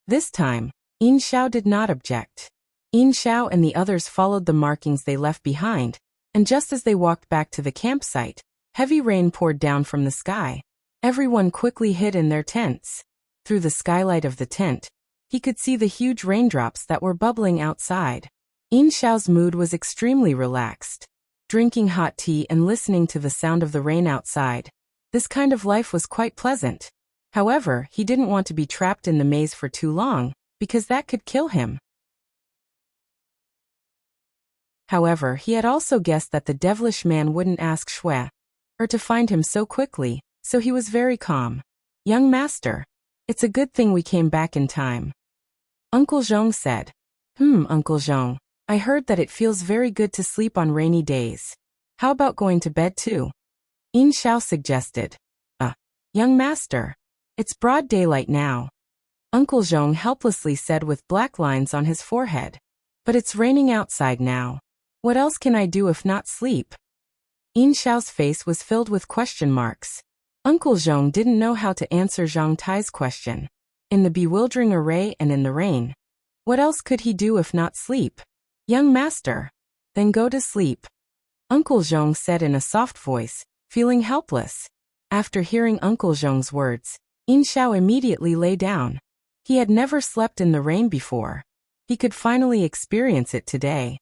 This time, Yin Xiao did not object. Yin Xiao and the others followed the markings they left behind, and just as they walked back to the campsite, heavy rain poured down from the sky. Everyone quickly hid in their tents. Through the skylight of the tent, he could see the huge raindrops that were bubbling outside. Yin Xiao's mood was extremely relaxed. Drinking hot tea and listening to the sound of the rain outside, this kind of life was quite pleasant. However, he didn't want to be trapped in the maze for too long, because that could kill him. However, he had also guessed that the devilish man wouldn't ask Shui, or to find him so quickly, so he was very calm. Young master, it's a good thing we came back in time. Uncle Zhong said. Uncle Zhong, I heard that it feels very good to sleep on rainy days. How about going to bed too? Yin Xiao suggested. Young master, it's broad daylight now. Uncle Zhong helplessly said with black lines on his forehead. But it's raining outside now. What else can I do if not sleep? Yin Xiao's face was filled with question marks. Uncle Zhong didn't know how to answer Zhang Tai's question. In the bewildering array and in the rain, what else could he do if not sleep? Young master, then go to sleep. Uncle Zhong said in a soft voice, feeling helpless. After hearing Uncle Zhong's words, Yin Xiao immediately lay down. He had never slept in the rain before. He could finally experience it today.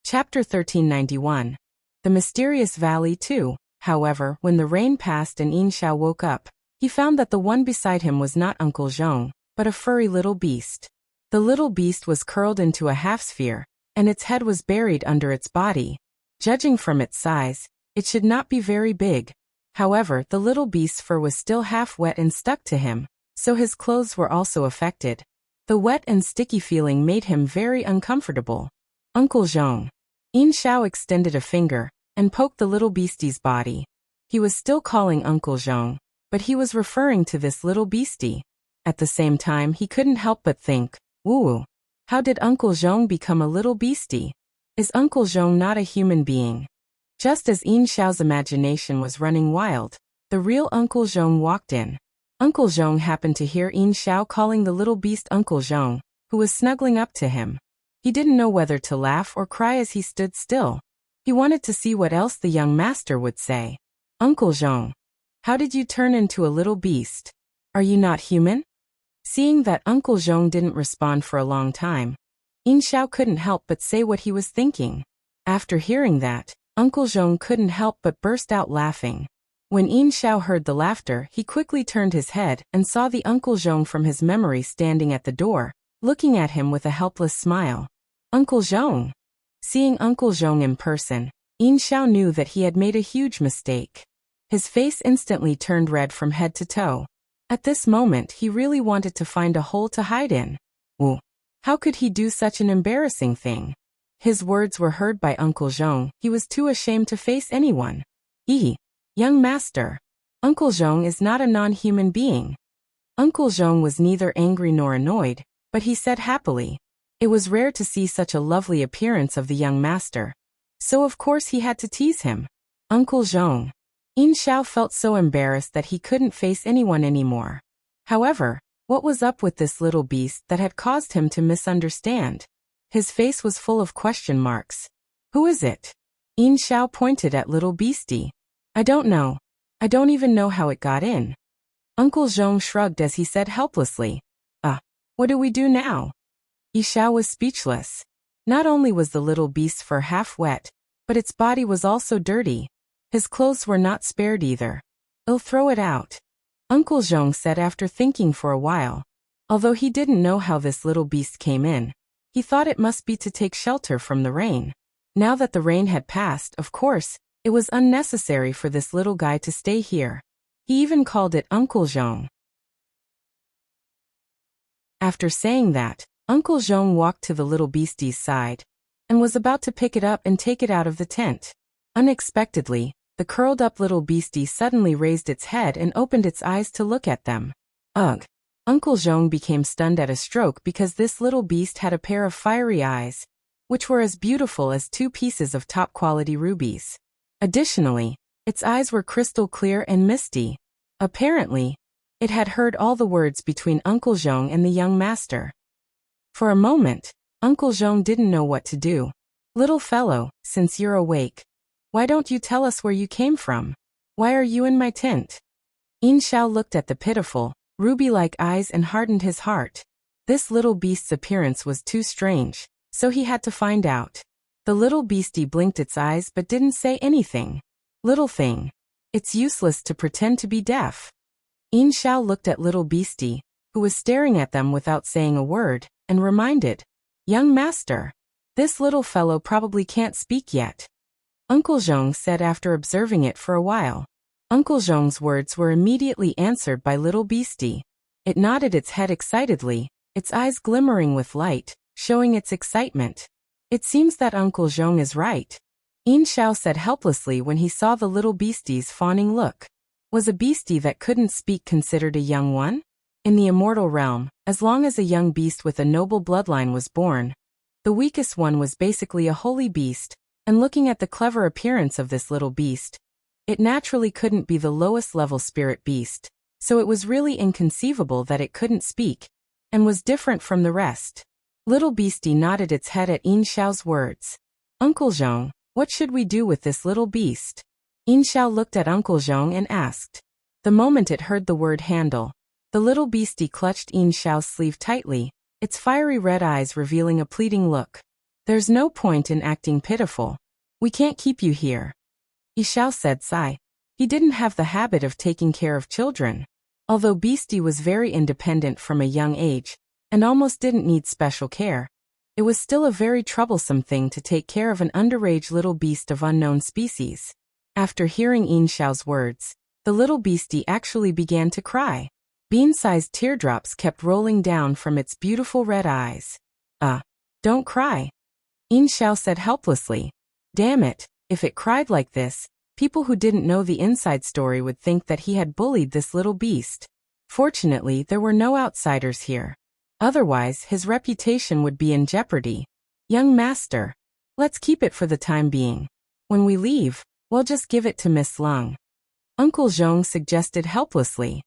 Chapter 1391. The Mysterious Valley 2. However, when the rain passed and Yin Xiao woke up, he found that the one beside him was not Uncle Zhong, but a furry little beast. The little beast was curled into a half-sphere, and its head was buried under its body. Judging from its size, it should not be very big. However, the little beast's fur was still half wet and stuck to him, so his clothes were also affected. The wet and sticky feeling made him very uncomfortable. Uncle Zhong. Yin Xiao extended a finger and poked the little beastie's body. He was still calling Uncle Zhong, but he was referring to this little beastie. At the same time, he couldn't help but think, woo, how did Uncle Zhong become a little beastie? Is Uncle Zhong not a human being? Just as Yin Xiao's imagination was running wild, the real Uncle Zhong walked in. Uncle Zhong happened to hear Yin Xiao calling the little beast Uncle Zhong, who was snuggling up to him. He didn't know whether to laugh or cry as he stood still. He wanted to see what else the young master would say. Uncle Zhong, how did you turn into a little beast? Are you not human? Seeing that Uncle Zhong didn't respond for a long time, Yin Xiao couldn't help but say what he was thinking. After hearing that, Uncle Zhong couldn't help but burst out laughing. When Yin Xiao heard the laughter, he quickly turned his head and saw the Uncle Zhong from his memory standing at the door, looking at him with a helpless smile. Uncle Zhong. Seeing Uncle Zhong in person, Yin Xiao knew that he had made a huge mistake. His face instantly turned red from head to toe. At this moment, he really wanted to find a hole to hide in. Ooh, how could he do such an embarrassing thing? His words were heard by Uncle Zhong. He was too ashamed to face anyone. Young master. Uncle Zhong is not a non-human being. Uncle Zhong was neither angry nor annoyed, but he said happily. It was rare to see such a lovely appearance of the young master. So of course he had to tease him. Uncle Zhong. Yin Xiao felt so embarrassed that he couldn't face anyone anymore. However, what was up with this little beast that had caused him to misunderstand? His face was full of question marks. Who is it? Yin Xiao pointed at little beastie. I don't know. I don't even know how it got in. Uncle Zhong shrugged as he said helplessly. What do we do now? Yi Xiao was speechless. Not only was the little beast's fur half wet, but its body was also dirty. His clothes were not spared either. I'll throw it out, Uncle Zhong said after thinking for a while. Although he didn't know how this little beast came in, he thought it must be to take shelter from the rain. Now that the rain had passed, of course, it was unnecessary for this little guy to stay here. He even called it Uncle Zhong. After saying that, Uncle Zhong walked to the little beastie's side and was about to pick it up and take it out of the tent. Unexpectedly, the curled-up little beastie suddenly raised its head and opened its eyes to look at them. Ugh! Uncle Zhong became stunned at a stroke because this little beast had a pair of fiery eyes, which were as beautiful as 2 pieces of top-quality rubies. Additionally, its eyes were crystal clear and misty. Apparently, it had heard all the words between Uncle Zhong and the young master. For a moment, Uncle Zhong didn't know what to do. Little fellow, since you're awake, why don't you tell us where you came from? Why are you in my tent? Yin Xiao looked at the pitiful, ruby-like eyes and hardened his heart. This little beast's appearance was too strange, so he had to find out. The little beastie blinked its eyes but didn't say anything. Little thing. It's useless to pretend to be deaf. Yin Xiao looked at little beastie, who was staring at them without saying a word, and reminded, Young master, this little fellow probably can't speak yet. Uncle Zhong said after observing it for a while. Uncle Zhong's words were immediately answered by little beastie. It nodded its head excitedly, its eyes glimmering with light, showing its excitement. It seems that Uncle Zhong is right, Yin Xiao said helplessly when he saw the little beastie's fawning look. Was a beastie that couldn't speak considered a young one? In the immortal realm, as long as a young beast with a noble bloodline was born, the weakest one was basically a holy beast, and looking at the clever appearance of this little beast, it naturally couldn't be the lowest level spirit beast, so it was really inconceivable that it couldn't speak, and was different from the rest. Little beastie nodded its head at Yin Xiao's words. Uncle Zhong, what should we do with this little beast? Yin Xiao looked at Uncle Zhong and asked. The moment it heard the word handle, the little beastie clutched Yin Xiao's sleeve tightly, its fiery red eyes revealing a pleading look. There's no point in acting pitiful. We can't keep you here. Yi Xiao said sigh. He didn't have the habit of taking care of children. Although Beastie was very independent from a young age, and almost didn't need special care, it was still a very troublesome thing to take care of an underage little beast of unknown species. After hearing Yin Xiao's words, the little beastie actually began to cry. Bean-sized teardrops kept rolling down from its beautiful red eyes. Don't cry, Yin Xiao said helplessly. Damn it, if it cried like this, people who didn't know the inside story would think that he had bullied this little beast. Fortunately, there were no outsiders here. Otherwise, his reputation would be in jeopardy. Young master, let's keep it for the time being. When we leave, we'll just give it to Miss Lung, Uncle Zhong suggested helplessly.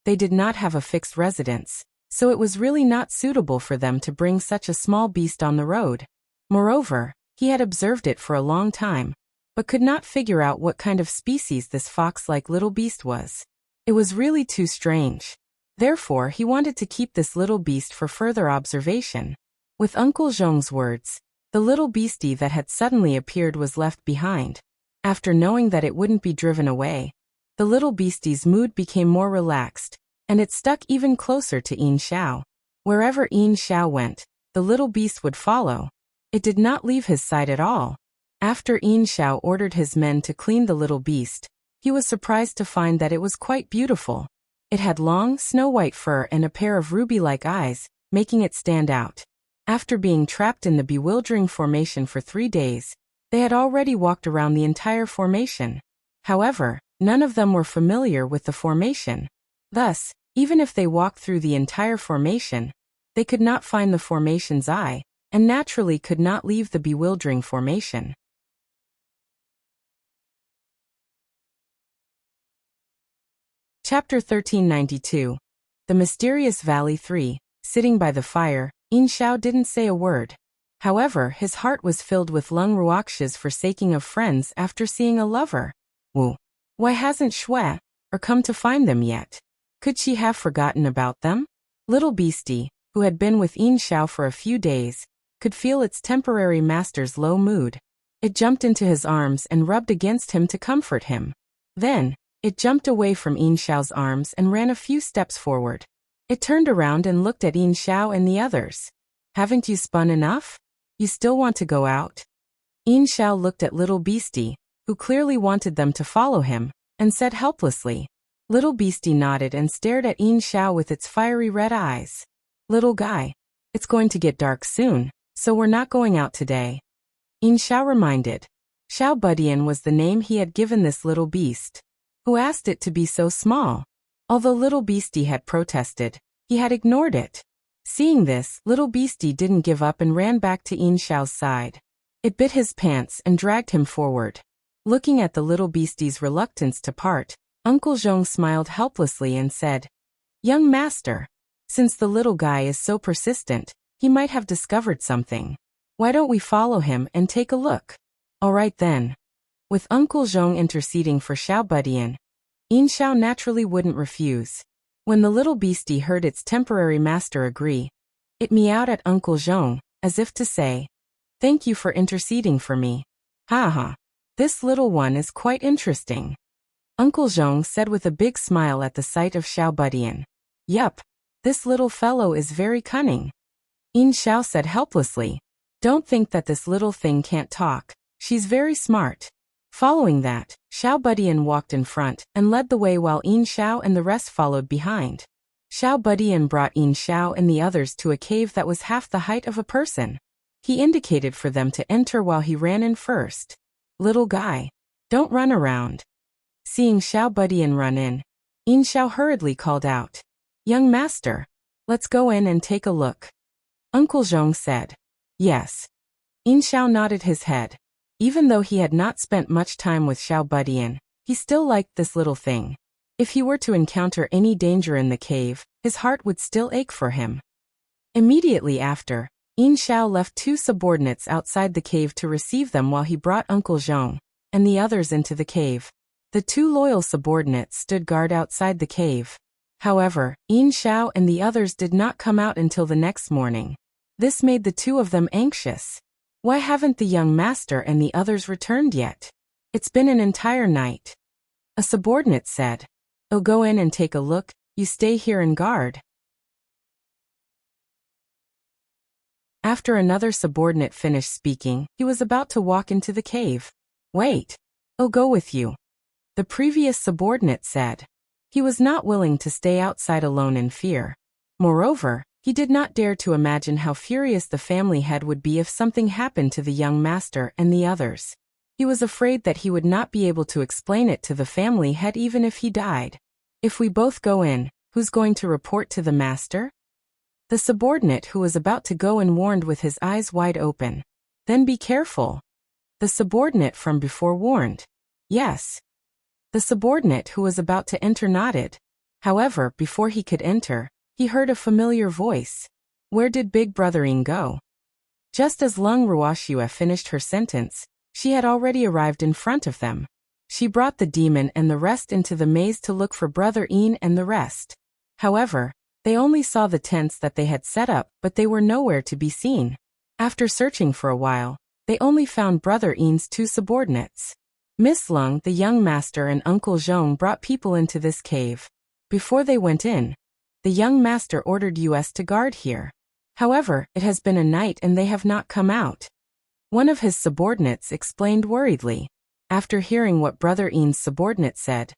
They did not have a fixed residence, so it was really not suitable for them to bring such a small beast on the road. Moreover, he had observed it for a long time, but could not figure out what kind of species this fox-like little beast was. It was really too strange. Therefore, he wanted to keep this little beast for further observation. With Uncle Zhong's words, the little beastie that had suddenly appeared was left behind. After knowing that it wouldn't be driven away, the little beastie's mood became more relaxed, and it stuck even closer to Yin Xiao. Wherever Yin Xiao went, the little beast would follow. It did not leave his side at all. After Yin Xiao ordered his men to clean the little beast, he was surprised to find that it was quite beautiful. It had long, snow-white fur and a pair of ruby-like eyes, making it stand out. After being trapped in the Bewildering formation for 3 days, they had already walked around the entire formation. However, none of them were familiar with the formation. Thus, even if they walked through the entire formation, they could not find the formation's eye, and naturally could not leave the Bewildering formation. Chapter 1392. The Mysterious Valley 3. Sitting by the fire, Yin Xiao didn't say a word. However, his heart was filled with Lung Ruoxia's forsaking of friends after seeing a lover. Wu. Why hasn't Shui or come to find them yet? Could she have forgotten about them? Little beastie, who had been with Yin Xiao for a few days, could feel its temporary master's low mood. It jumped into his arms and rubbed against him to comfort him. Then, it jumped away from Yin Xiao's arms and ran a few steps forward. It turned around and looked at Yin Xiao and the others. Haven't you spun enough? You still want to go out? Yin Xiao looked at little beastie, who clearly wanted them to follow him, and said helplessly. Little beastie nodded and stared at Yin Xiao with its fiery red eyes. Little guy, it's going to get dark soon, so we're not going out today. Yin Xiao reminded. Xiao Budian was the name he had given this little beast. Who asked it to be so small? Although little beastie had protested, he had ignored it. Seeing this, little beastie didn't give up and ran back to Yin Xiao's side. It bit his pants and dragged him forward. Looking at the little beastie's reluctance to part, Uncle Zhong smiled helplessly and said, Young master, since the little guy is so persistent, he might have discovered something. Why don't we follow him and take a look? All right then. With Uncle Zhong interceding for Xiao Budian, Yin Xiao naturally wouldn't refuse. When the little beastie heard its temporary master agree, it meowed at Uncle Zhong, as if to say, Thank you for interceding for me. Ha ha. This little one is quite interesting. Uncle Zhong said with a big smile at the sight of Xiao Budian. Yup. This little fellow is very cunning. Yin Xiao said helplessly. Don't think that this little thing can't talk. She's very smart. Following that, Xiao Budian walked in front and led the way while Yin Xiao and the rest followed behind. Xiao Budian brought Yin Xiao and the others to a cave that was half the height of a person. He indicated for them to enter while he ran in first. Little guy, don't run around. Seeing Xiao Budian run in, Yin Xiao hurriedly called out, Young master, let's go in and take a look. Uncle Zhong said, Yes. Yin Xiao nodded his head. Even though he had not spent much time with Xiao Budian, he still liked this little thing. If he were to encounter any danger in the cave, his heart would still ache for him. Immediately after, Yin Xiao left 2 subordinates outside the cave to receive them while he brought Uncle Zhong and the others into the cave. The 2 loyal subordinates stood guard outside the cave. However, Yin Xiao and the others did not come out until the next morning. This made the 2 of them anxious. Why haven't the young master and the others returned yet? It's been an entire night. A subordinate said. Oh, go in and take a look, you stay here and guard. After another subordinate finished speaking, he was about to walk into the cave. Wait. I'll go with you. The previous subordinate said. He was not willing to stay outside alone in fear. Moreover, he did not dare to imagine how furious the family head would be if something happened to the young master and the others. He was afraid that he would not be able to explain it to the family head even if he died. If we both go in, who's going to report to the master? The subordinate who was about to go in warned with his eyes wide open. Then be careful. The subordinate from before warned. Yes. The subordinate who was about to enter nodded. However, before he could enter, he heard a familiar voice. Where did Big Brother Ing go? Just as Lung Ruoxue finished her sentence, she had already arrived in front of them. She brought the demon and the rest into the maze to look for Brother Een and the rest. However, they only saw the tents that they had set up, but they were nowhere to be seen. After searching for a while, they only found Brother Een's two subordinates. Miss Lung, the young master, and Uncle Zhong brought people into this cave. Before they went in, the young master ordered us to guard here. However, it has been a night and they have not come out. One of his subordinates explained worriedly. After hearing what Brother Een's subordinate said,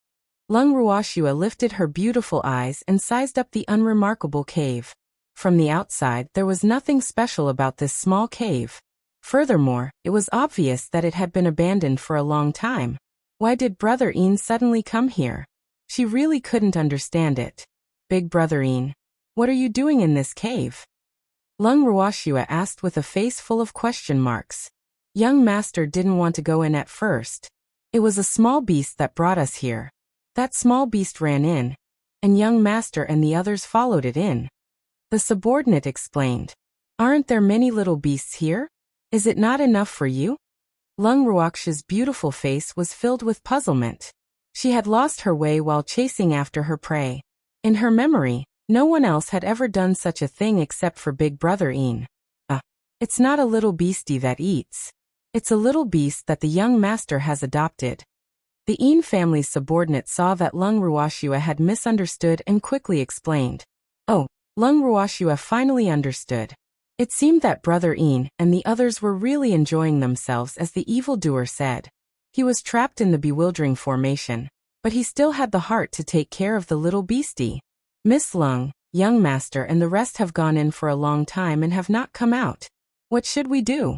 Lung Ruoxue lifted her beautiful eyes and sized up the unremarkable cave. From the outside, there was nothing special about this small cave. Furthermore, it was obvious that it had been abandoned for a long time. Why did Brother Een suddenly come here? She really couldn't understand it. Big Brother Een, what are you doing in this cave? Lung Ruoxue asked with a face full of question marks. Young master didn't want to go in at first. It was a small beast that brought us here. That small beast ran in, and young master and the others followed it in. The subordinate explained. Aren't there many little beasts here? Is it not enough for you? Lung Ruoxue's beautiful face was filled with puzzlement. She had lost her way while chasing after her prey. In her memory, no one else had ever done such a thing except for Big Brother Een. It's not a little beastie that eats. It's a little beast that the young master has adopted. The Een family's subordinate saw that Lung Ruoxue had misunderstood and quickly explained. Oh, Lung Ruoxue finally understood. It seemed that Brother Een and the others were really enjoying themselves, as the evildoer said. He was trapped in the bewildering formation, but he still had the heart to take care of the little beastie. Miss Lung, young master, and the rest have gone in for a long time and have not come out. What should we do?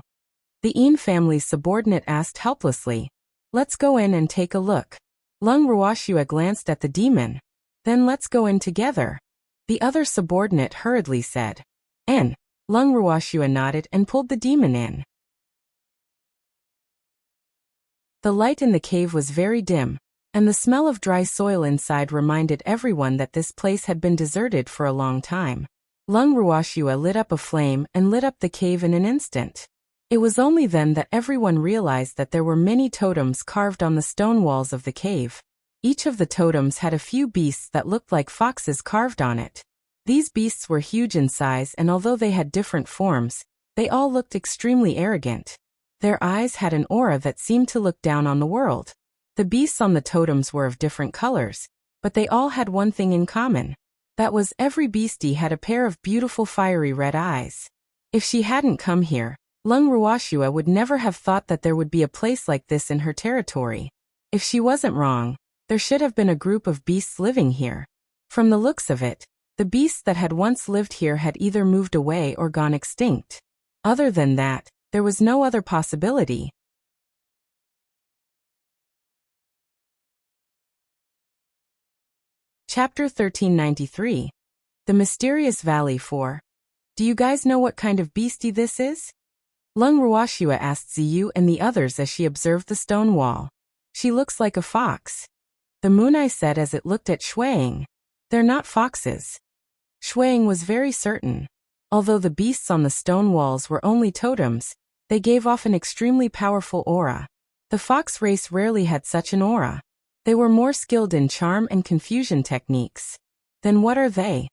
The Een family's subordinate asked helplessly. Let's go in and take a look. Lung Ruoxue glanced at the demon. Then let's go in together. The other subordinate hurriedly said. And Lung Ruoxue nodded and pulled the demon in. The light in the cave was very dim, and the smell of dry soil inside reminded everyone that this place had been deserted for a long time. Lung Ruoxue lit up a flame and lit up the cave in an instant. It was only then that everyone realized that there were many totems carved on the stone walls of the cave. Each of the totems had a few beasts that looked like foxes carved on it. These beasts were huge in size, and although they had different forms, they all looked extremely arrogant. Their eyes had an aura that seemed to look down on the world. The beasts on the totems were of different colors, but they all had one thing in common. That was, every beastie had a pair of beautiful fiery red eyes. If she hadn't come here, Lung Ruoxue would never have thought that there would be a place like this in her territory. If she wasn't wrong, there should have been a group of beasts living here. From the looks of it, the beasts that had once lived here had either moved away or gone extinct. Other than that, there was no other possibility. Chapter 1393. The Mysterious Valley 4. Do you guys know what kind of beastie this is? Lung Ruoxue asked Ziyu and the others as she observed the stone wall. She looks like a fox. The Mooneye said as it looked at Shuang. They're not foxes. Shuang was very certain. Although the beasts on the stone walls were only totems, they gave off an extremely powerful aura. The fox race rarely had such an aura. They were more skilled in charm and confusion techniques. Then what are they?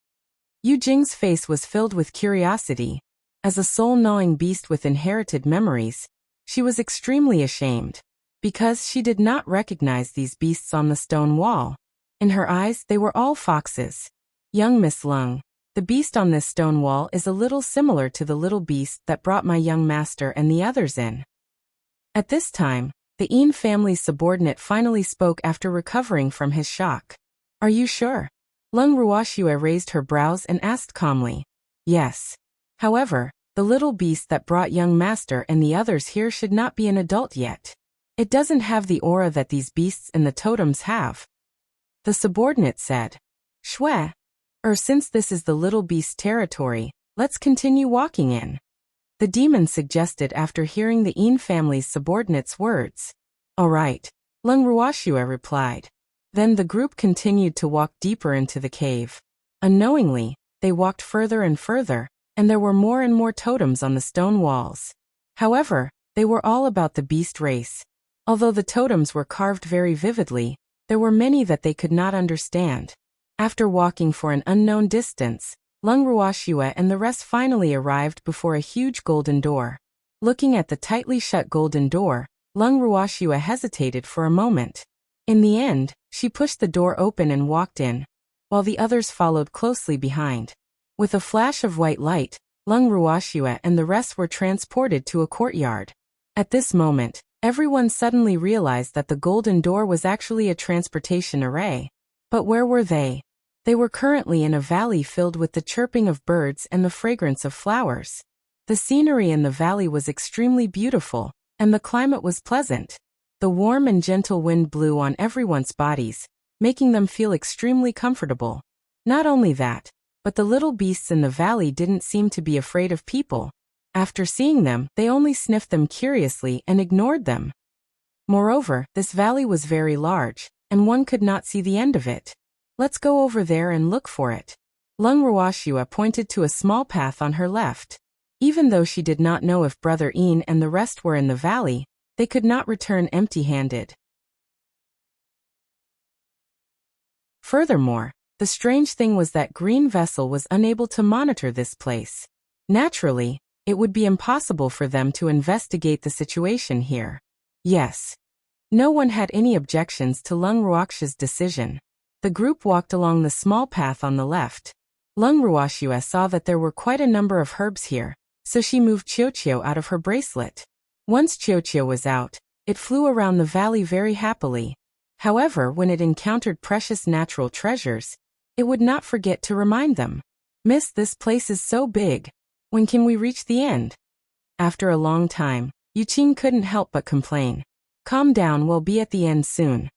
Yu Jing's face was filled with curiosity. As a soul-gnawing beast with inherited memories, she was extremely ashamed, because she did not recognize these beasts on the stone wall. In her eyes, they were all foxes. Young Miss Lung, the beast on this stone wall is a little similar to the little beast that brought my young master and the others in. At this time, the Een family's subordinate finally spoke after recovering from his shock. Are you sure? Lung Ruoxue raised her brows and asked calmly. Yes. However, the little beast that brought young master and the others here should not be an adult yet. It doesn't have the aura that these beasts in the totems have. The subordinate said. Shwe. Since this is the little beast's territory, let's continue walking in. The demon suggested after hearing the Een family's subordinate's words. All right. Lung Ruoxue replied. Then the group continued to walk deeper into the cave. Unknowingly, they walked further and further, and there were more and more totems on the stone walls. However, they were all about the beast race. Although the totems were carved very vividly, there were many that they could not understand. After walking for an unknown distance, Lung Ruoxue and the rest finally arrived before a huge golden door. Looking at the tightly shut golden door, Lung Ruoxue hesitated for a moment. In the end, she pushed the door open and walked in, while the others followed closely behind. With a flash of white light, Lung Ruoxue and the rest were transported to a courtyard. At this moment, everyone suddenly realized that the golden door was actually a transportation array. But where were they? They were currently in a valley filled with the chirping of birds and the fragrance of flowers. The scenery in the valley was extremely beautiful, and the climate was pleasant. The warm and gentle wind blew on everyone's bodies, making them feel extremely comfortable. Not only that, but the little beasts in the valley didn't seem to be afraid of people. After seeing them, they only sniffed them curiously and ignored them. Moreover, this valley was very large, and one could not see the end of it. Let's go over there and look for it. Lung Ruoxue pointed to a small path on her left. Even though she did not know if Brother Yin and the rest were in the valley, they could not return empty-handed. Furthermore, the strange thing was that Green Vessel was unable to monitor this place. Naturally, it would be impossible for them to investigate the situation here. Yes. No one had any objections to Lung Ruoxue's decision. The group walked along the small path on the left. Lung Ruoxue saw that there were quite a number of herbs here, so she moved Qiuqiu out of her bracelet. Once Qiuqiu was out, it flew around the valley very happily. However, when it encountered precious natural treasures, it would not forget to remind them. Miss, this place is so big. When can we reach the end? After a long time, Yuqing couldn't help but complain. Calm down, we'll be at the end soon.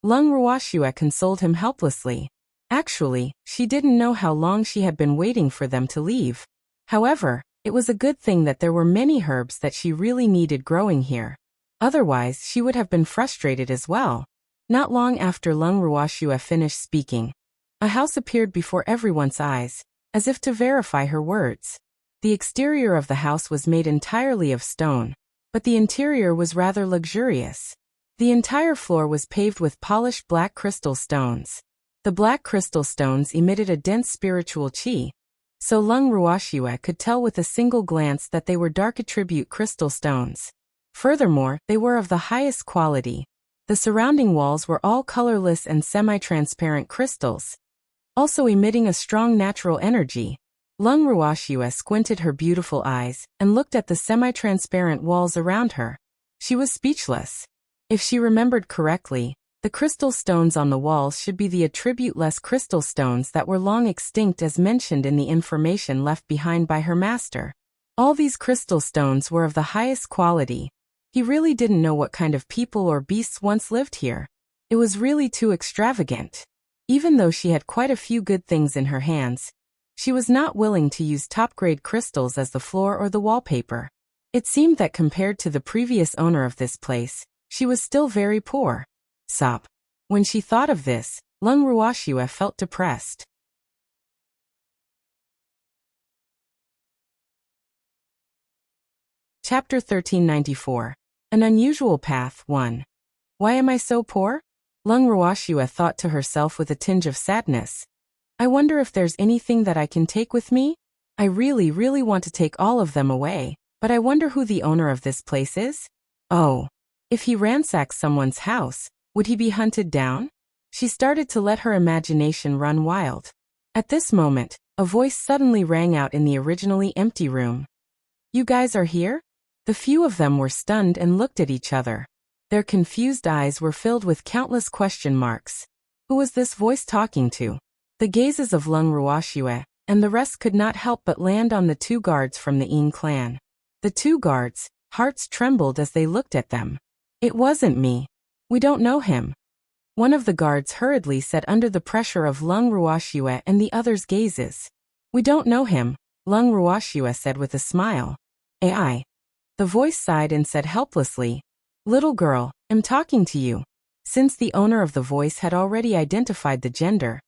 Lung Ruoxue consoled him helplessly. Actually, she didn't know how long she had been waiting for them to leave. However, it was a good thing that there were many herbs that she really needed growing here. Otherwise, she would have been frustrated as well. Not long after Lung Ruoxue finished speaking, a house appeared before everyone's eyes, as if to verify her words. The exterior of the house was made entirely of stone, but the interior was rather luxurious. The entire floor was paved with polished black crystal stones. The black crystal stones emitted a dense spiritual qi, so Lung Ruoxue could tell with a single glance that they were dark attribute crystal stones. Furthermore, they were of the highest quality. The surrounding walls were all colorless and semi-transparent crystals, also emitting a strong natural energy. Lung Ruoxue squinted her beautiful eyes and looked at the semi-transparent walls around her. She was speechless. If she remembered correctly, the crystal stones on the walls should be the attribute-less crystal stones that were long extinct as mentioned in the information left behind by her master. All these crystal stones were of the highest quality. He really didn't know what kind of people or beasts once lived here. It was really too extravagant. Even though she had quite a few good things in her hands, she was not willing to use top-grade crystals as the floor or the wallpaper. It seemed that compared to the previous owner of this place, she was still very poor. Sop. When she thought of this, Lung Ruoxue felt depressed. Chapter 1394. An Unusual Path 1. Why am I so poor? Lung Ruoxue thought to herself with a tinge of sadness. I wonder if there's anything that I can take with me? I really want to take all of them away, but I wonder who the owner of this place is? Oh. If he ransacks someone's house, would he be hunted down? She started to let her imagination run wild. At this moment, a voice suddenly rang out in the originally empty room. You guys are here? The few of them were stunned and looked at each other. Their confused eyes were filled with countless question marks. Who was this voice talking to? The gazes of Lung Ruoxue and the rest could not help but land on the two guards from the Yin clan. The two guards' hearts trembled as they looked at them. It wasn't me. We don't know him. One of the guards hurriedly said under the pressure of Lung Ruoxue and the others' gazes. We don't know him, Lung Ruoxue said with a smile. AI. The voice sighed and said helplessly, Little girl, I'm talking to you. Since the owner of the voice had already identified the gender,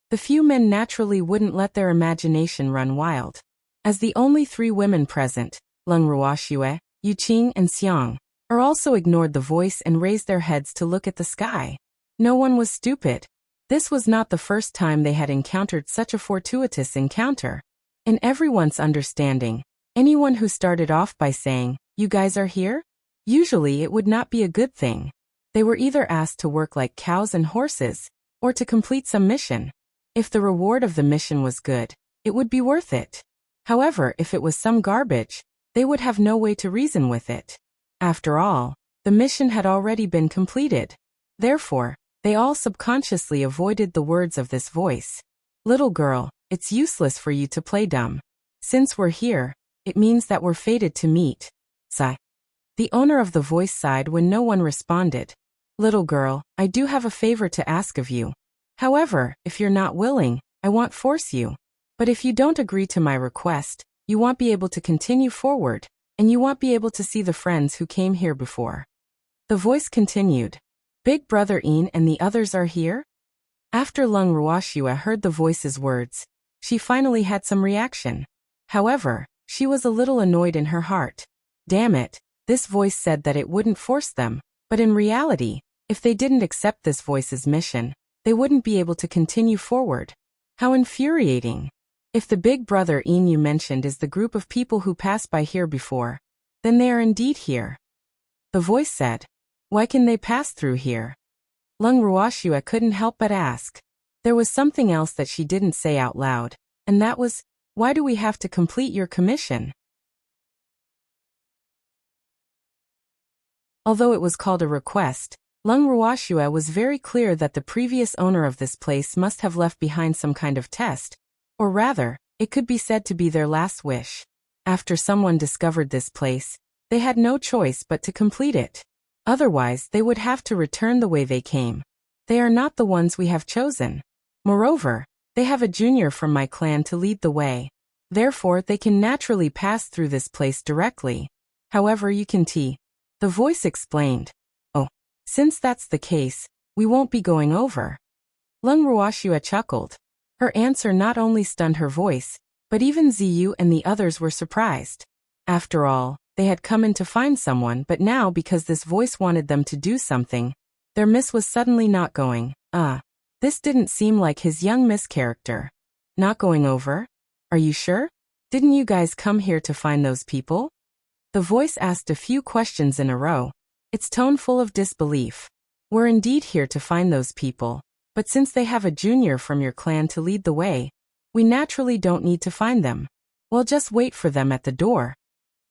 the few men naturally wouldn't let their imagination run wild. As the only 3 women present, Lung Ruoxue, Yu Qing and Xiang, also ignored the voice and raised their heads to look at the sky. No one was stupid. This was not the first time they had encountered such a fortuitous encounter. In everyone's understanding, anyone who started off by saying, "You guys are here?" usually it would not be a good thing. They were either asked to work like cows and horses, or to complete some mission. If the reward of the mission was good, it would be worth it. However, if it was some garbage, they would have no way to reason with it. After all, the mission had already been completed. Therefore, they all subconsciously avoided the words of this voice. "Little girl, it's useless for you to play dumb. Since we're here, it means that we're fated to meet." Sigh. The owner of the voice sighed when no one responded. "Little girl, I do have a favor to ask of you. However, if you're not willing, I won't force you. But if you don't agree to my request, you won't be able to continue forward, and you won't be able to see the friends who came here before." The voice continued. "Big Brother Yin and the others are here?" After Lung Ruoxue heard the voice's words, she finally had some reaction. However, she was a little annoyed in her heart. Damn it, this voice said that it wouldn't force them, but in reality, if they didn't accept this voice's mission, they wouldn't be able to continue forward. How infuriating. If the Big Brother Yin you mentioned is the group of people who passed by here before, then they are indeed here. The voice said. Why can they pass through here? Lung Ruoxue couldn't help but ask. There was something else that she didn't say out loud, and that was, why do we have to complete your commission? Although it was called a request, Lung Ruoxue was very clear that the previous owner of this place must have left behind some kind of test, or rather, it could be said to be their last wish. After someone discovered this place, they had no choice but to complete it. Otherwise, they would have to return the way they came. They are not the ones we have chosen. Moreover, they have a junior from my clan to lead the way. Therefore, they can naturally pass through this place directly. However, you can the voice explained. Oh, since that's the case, we won't be going over. Lung Ruoxue chuckled. Her answer not only stunned her voice, but even Ziyu and the others were surprised. After all, they had come in to find someone, but now because this voice wanted them to do something, their miss was suddenly not going. This didn't seem like his young miss character. Not going over? Are you sure? Didn't you guys come here to find those people? The voice asked a few questions in a row, its tone full of disbelief. We're indeed here to find those people, but since they have a junior from your clan to lead the way, we naturally don't need to find them. We'll just wait for them at the door.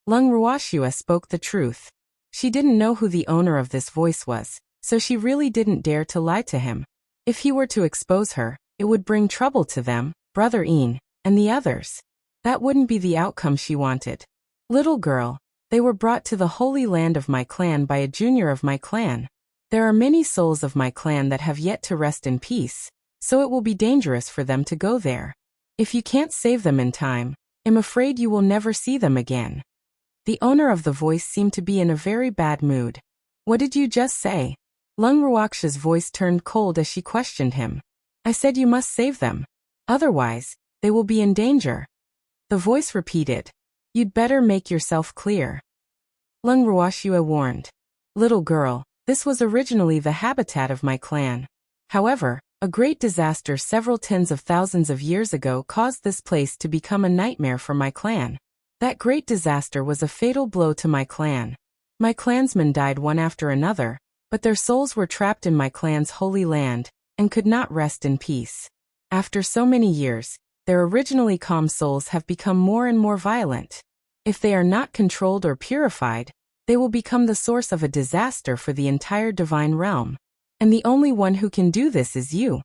Lung Ruoxue spoke the truth. She didn't know who the owner of this voice was, so she really didn't dare to lie to him. If he were to expose her, it would bring trouble to them, Brother Yin, and the others. That wouldn't be the outcome she wanted. Little girl, they were brought to the holy land of my clan by a junior of my clan. There are many souls of my clan that have yet to rest in peace, so it will be dangerous for them to go there. If you can't save them in time, I'm afraid you will never see them again. The owner of the voice seemed to be in a very bad mood. What did you just say? Lung Ruoxue's voice turned cold as she questioned him. I said you must save them. Otherwise, they will be in danger. The voice repeated. You'd better make yourself clear. Lung Ruoxue warned. Little girl, this was originally the habitat of my clan. However, a great disaster several tens of thousands of years ago caused this place to become a nightmare for my clan. That great disaster was a fatal blow to my clan. My clansmen died one after another, but their souls were trapped in my clan's holy land, and could not rest in peace. After so many years, their originally calm souls have become more and more violent. If they are not controlled or purified, they will become the source of a disaster for the entire divine realm. And the only one who can do this is you.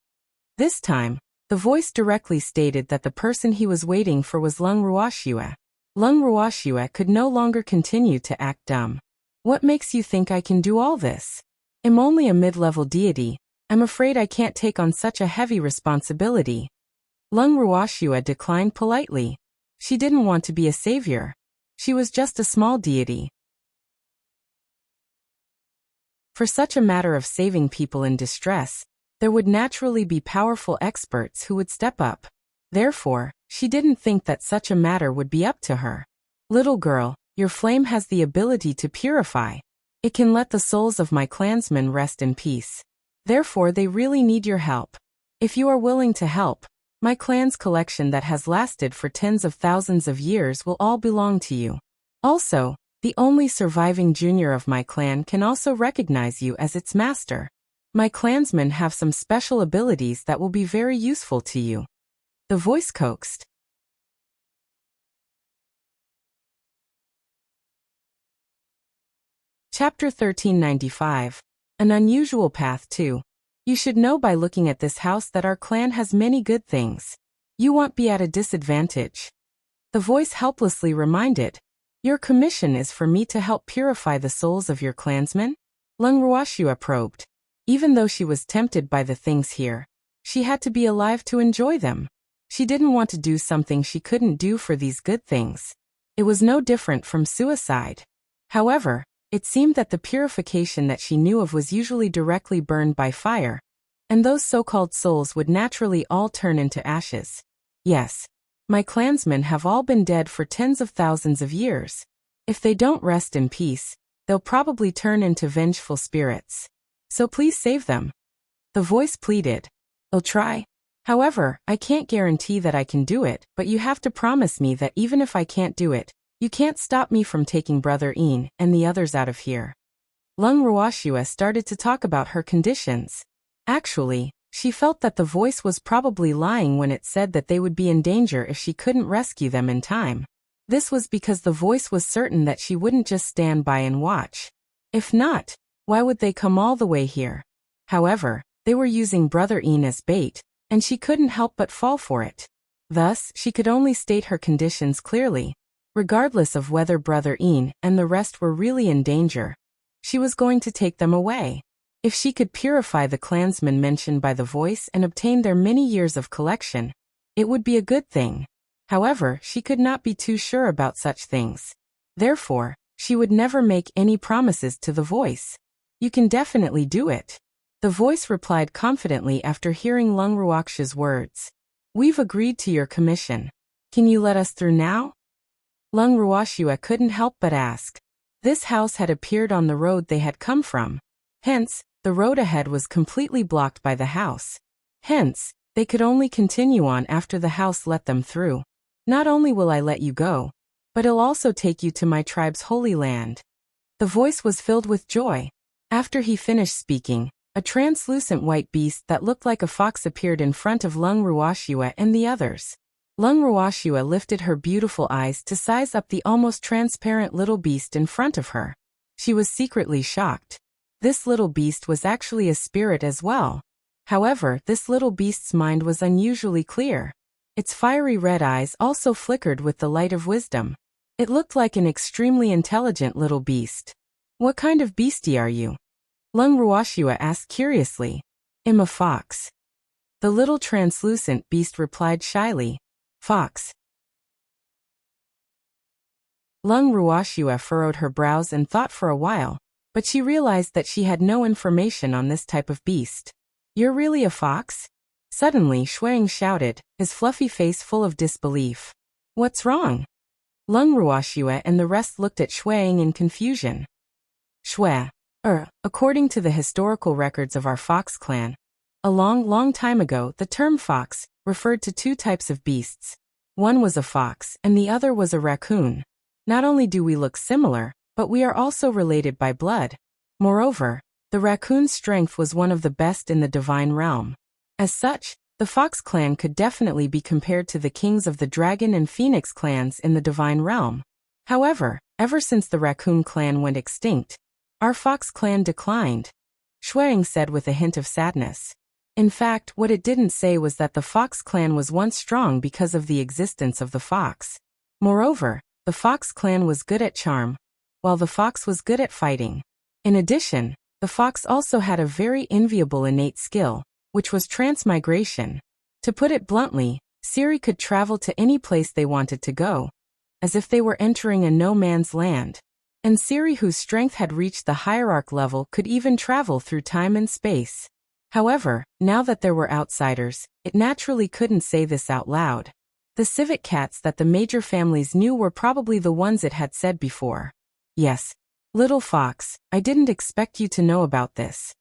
This time, the voice directly stated that the person he was waiting for was Lung Ruoxue. Lung Ruoxue could no longer continue to act dumb. What makes you think I can do all this? I'm only a mid-level deity. I'm afraid I can't take on such a heavy responsibility. Lung Ruoxue declined politely. She didn't want to be a savior. She was just a small deity. For such a matter of saving people in distress, there would naturally be powerful experts who would step up. Therefore, she didn't think that such a matter would be up to her. Little girl, your flame has the ability to purify. It can let the souls of my clansmen rest in peace. Therefore, they really need your help. If you are willing to help, my clan's collection that has lasted for tens of thousands of years will all belong to you. Also, the only surviving junior of my clan can also recognize you as its master. My clansmen have some special abilities that will be very useful to you. The voice coaxed. Chapter 1395. An unusual path too. You should know by looking at this house that our clan has many good things. You won't be at a disadvantage. The voice helplessly reminded. Your commission is for me to help purify the souls of your clansmen? Ling Wuxia probed. Even though she was tempted by the things here, she had to be alive to enjoy them. She didn't want to do something she couldn't do for these good things. It was no different from suicide. However, it seemed that the purification that she knew of was usually directly burned by fire, and those so-called souls would naturally all turn into ashes. Yes, my clansmen have all been dead for tens of thousands of years. If they don't rest in peace, they'll probably turn into vengeful spirits. So please save them. The voice pleaded. I'll try. However, I can't guarantee that I can do it, but you have to promise me that even if I can't do it, you can't stop me from taking Brother Ian and the others out of here. Ling Wuxia started to talk about her conditions. Actually, she felt that the voice was probably lying when it said that they would be in danger if she couldn't rescue them in time. This was because the voice was certain that she wouldn't just stand by and watch. If not, why would they come all the way here? However, they were using Brother Ian as bait, and she couldn't help but fall for it. Thus, she could only state her conditions clearly. Regardless of whether Brother Ian and the rest were really in danger, she was going to take them away. If she could purify the clansmen mentioned by the voice and obtain their many years of collection, it would be a good thing. However, she could not be too sure about such things. Therefore, she would never make any promises to the voice. You can definitely do it. The voice replied confidently after hearing Ling Wuxia's words. We've agreed to your commission. Can you let us through now? Ling Wuxia couldn't help but ask. This house had appeared on the road they had come from. Hence, the road ahead was completely blocked by the house. Hence, they could only continue on after the house let them through. Not only will I let you go, but I'll also take you to my tribe's holy land. The voice was filled with joy. After he finished speaking, a translucent white beast that looked like a fox appeared in front of Ling Wuxia and the others. Ling Wuxia lifted her beautiful eyes to size up the almost transparent little beast in front of her. She was secretly shocked. This little beast was actually a spirit as well. However, this little beast's mind was unusually clear. Its fiery red eyes also flickered with the light of wisdom. It looked like an extremely intelligent little beast. What kind of beastie are you? Ling Wuxia asked curiously. I'm a fox. The little translucent beast replied shyly. Fox. Ling Wuxia furrowed her brows and thought for a while, but she realized that she had no information on this type of beast. You're really a fox? Suddenly Shuang shouted, his fluffy face full of disbelief. What's wrong? Ling Wuxia and the rest looked at Shuang in confusion. Shue. According to the historical records of our fox clan, a long time ago the term fox referred to two types of beasts. One was a fox and the other was a raccoon. Not only do we look similar, but we are also related by blood. Moreover, the raccoon's strength was one of the best in the divine realm. As such, the fox clan could definitely be compared to the kings of the dragon and phoenix clans in the divine realm. However, ever since the raccoon clan went extinct, our fox clan declined, Shuang said with a hint of sadness. In fact, what it didn't say was that the fox clan was once strong because of the existence of the fox. Moreover, the fox clan was good at charm, while the fox was good at fighting. In addition, the fox also had a very enviable innate skill, which was transmigration. To put it bluntly, Siri could travel to any place they wanted to go, as if they were entering a no-man's land. And Siri, whose strength had reached the hierarch level, could even travel through time and space. However, now that there were outsiders, it naturally couldn't say this out loud. The civet cats that the major families knew were probably the ones it had said before. Yes. Little fox, I didn't expect you to know about this.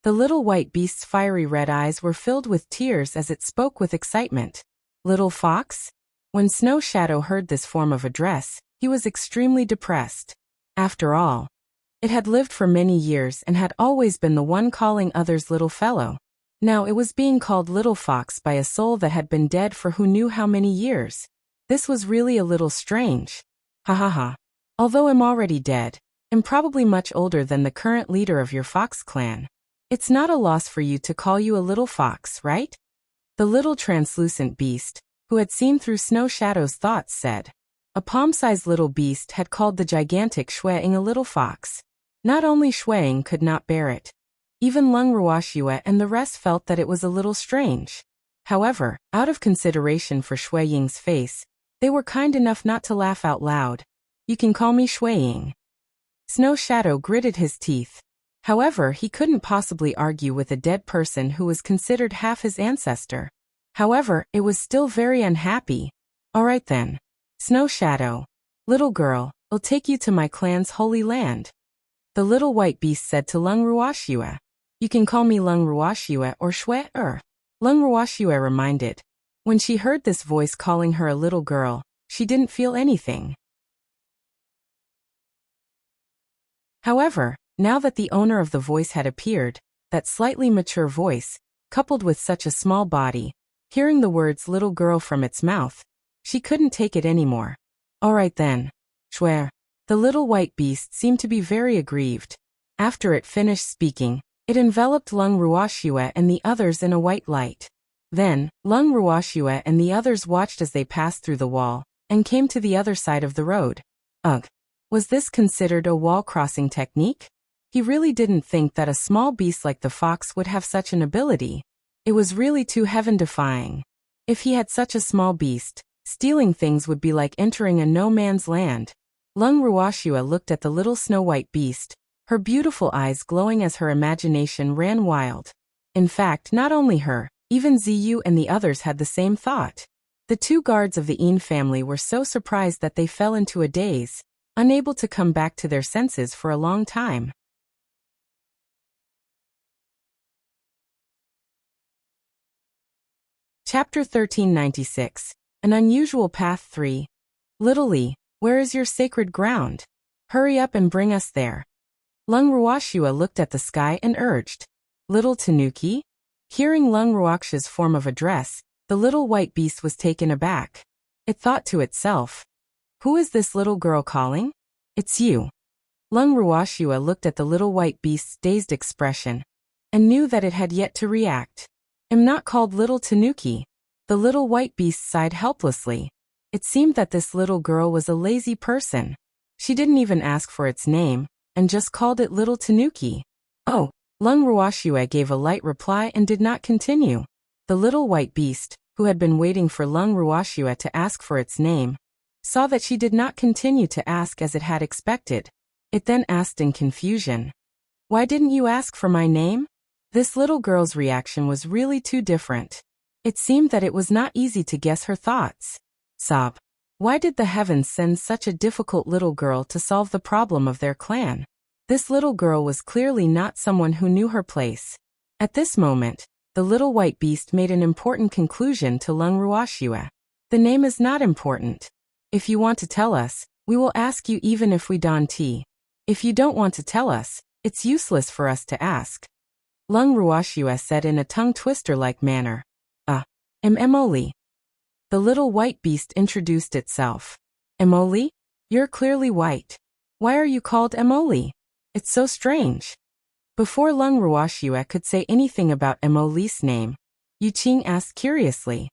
The little white beast's fiery red eyes were filled with tears as it spoke with excitement. Little fox? When Snow Shadow heard this form of address, he was extremely depressed. After all, it had lived for many years and had always been the one calling others little fellow. Now it was being called little fox by a soul that had been dead for who knew how many years. This was really a little strange. Ha ha ha. Although I'm already dead, I'm probably much older than the current leader of your fox clan. It's not a loss for you to call you a little fox, right? The little translucent beast, who had seen through Snow Shadow's thoughts, said. A palm-sized little beast had called the gigantic Shueing a little fox. Not only Shueing could not bear it. Even Lung Ruoxue and the rest felt that it was a little strange. However, out of consideration for Shui Ying's face, they were kind enough not to laugh out loud. You can call me Shui Ying. Snow Shadow gritted his teeth. However, he couldn't possibly argue with a dead person who was considered half his ancestor. However, it was still very unhappy. All right then. Snow Shadow. Little girl, I'll take you to my clan's holy land. The little white beast said to Lung Ruoxue. You can call me Lung Ruoxue or Shui-er. Lung Ruoxue reminded. When she heard this voice calling her a little girl, she didn't feel anything. However, now that the owner of the voice had appeared, that slightly mature voice, coupled with such a small body, hearing the words little girl from its mouth, she couldn't take it anymore. All right then. Shui. The little white beast seemed to be very aggrieved. After it finished speaking, it enveloped Lung Ruoxue and the others in a white light. Then, Lung Ruoxue and the others watched as they passed through the wall, and came to the other side of the road. Ugh. Was this considered a wall-crossing technique? He really didn't think that a small beast like the fox would have such an ability. It was really too heaven-defying. If he had such a small beast, stealing things would be like entering a no-man's land. Lung Ruoxue looked at the little snow-white beast, her beautiful eyes glowing as her imagination ran wild. In fact, not only her, even Ziyu and the others had the same thought. The two guards of the Yin family were so surprised that they fell into a daze, unable to come back to their senses for a long time. Chapter 1396. An Unusual Path 3. Little Li, where is your sacred ground? Hurry up and bring us there. Lung Ruoxue looked at the sky and urged. Little Tanuki? Hearing Lung Ruoxue's form of address, the little white beast was taken aback. It thought to itself. Who is this little girl calling? It's you. Lung Ruoxue looked at the little white beast's dazed expression, and knew that it had yet to react. I'm not called little Tanuki. The little white beast sighed helplessly. It seemed that this little girl was a lazy person. She didn't even ask for its name, and just called it little Tanuki. Oh, Lung Ruoxue gave a light reply and did not continue. The little white beast, who had been waiting for Lung Ruoxue to ask for its name, saw that she did not continue to ask as it had expected. It then asked in confusion. Why didn't you ask for my name? This little girl's reaction was really too different. It seemed that it was not easy to guess her thoughts. Sob. Why did the heavens send such a difficult little girl to solve the problem of their clan? This little girl was clearly not someone who knew her place. At this moment, the little white beast made an important conclusion to Lung Ruoxue. The name is not important. If you want to tell us, we will ask you even if we don tea. If you don't want to tell us, it's useless for us to ask. Lung Ruoxue said in a tongue-twister-like manner. I'm Emoli. The little white beast introduced itself. Emoli? You're clearly white. Why are you called Emoli? It's so strange. Before Lung Ruoxue could say anything about Emoli's name, Yu Qing asked curiously.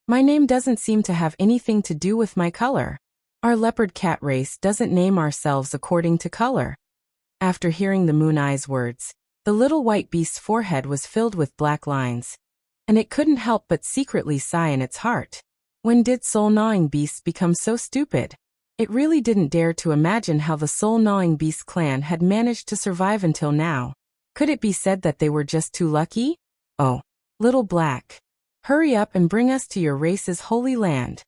My name doesn't seem to have anything to do with my color. Our leopard cat race doesn't name ourselves according to color. After hearing the Moon Eye's words, the little white beast's forehead was filled with black lines, and it couldn't help but secretly sigh in its heart. When did soul-gnawing beasts become so stupid? It really didn't dare to imagine how the soul-gnawing beast clan had managed to survive until now. Could it be said that they were just too lucky? Oh, Little Black, hurry up and bring us to your race's holy land.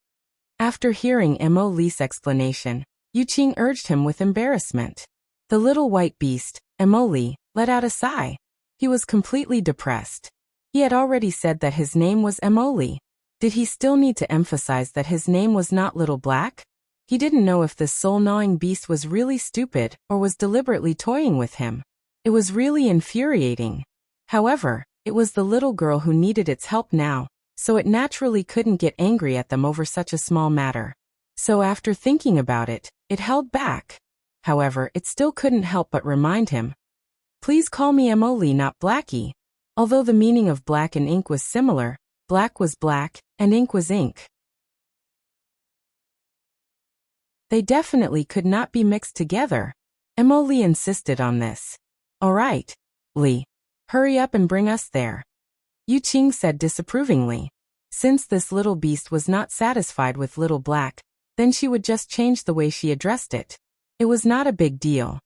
After hearing Mo Li's explanation, Yuqing urged him with embarrassment. The little white beast, Mo Li, let out a sigh. He was completely depressed. He had already said that his name was Mo Li. Did he still need to emphasize that his name was not Little Black? He didn't know if this soul-gnawing beast was really stupid or was deliberately toying with him. It was really infuriating. However, it was the little girl who needed its help now, so it naturally couldn't get angry at them over such a small matter. So after thinking about it, it held back. However, it still couldn't help but remind him. Please call me Mo Li, not Blackie. Although the meaning of black and ink was similar, black was black, and ink was ink. They definitely could not be mixed together. Mo Li insisted on this. All right, Li. Hurry up and bring us there. Yuqing said disapprovingly. Since this little beast was not satisfied with Little Black, then she would just change the way she addressed it. It was not a big deal.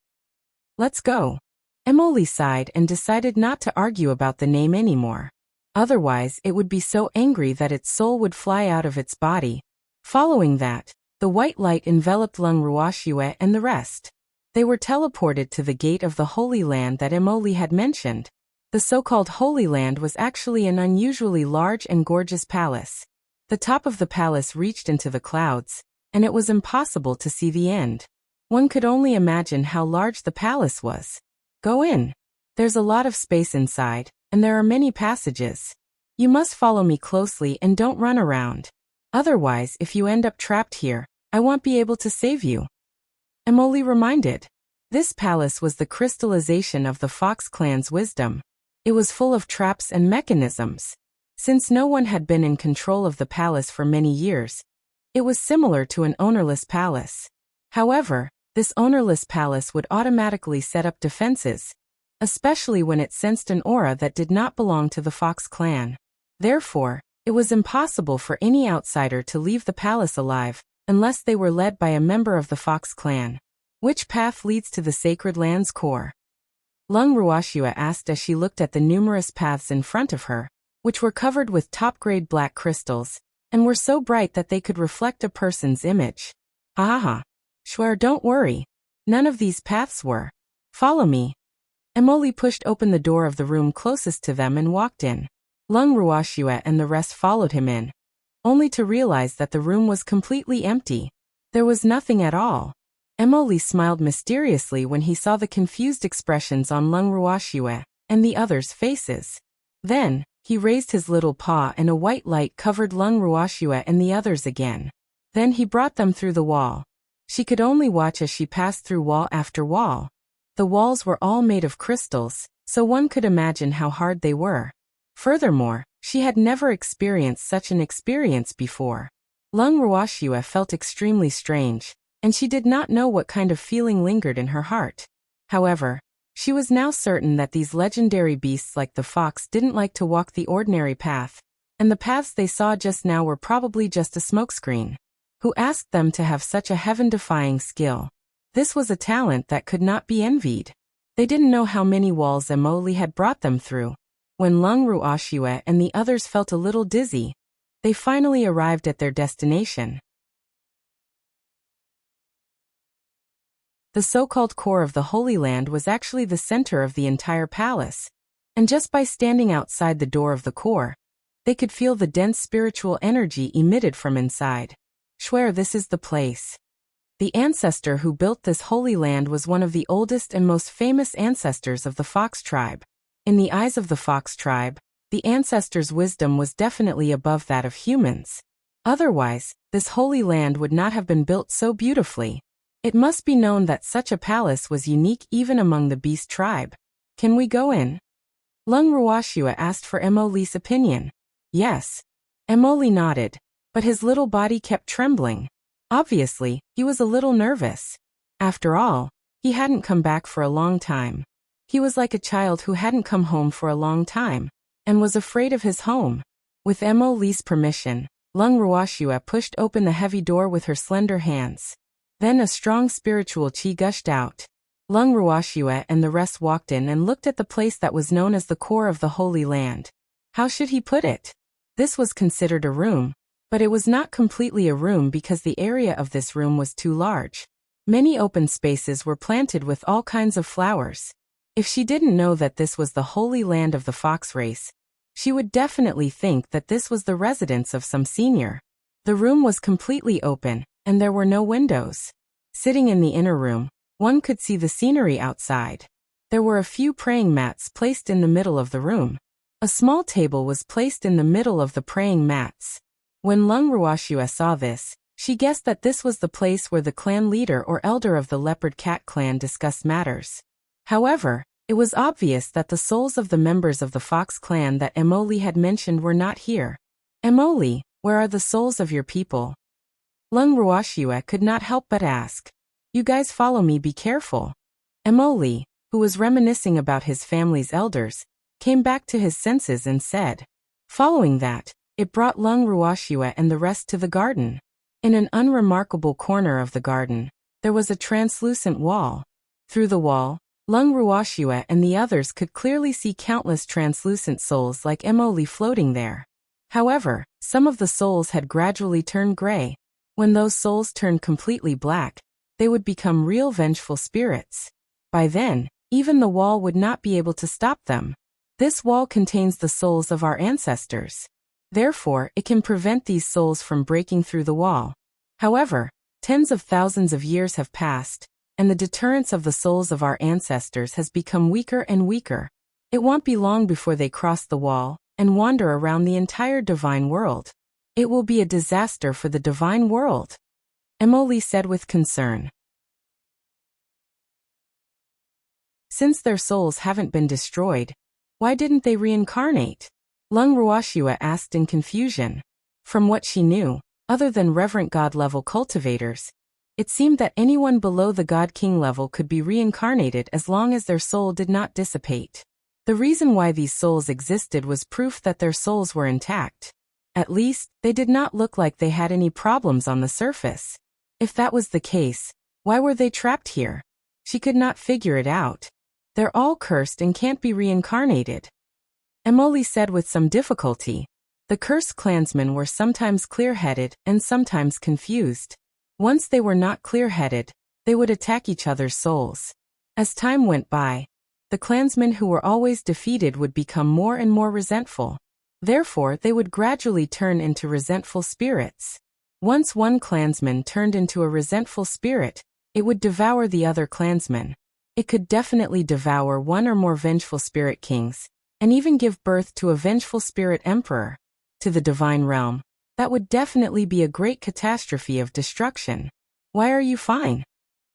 Let's go. Mo Li sighed and decided not to argue about the name anymore. Otherwise, it would be so angry that its soul would fly out of its body. Following that, the white light enveloped Ling Ruoxue and the rest. They were teleported to the gate of the Holy Land that Mo Li had mentioned. The so-called Holy Land was actually an unusually large and gorgeous palace. The top of the palace reached into the clouds, and it was impossible to see the end. One could only imagine how large the palace was. Go in. There's a lot of space inside, and there are many passages. You must follow me closely and don't run around. Otherwise, if you end up trapped here, I won't be able to save you. Mo Li reminded. This palace was the crystallization of the Fox clan's wisdom. It was full of traps and mechanisms. Since no one had been in control of the palace for many years, it was similar to an ownerless palace. However, this ownerless palace would automatically set up defenses, especially when it sensed an aura that did not belong to the Fox clan. Therefore, it was impossible for any outsider to leave the palace alive, unless they were led by a member of the Fox clan. Which path leads to the sacred land's core? Ling Ruoxue asked as she looked at the numerous paths in front of her, which were covered with top-grade black crystals, and were so bright that they could reflect a person's image. Ha. Swear, don't worry. None of these paths were. Follow me. Mo Li pushed open the door of the room closest to them and walked in. Ling Ruoxue and the rest followed him in, only to realize that the room was completely empty. There was nothing at all. Mo Li smiled mysteriously when he saw the confused expressions on Ling Ruoxue and the others' faces. Then, he raised his little paw and a white light covered Ling Ruoxue and the others again. Then he brought them through the wall. She could only watch as she passed through wall after wall. The walls were all made of crystals, so one could imagine how hard they were. Furthermore, she had never experienced such an experience before. Ling Ruoxue felt extremely strange, and she did not know what kind of feeling lingered in her heart. However, she was now certain that these legendary beasts like the fox didn't like to walk the ordinary path, and the paths they saw just now were probably just a smokescreen. Who asked them to have such a heaven-defying skill? This was a talent that could not be envied. They didn't know how many walls Mo Li had brought them through. When Ling Ruoxue and the others felt a little dizzy, they finally arrived at their destination. The so-called core of the Holy Land was actually the center of the entire palace, and just by standing outside the door of the core, they could feel the dense spiritual energy emitted from inside. Swear, this is the place. The ancestor who built this holy land was one of the oldest and most famous ancestors of the Fox tribe. In the eyes of the Fox tribe, the ancestor's wisdom was definitely above that of humans. Otherwise, this holy land would not have been built so beautifully. It must be known that such a palace was unique even among the beast tribe. Can we go in? Ling Ruoxue asked for Mo Li's opinion. Yes. Mo Li nodded, but his little body kept trembling. Obviously, he was a little nervous. After all, he hadn't come back for a long time. He was like a child who hadn't come home for a long time, and was afraid of his home. With Mo Li's permission, Ling Ruoxue pushed open the heavy door with her slender hands. Then a strong spiritual qi gushed out. Lung Ruoxue and the rest walked in and looked at the place that was known as the core of the Holy Land. How should he put it? This was considered a room, but it was not completely a room because the area of this room was too large. Many open spaces were planted with all kinds of flowers. If she didn't know that this was the Holy Land of the fox race, she would definitely think that this was the residence of some senior. The room was completely open, and there were no windows. Sitting in the inner room, one could see the scenery outside. There were a few praying mats placed in the middle of the room. A small table was placed in the middle of the praying mats. When Lung Ruoxue saw this, she guessed that this was the place where the clan leader or elder of the leopard cat clan discussed matters. However, it was obvious that the souls of the members of the fox clan that Emoli had mentioned were not here. Emoli, where are the souls of your people? Lung Ruoxue could not help but ask. You guys follow me, be careful. Emoli, who was reminiscing about his family's elders, came back to his senses and said. Following that, it brought Lung Ruoxue and the rest to the garden. In an unremarkable corner of the garden, there was a translucent wall. Through the wall, Lung Ruoxue and the others could clearly see countless translucent souls like Emoli floating there. However, some of the souls had gradually turned gray. When those souls turned completely black, they would become real vengeful spirits. By then, even the wall would not be able to stop them. This wall contains the souls of our ancestors. Therefore, it can prevent these souls from breaking through the wall. However, tens of thousands of years have passed, and the deterrence of the souls of our ancestors has become weaker and weaker. It won't be long before they cross the wall and wander around the entire divine world. It will be a disaster for the divine world, Emoli said with concern. Since their souls haven't been destroyed, why didn't they reincarnate? Lung Ruoxue asked in confusion. From what she knew, other than reverent god-level cultivators, it seemed that anyone below the god-king level could be reincarnated as long as their soul did not dissipate. The reason why these souls existed was proof that their souls were intact. At least, they did not look like they had any problems on the surface. If that was the case, why were they trapped here? She could not figure it out. They're all cursed and can't be reincarnated, Emoli said with some difficulty. The cursed clansmen were sometimes clear-headed and sometimes confused. Once they were not clear-headed, they would attack each other's souls. As time went by, the clansmen who were always defeated would become more and more resentful. Therefore, they would gradually turn into resentful spirits. Once one clansman turned into a resentful spirit, it would devour the other clansmen. It could definitely devour one or more vengeful spirit kings, and even give birth to a vengeful spirit emperor. To the divine realm, that would definitely be a great catastrophe of destruction. Why are you fine?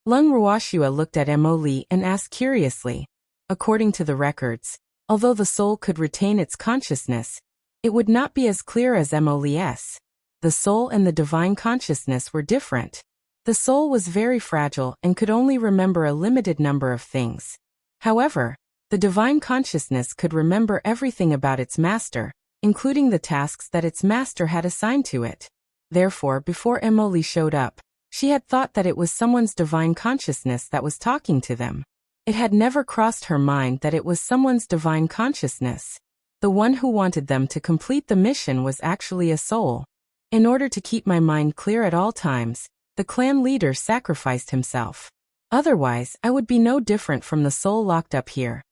Lung Ruoxue looked at Emoli and asked curiously. According to the records, although the soul could retain its consciousness, it would not be as clear as Emoli's. The soul and the divine consciousness were different. The soul was very fragile and could only remember a limited number of things. However, the divine consciousness could remember everything about its master, including the tasks that its master had assigned to it. Therefore, before Emoli showed up, she had thought that it was someone's divine consciousness that was talking to them. It had never crossed her mind that it was someone's divine consciousness. The one who wanted them to complete the mission was actually a soul. In order to keep my mind clear at all times, the clan leader sacrificed himself. Otherwise, I would be no different from the soul locked up here.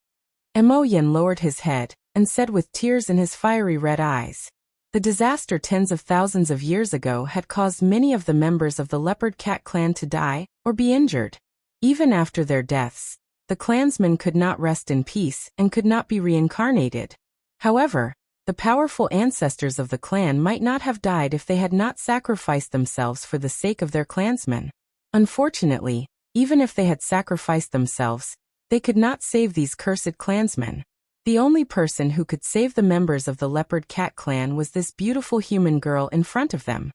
Emoyen lowered his head and said with tears in his fiery red eyes. The disaster tens of thousands of years ago had caused many of the members of the leopard cat clan to die or be injured. Even after their deaths, the clansmen could not rest in peace and could not be reincarnated. However, the powerful ancestors of the clan might not have died if they had not sacrificed themselves for the sake of their clansmen. Unfortunately, even if they had sacrificed themselves, they could not save these cursed clansmen. The only person who could save the members of the leopard cat clan was this beautiful human girl in front of them.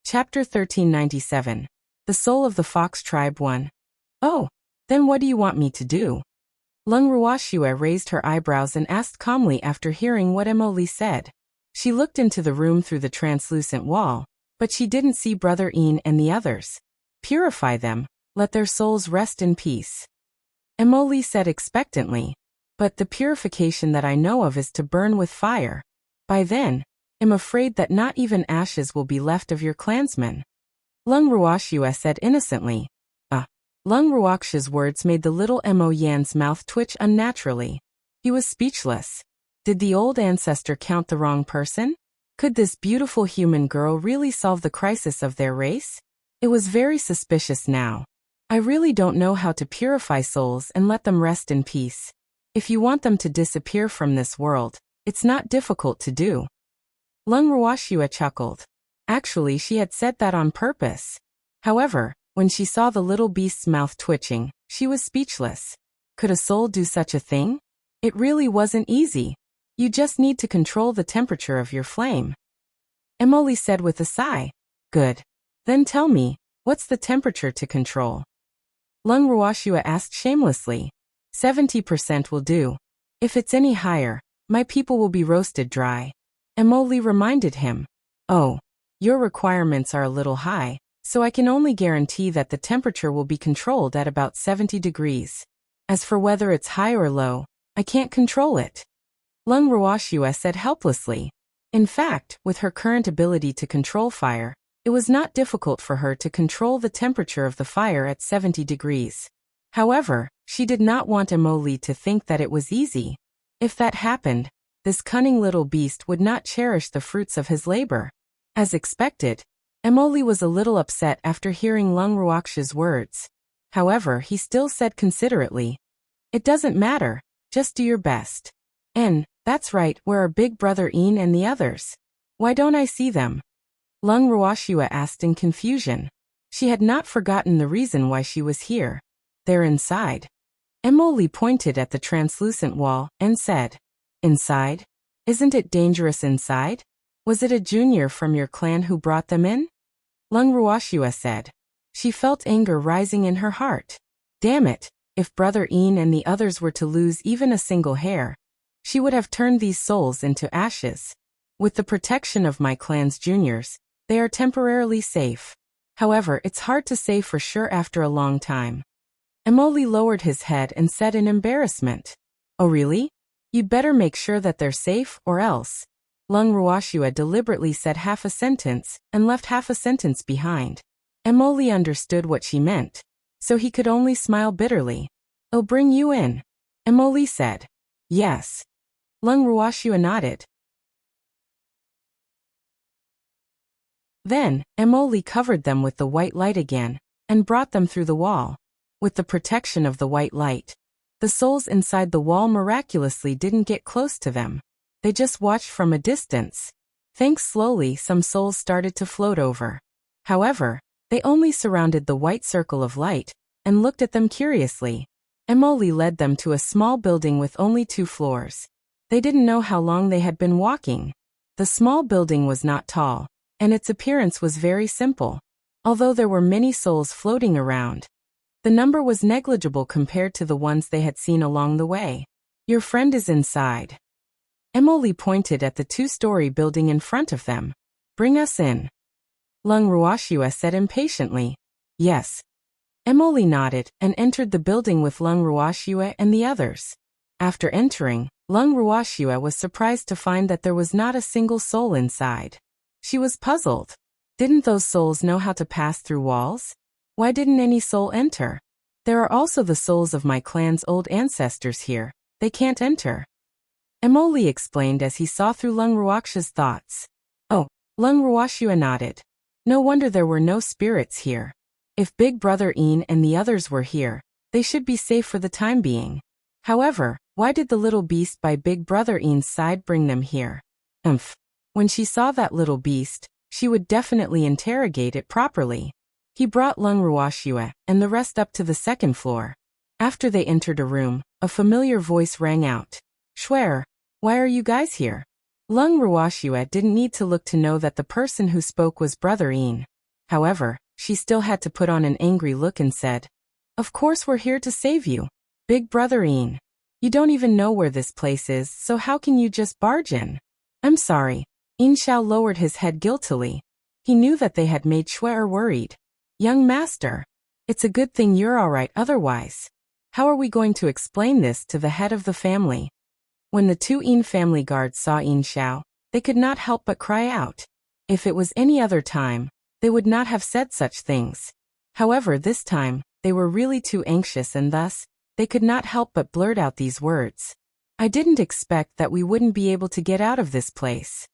Chapter 1397. The Soul of the Fox Tribe 1. Oh, then what do you want me to do? Lung Ruoxue raised her eyebrows and asked calmly after hearing what Emoli said. She looked into the room through the translucent wall, but she didn't see Brother Ian and the others. Purify them, let their souls rest in peace. Emily said expectantly, but the purification that I know of is to burn with fire. By then, I'm afraid that not even ashes will be left of your clansmen. Lung Ruoxua said innocently. Lung Ruoxia's words made the little Mo Yan's mouth twitch unnaturally. He was speechless. Did the old ancestor count the wrong person? Could this beautiful human girl really solve the crisis of their race? It was very suspicious now. I really don't know how to purify souls and let them rest in peace. If you want them to disappear from this world, it's not difficult to do. Lung Ruoxua chuckled. Actually, she had said that on purpose. However, when she saw the little beast's mouth twitching, she was speechless. Could a soul do such a thing? It really wasn't easy. You just need to control the temperature of your flame. Emily said with a sigh. Good. Then tell me, what's the temperature to control? Lung Ruoxua asked shamelessly. 70% will do. If it's any higher, my people will be roasted dry. Emily reminded him. Oh, your requirements are a little high, so I can only guarantee that the temperature will be controlled at about 70 degrees. As for whether it's high or low, I can't control it. Lung Ruoxua said helplessly. In fact, with her current ability to control fire, it was not difficult for her to control the temperature of the fire at 70 degrees. However, she did not want Emily to think that it was easy. If that happened, this cunning little beast would not cherish the fruits of his labor. As expected, Emily was a little upset after hearing Lung Ruoxia's words. However, he still said considerately, "It doesn't matter, just do your best." And, that's right, where are Big Brother Ian and the others? Why don't I see them? Lung Ruoxua asked in confusion. She had not forgotten the reason why she was here. They're inside. Emily pointed at the translucent wall and said, Inside? Isn't it dangerous inside? Was it a junior from your clan who brought them in? Lung Ruoxua said. She felt anger rising in her heart. Damn it, if Brother Ian and the others were to lose even a single hair, she would have turned these souls into ashes. With the protection of my clan's juniors, they are temporarily safe. However, it's hard to say for sure after a long time. Emoli lowered his head and said in embarrassment. Oh really? You'd better make sure that they're safe or else. Lung Ruoxua deliberately said half a sentence and left half a sentence behind. Emoli understood what she meant, so he could only smile bitterly. I'll bring you in. Emoli said. Yes. Lung Ruoxua nodded. Then, Emoli covered them with the white light again, and brought them through the wall. With the protection of the white light, the souls inside the wall miraculously didn't get close to them. They just watched from a distance. Thanks slowly, some souls started to float over. However, they only surrounded the white circle of light, and looked at them curiously. Emoli led them to a small building with only 2 floors. They didn't know how long they had been walking. The small building was not tall, and its appearance was very simple. Although there were many souls floating around, the number was negligible compared to the ones they had seen along the way. Your friend is inside. Emoli pointed at the 2-story building in front of them. Bring us in. Lung Ruoxua said impatiently. Yes. Emoli nodded and entered the building with Lung Ruoxua and the others. After entering, Lung Ruoxua was surprised to find that there was not a single soul inside. She was puzzled. Didn't those souls know how to pass through walls? Why didn't any soul enter? There are also the souls of my clan's old ancestors here. They can't enter. Emoli explained as he saw through Lung Ruoxia's thoughts. Oh, Lung Ruoxua nodded. No wonder there were no spirits here. If Big Brother Ian and the others were here, they should be safe for the time being. However, why did the little beast by Big Brother Ian's side bring them here? When she saw that little beast, she would definitely interrogate it properly. He brought Lung Ruoxua and the rest up to the 2nd floor. After they entered a room, a familiar voice rang out. Schwer, why are you guys here? Lung Ruoxua didn't need to look to know that the person who spoke was Brother Ian. However, she still had to put on an angry look and said, Of course we're here to save you. Big Brother Ian. You don't even know where this place is, so how can you just barge in? I'm sorry, Yin Xiao lowered his head guiltily. He knew that they had made Shui worried. Young master, it's a good thing you're all right otherwise. How are we going to explain this to the head of the family? When the two Yin family guards saw Yin Xiao, they could not help but cry out. If it was any other time, they would not have said such things. However, this time, they were really too anxious and thus, they could not help but blurt out these words. I didn't expect that we wouldn't be able to get out of this place.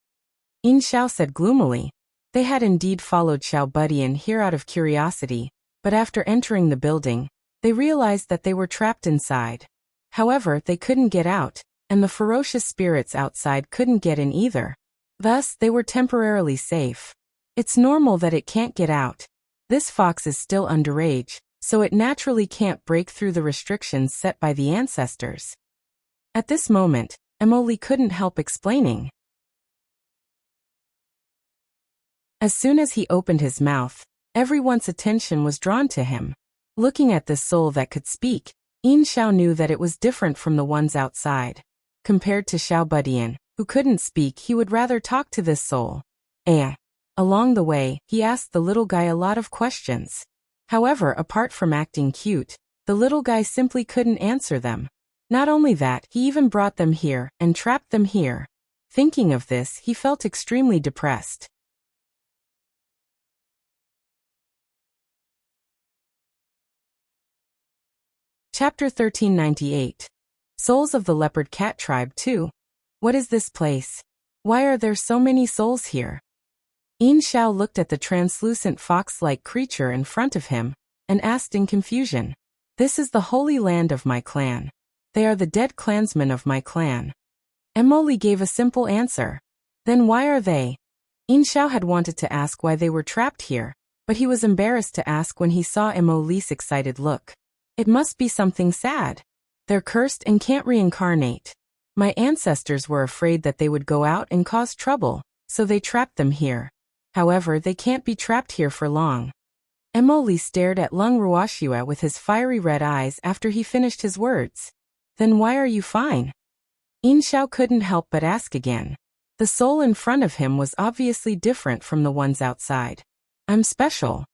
Yin Xiao said gloomily. They had indeed followed Xiao Budian here out of curiosity, but after entering the building, they realized that they were trapped inside. However, they couldn't get out, and the ferocious spirits outside couldn't get in either. Thus, they were temporarily safe. It's normal that it can't get out. This fox is still underage, so it naturally can't break through the restrictions set by the ancestors. At this moment, Emily couldn't help explaining. As soon as he opened his mouth, everyone's attention was drawn to him. Looking at this soul that could speak, Yin Xiao knew that it was different from the ones outside. Compared to Xiao Budian, who couldn't speak, he would rather talk to this soul. Along the way, he asked the little guy a lot of questions. However, apart from acting cute, the little guy simply couldn't answer them. Not only that, he even brought them here and trapped them here. Thinking of this, he felt extremely depressed. Chapter 1398. Souls of the Leopard Cat Tribe 2. What is this place? Why are there so many souls here? Yin Xiao looked at the translucent fox-like creature in front of him, and asked in confusion. This is the holy land of my clan. They are the dead clansmen of my clan. Emily gave a simple answer. Then why are they? Yin Xiao had wanted to ask why they were trapped here, but he was embarrassed to ask when he saw Emily's excited look. It must be something sad. They're cursed and can't reincarnate. My ancestors were afraid that they would go out and cause trouble, so they trapped them here. However, they can't be trapped here for long. Emily stared at Lung Ruoxue with his fiery red eyes after he finished his words. Then why are you fine? Yin Xiao couldn't help but ask again. The soul in front of him was obviously different from the ones outside. I'm special,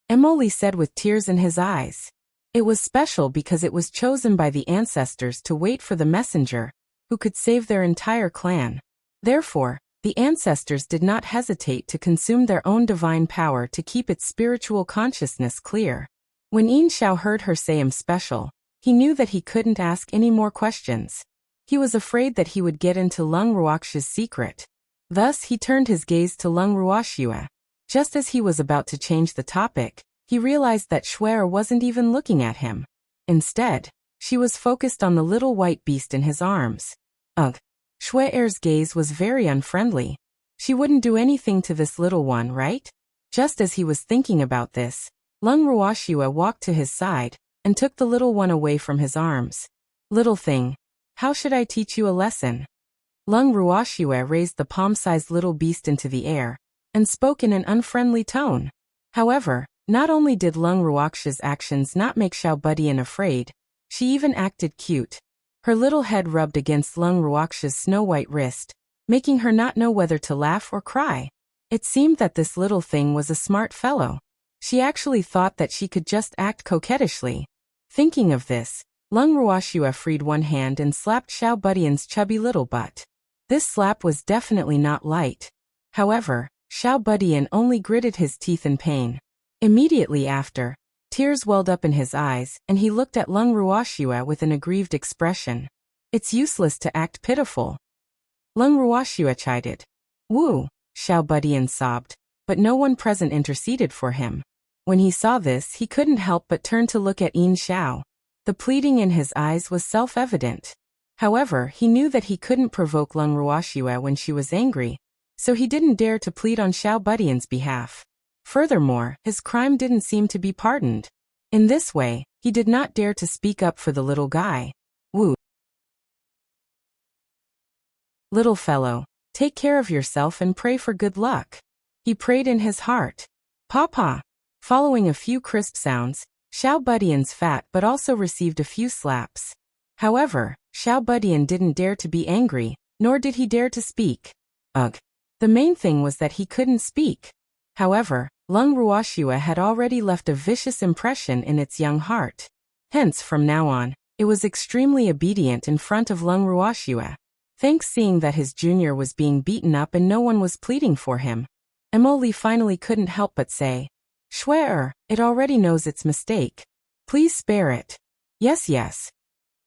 Emily said with tears in his eyes. It was special because it was chosen by the ancestors to wait for the messenger, who could save their entire clan. Therefore, the ancestors did not hesitate to consume their own divine power to keep its spiritual consciousness clear. When Yin Xiao heard her say I'm special, he knew that he couldn't ask any more questions. He was afraid that he would get into Lung Ruoxue's secret. Thus, he turned his gaze to Lung Ruoxue. Just as he was about to change the topic, he realized that Shui wasn't even looking at him. Instead, she was focused on the little white beast in his arms. Ugh. Shui's gaze was very unfriendly. She wouldn't do anything to this little one, right? Just as he was thinking about this, Lung Ruoxue walked to his side and took the little one away from his arms. Little thing, how should I teach you a lesson? Lung Ruoxue raised the palm-sized little beast into the air and spoke in an unfriendly tone. However, not only did Lung Ruoxue's actions not make Xiao Budian afraid, she even acted cute. Her little head rubbed against Lung Ruoxue's snow-white wrist, making her not know whether to laugh or cry. It seemed that this little thing was a smart fellow. She actually thought that she could just act coquettishly. Thinking of this, Lung Ruoxue freed one hand and slapped Xiao Budian's chubby little butt. This slap was definitely not light. However, Xiao Budian only gritted his teeth in pain. Immediately after, tears welled up in his eyes, and he looked at Lung Ruoxue with an aggrieved expression. It's useless to act pitiful, Lung Ruoxue chided. Woo, Xiao Budian sobbed, but no one present interceded for him. When he saw this, he couldn't help but turn to look at Yin Xiao. The pleading in his eyes was self-evident. However, he knew that he couldn't provoke Lung Ruoxue when she was angry, so he didn't dare to plead on Xiao Budian's behalf. Furthermore, his crime didn't seem to be pardoned. In this way, he did not dare to speak up for the little guy. Woo. Little fellow, take care of yourself and pray for good luck. He prayed in his heart. Papa. Following a few crisp sounds, Xiao Budian's fat but also received a few slaps. However, Xiao Budian didn't dare to be angry, nor did he dare to speak. Ugh. The main thing was that he couldn't speak. However, Lung Ruoxua had already left a vicious impression in its young heart. Hence, from now on, it was extremely obedient in front of Lung Ruoxua. Thanks seeing that his junior was being beaten up and no one was pleading for him, Emily finally couldn't help but say, "Schwer, it already knows its mistake. Please spare it." "Yes, yes."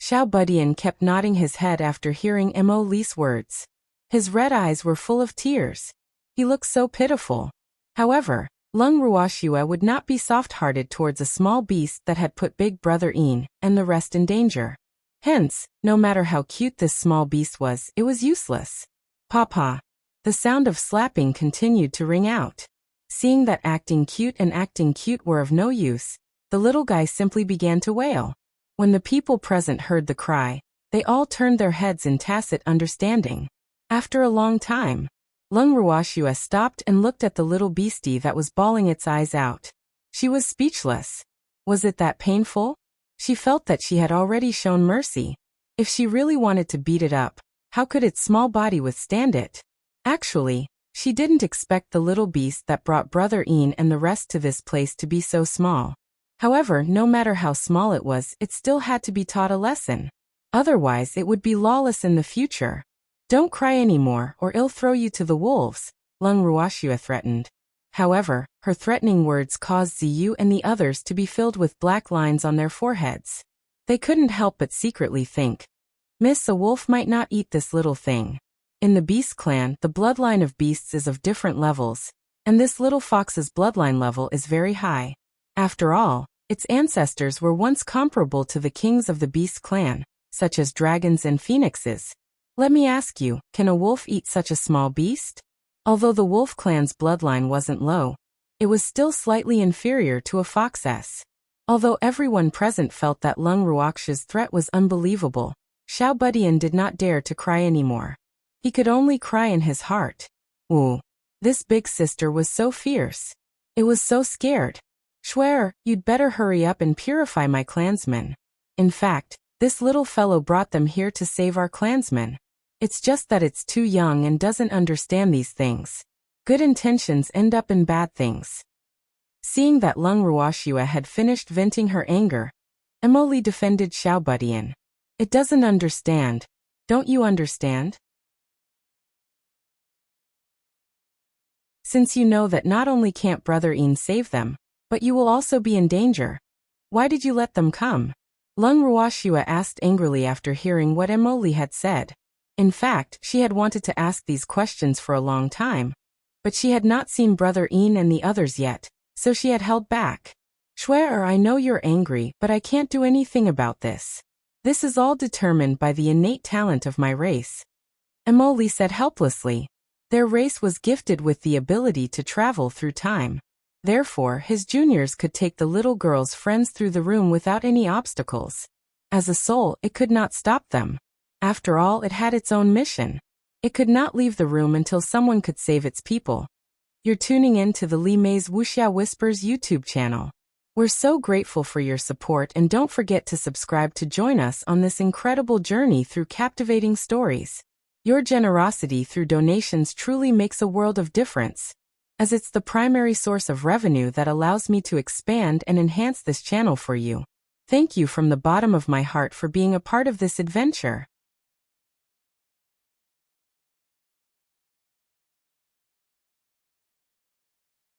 Xiao Budian kept nodding his head after hearing Emily's words. His red eyes were full of tears. He looked so pitiful. However, Lung Ruoxua would not be soft-hearted towards a small beast that had put Big Brother Yin and the rest in danger. Hence, no matter how cute this small beast was, it was useless. "Papa." The sound of slapping continued to ring out. Seeing that acting cute were of no use, the little guy simply began to wail. When the people present heard the cry, they all turned their heads in tacit understanding. After a long time, Lung Ruoxua stopped and looked at the little beastie that was bawling its eyes out. She was speechless. Was it that painful? She felt that she had already shown mercy. If she really wanted to beat it up, how could its small body withstand it? Actually, she didn't expect the little beast that brought Brother Ian and the rest to this place to be so small. However, no matter how small it was, it still had to be taught a lesson. Otherwise, it would be lawless in the future. "Don't cry anymore, or I'll throw you to the wolves," Lung Ruoxua threatened. However, her threatening words caused Ziyu and the others to be filled with black lines on their foreheads. They couldn't help but secretly think, "Miss, a wolf might not eat this little thing." In the Beast clan, the bloodline of beasts is of different levels, and this little fox's bloodline level is very high. After all, its ancestors were once comparable to the kings of the Beast clan, such as dragons and phoenixes. Let me ask you, can a wolf eat such a small beast? Although the wolf clan's bloodline wasn't low, it was still slightly inferior to a fox's. Although everyone present felt that Lung Ruoxua's threat was unbelievable, Xiao Budian did not dare to cry anymore. He could only cry in his heart. Ooh, this big sister was so fierce. It was so scared. "Schwer, you'd better hurry up and purify my clansmen. In fact, this little fellow brought them here to save our clansmen. It's just that it's too young and doesn't understand these things. Good intentions end up in bad things." Seeing that Lung Ruoxua had finished venting her anger, Emily defended Xiao Budian. "It doesn't understand. Don't you understand? Since you know that not only can't Brother Ian save them, but you will also be in danger, why did you let them come?" Lung Ruoxua asked angrily after hearing what Emily had said. In fact, she had wanted to ask these questions for a long time, but she had not seen Brother Ian and the others yet, so she had held back. "Schwer, I know you're angry, but I can't do anything about this. This is all determined by the innate talent of my race," Emily said helplessly. Their race was gifted with the ability to travel through time. Therefore, his juniors could take the little girl's friends through the room without any obstacles. As a soul, it could not stop them. After all, it had its own mission. It could not leave the room until someone could save its people. You're tuning in to the Li Mei's Wuxia Whispers YouTube channel. We're so grateful for your support, and don't forget to subscribe to join us on this incredible journey through captivating stories. Your generosity through donations truly makes a world of difference, as it's the primary source of revenue that allows me to expand and enhance this channel for you. Thank you from the bottom of my heart for being a part of this adventure.